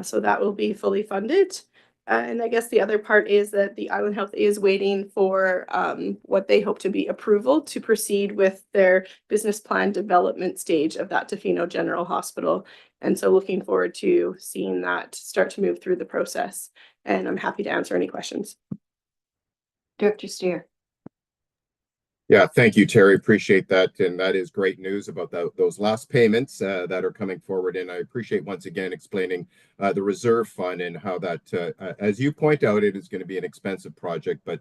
So that will be fully funded. And I guess the other part is that the Island Health is waiting for what they hope to be approval to proceed with their business plan development stage of that Tofino General Hospital. And so looking forward to seeing that start to move through the process. And I'm happy to answer any questions. Director Steer. Yeah, thank you, Terry. Appreciate that. And that is great news about those last payments that are coming forward. And I appreciate once again explaining the reserve fund and how that, as you point out, it is going to be an expensive project, but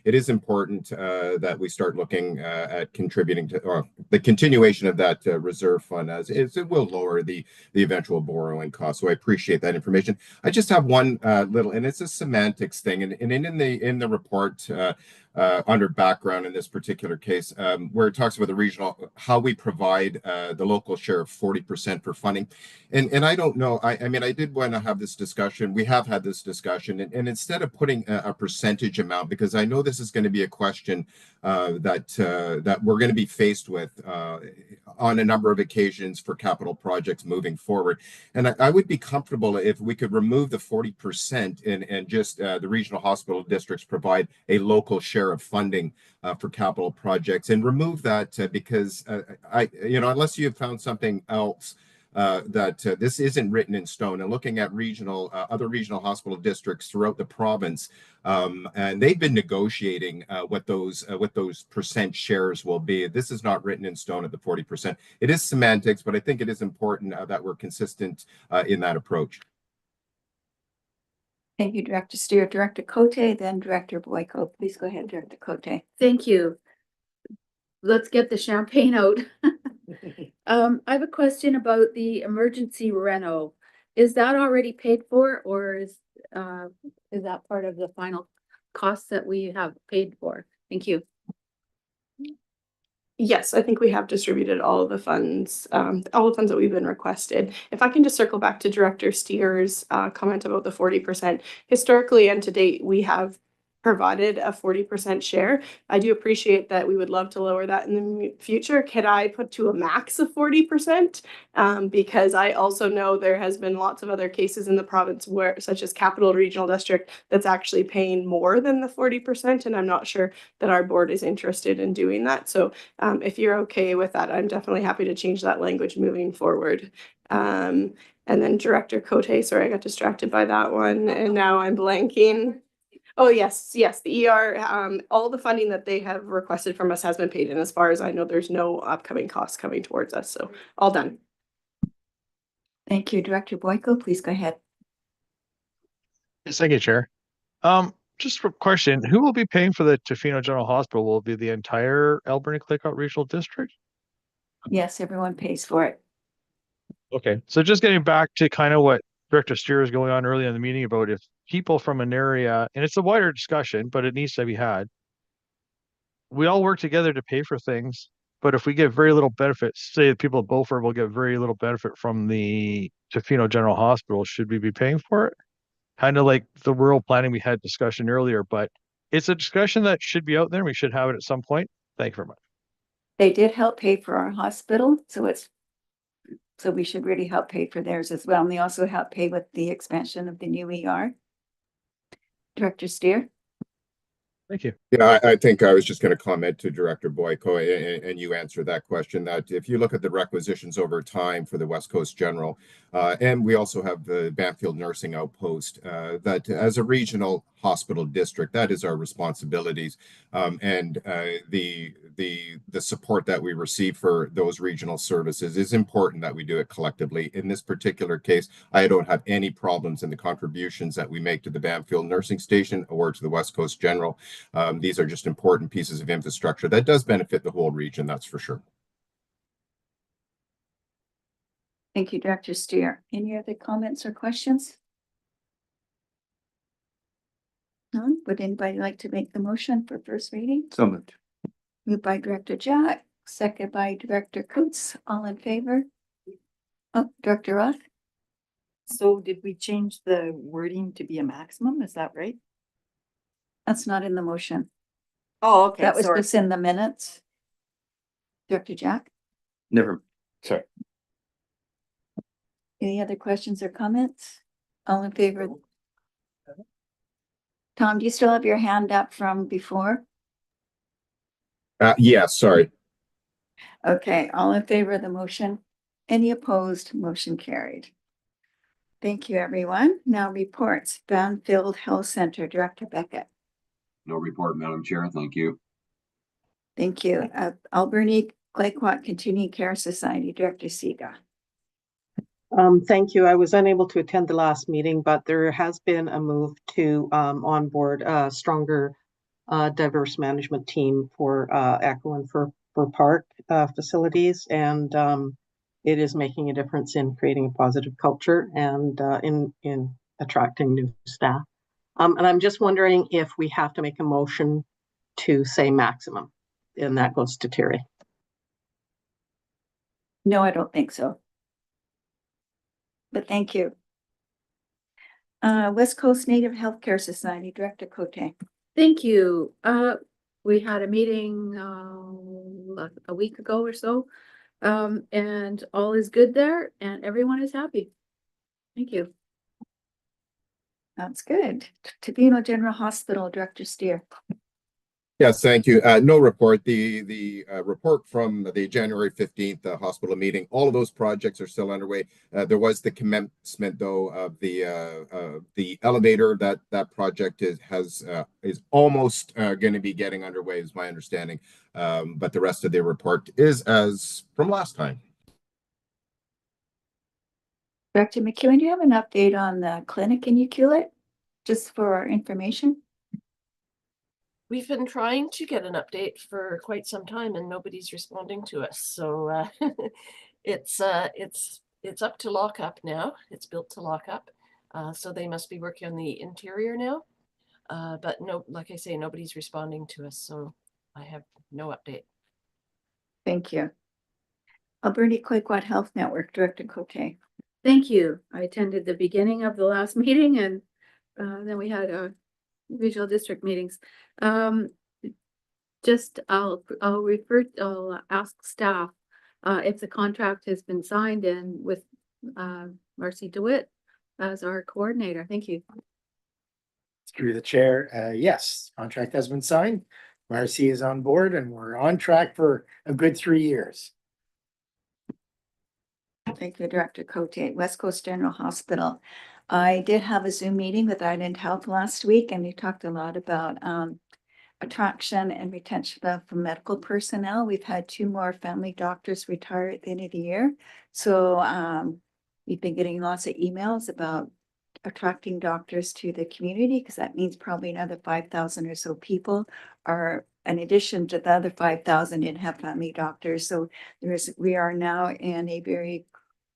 it is important that we start looking at contributing to the continuation of that reserve fund, as it will lower the eventual borrowing cost. So I appreciate that information. I just have one little, and it's a semantics thing. And in the report, under background in this particular case, where it talks about the regional, how we provide the local share of 40% for funding. And I don't know, I mean, I did want to have this discussion. We have had this discussion, and instead of putting a percentage amount, because I know this is going to be a question that we're going to be faced with on a number of occasions for capital projects moving forward. And I would be comfortable if we could remove the 40% and just the regional hospital districts provide a local share of funding for capital projects, and remove that because unless you have found something else that this isn't written in stone, and looking at other regional hospital districts throughout the province, and they've been negotiating what those percent shares will be. This is not written in stone at the 40%. It is semantics, but I think it is important that we're consistent in that approach. Thank you, Director Steer. Director Cote, then Director Boyko. Please go ahead, Director Cote. Thank you. Let's get the champagne out. I have a question about the emergency reno. Is that already paid for, or is that part of the final costs that we have paid for? Thank you. Yes, I think we have distributed all of the funds, that we've been requested. If I can just circle back to Director Steer's comment about the 40%. Historically and to date, we have provided a 40% share. I do appreciate that. We would love to lower that in the future. Could I put to a max of 40%? Because I also know there has been lots of other cases in the province where, such as Capital Regional District, that's actually paying more than the 40%. And I'm not sure that our board is interested in doing that. So if you're okay with that, I'm definitely happy to change that language moving forward. And then Director Cote, sorry, I got distracted by that one. And now I'm blanking. Oh, yes, the ER, all the funding that they have requested from us has been paid. And as far as I know, there's no upcoming costs coming towards us. So all done. Thank you, Director Boyko. Please go ahead. Yes, thank you, Chair. Just a question, who will be paying for the Tofino General Hospital? Will it be the entire Alberni-Claycourt Regional District? Yes, everyone pays for it. Okay, so just getting back to kind of what Director Steer is going on early in the meeting about if people from an area, and it's a wider discussion, but it needs to be had. We all work together to pay for things, but if we get very little benefit, say the people of Beaufort will get very little benefit from the Tofino General Hospital, should we be paying for it? Kind of like the rural planning we had discussion earlier, but it's a discussion that should be out there. We should have it at some point. Thank you very much. They did help pay for our hospital, so we should really help pay for theirs as well. And they also help pay with the expansion of the new ER. Director Steer. Thank you. Yeah, I think I was just going to comment to Director Boyko, and you answered that question, that if you look at the requisitions over time for the West Coast General, and we also have the Banfield Nursing Outpost, that as a regional hospital district, that is our responsibilities. And the support that we receive for those regional services is important that we do it collectively. In this particular case, I don't have any problems in the contributions that we make to the Banfield Nursing Station or to the West Coast General. These are just important pieces of infrastructure that does benefit the whole region, that's for sure. Thank you, Director Steer. Any other comments or questions? None? Would anybody like to make the motion for first reading? So moved. Moved by Director Jack, second by Director Coates. All in favor? Oh, Director Roth? So did we change the wording to be a maximum? Is that right? That's not in the motion. Oh, okay. That was Sorry. just in the minutes. Director Jack? Never, sorry. Any other questions or comments? All in favor? Tom, do you still have your hand up from before? Yeah, sorry. Okay, all in favor of the motion? Any opposed? Motion carried. Thank you, everyone. Now reports. Banfield Health Center, Director Beckett. No report, Madam Chair. Thank you. Thank you. Alberni-Claycourt Continuing Care Society, Director Siga. Thank you. I was unable to attend the last meeting, but there has been a move to onboard a stronger diverse management team for ECHO and for park facilities. And it is making a difference in creating a positive culture and in attracting new staff. And I'm just wondering if we have to make a motion to say maximum. And that goes to Terry. No, I don't think so. But thank you. West Coast Native Healthcare Society, Director Cote. Thank you. We had a meeting a week ago or so. And all is good there and everyone is happy. Thank you. That's good. Tavino General Hospital, Director Steer. Yes, thank you. No report. The report from the January 15th hospital meeting, all of those projects are still underway. There was the commencement though of the elevator. That project is almost going to be getting underway, is my understanding. But the rest of the report is as from last time. Director McEwen, do you have an update on the clinic in Ucluelet? Just for our information? We've been trying to get an update for quite some time and nobody's responding to us. So it's up to lockup now. It's built to lockup. So they must be working on the interior now. But no, like I say, nobody's responding to us. So I have no update. Thank you. Alberta Quaquot Health Network, Director Cote. Thank you. I attended the beginning of the last meeting and then we had regional district meetings. I'll ask staff if the contract has been signed and with Marcy DeWitt as our coordinator. Thank you. Through the chair, yes, contract has been signed. Marcy is on board and we're on track for a good 3 years. Thank you, Director Cote. West Coast General Hospital. I did have a Zoom meeting with Island Health last week and we talked a lot about attraction and retention of medical personnel. We've had 2 more family doctors retire at the end of the year. So we've been getting lots of emails about attracting doctors to the community because that means probably another 5,000 or so people are in addition to the other 5,000 didn't have family doctors. So we are now in a very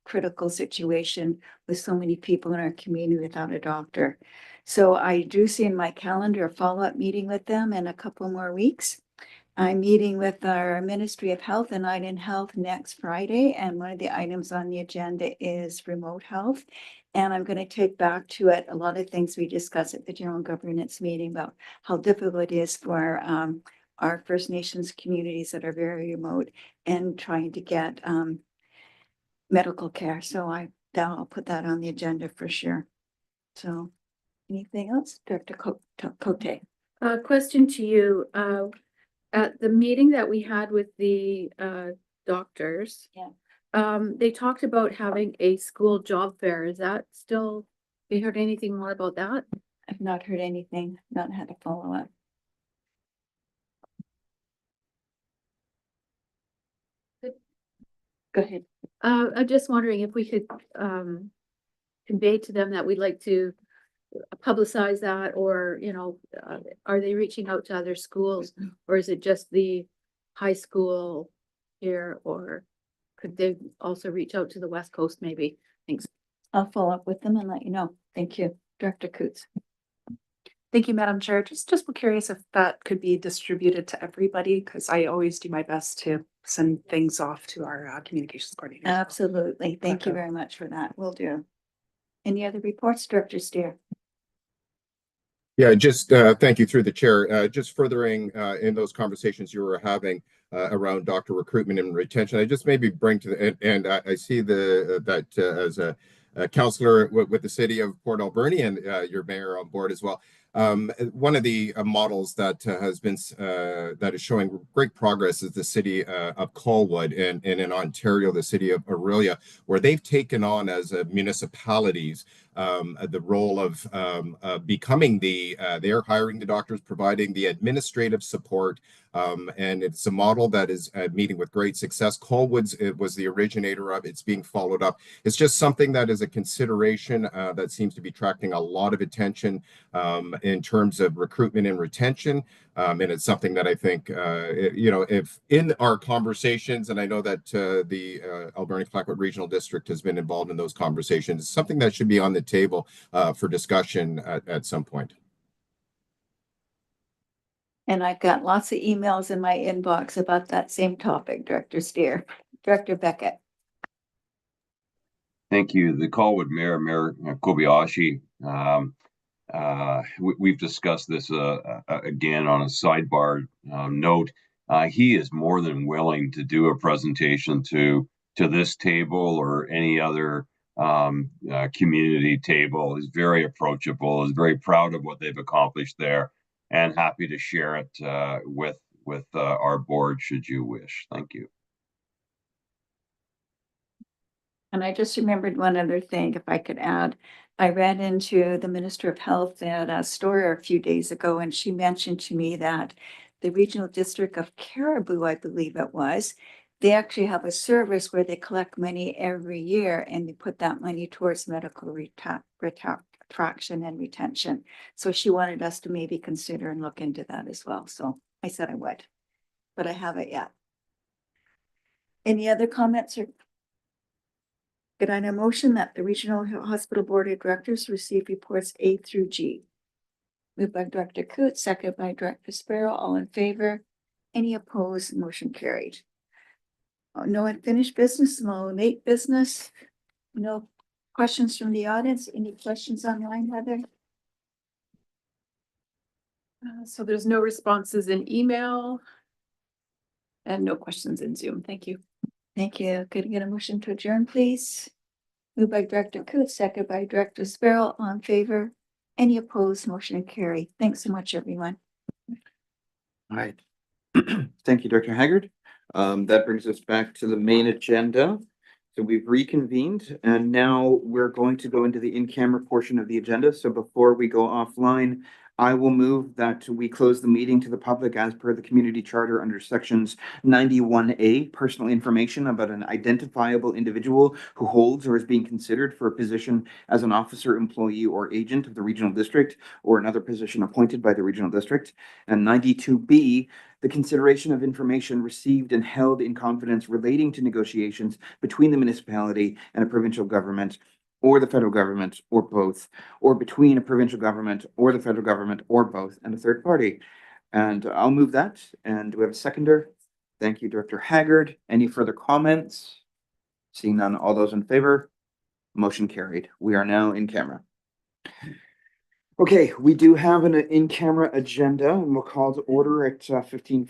critical situation with so many people in our community without a doctor. So I do see in my calendar a follow-up meeting with them in a couple more weeks. I'm meeting with our Ministry of Health and Island Health next Friday, and one of the items on the agenda is remote health. And I'm going to take back to it a lot of things we discussed at the general governance meeting about how difficult it is for our First Nations communities that are very remote and trying to get medical care. So I'll put that on the agenda for sure. So anything else, Director Cote? Question to you. At the meeting that we had with the doctors, they talked about having a school job fair. Is that still, have you heard anything more about that? I've not heard anything, not had a follow-up. Go ahead. I'm just wondering if we could convey to them that we'd like to publicize that, or, you know, are they reaching out to other schools, or is it just the high school here, or could they also reach out to the West Coast maybe? Thanks. I'll follow up with them and let you know. Thank you. Director Coots. Thank you, Madam Chair. Just curious if that could be distributed to everybody, because I always do my best to send things off to our communications coordinator. Absolutely. Thank you very much for that. Will do. Any other reports, Director Steer? Yeah, just thank you through the chair. Just furthering in those conversations you were having around doctor recruitment and retention, I just maybe bring to the and I see that as a councillor with the city of Port Alberni and your mayor on board as well. One of the models that has been that is showing great progress is the city of Colwood, and in Ontario, the city of Aurelia, where they've taken on as municipalities the role of becoming they're hiring the doctors, providing the administrative support, and it's a model that is meeting with great success. Colwood was the originator of. It's being followed up. It's just something that is a consideration that seems to be attracting a lot of attention in terms of recruitment and retention. And it's something that I think, you know, if in our conversations, and I know that the Alberni-Clayoquot Regional District has been involved in those conversations, it's something that should be on the table for discussion at some point. And I've got lots of emails in my inbox about that same topic, Director Director Beckett. Thank you. The call with Mayor Kobayashi. We've discussed this again on a sidebar note. He is more than willing to do a presentation to this table or any other community table. He's very approachable, is very proud of what they've accomplished there, and happy to share it with our board should you wish. Thank you. And I just remembered one other thing, if I could add. I ran into the Minister of Health at Astoria a few days ago, and she mentioned to me that the regional district of Caribou, I believe it was, they actually have a service where they collect money every year and they put that money towards medical attraction and retention. So she wanted us to maybe consider and look into that as well. So I said I would, but I haven't yet. Any other comments or? Could I have a motion that the Regional Hospital Board of Directors receive reports A through G? Moved by Director Coots, second by Director Sparrow. All in favor? Any opposed? Motion carried. No unfinished business, no late business. No questions from the audience. Any questions online, Heather? So there's no responses in email and no questions in Zoom. Thank you. Thank you. Could I get a motion to adjourn, please? Moved by Director Coots, second by Director Sparrow. All in favor? Any opposed? Motion carried. Thanks so much, everyone. All right. Thank you, Director Haggard. That brings us back to the main agenda. So we've reconvened and now we're going to go into the in-camera portion of the agenda. So before we go offline, I will move that we close the meeting to the public as per the community charter under sections 91A, personal information about an identifiable individual who holds or is being considered for a position as an officer, employee, or agent of the regional district or another position appointed by the regional district. And 92B, the consideration of information received and held in confidence relating to negotiations between the municipality and a provincial government or the federal government or both, or between a provincial government or the federal government or both and a third party. And I'll move that. And do we have a seconder? Thank you, Director Haggard. Any further comments? Seeing none, all those in favor? Motion carried. We are now in camera. Okay, we do have an in-camera agenda and we'll call to order at 15:40.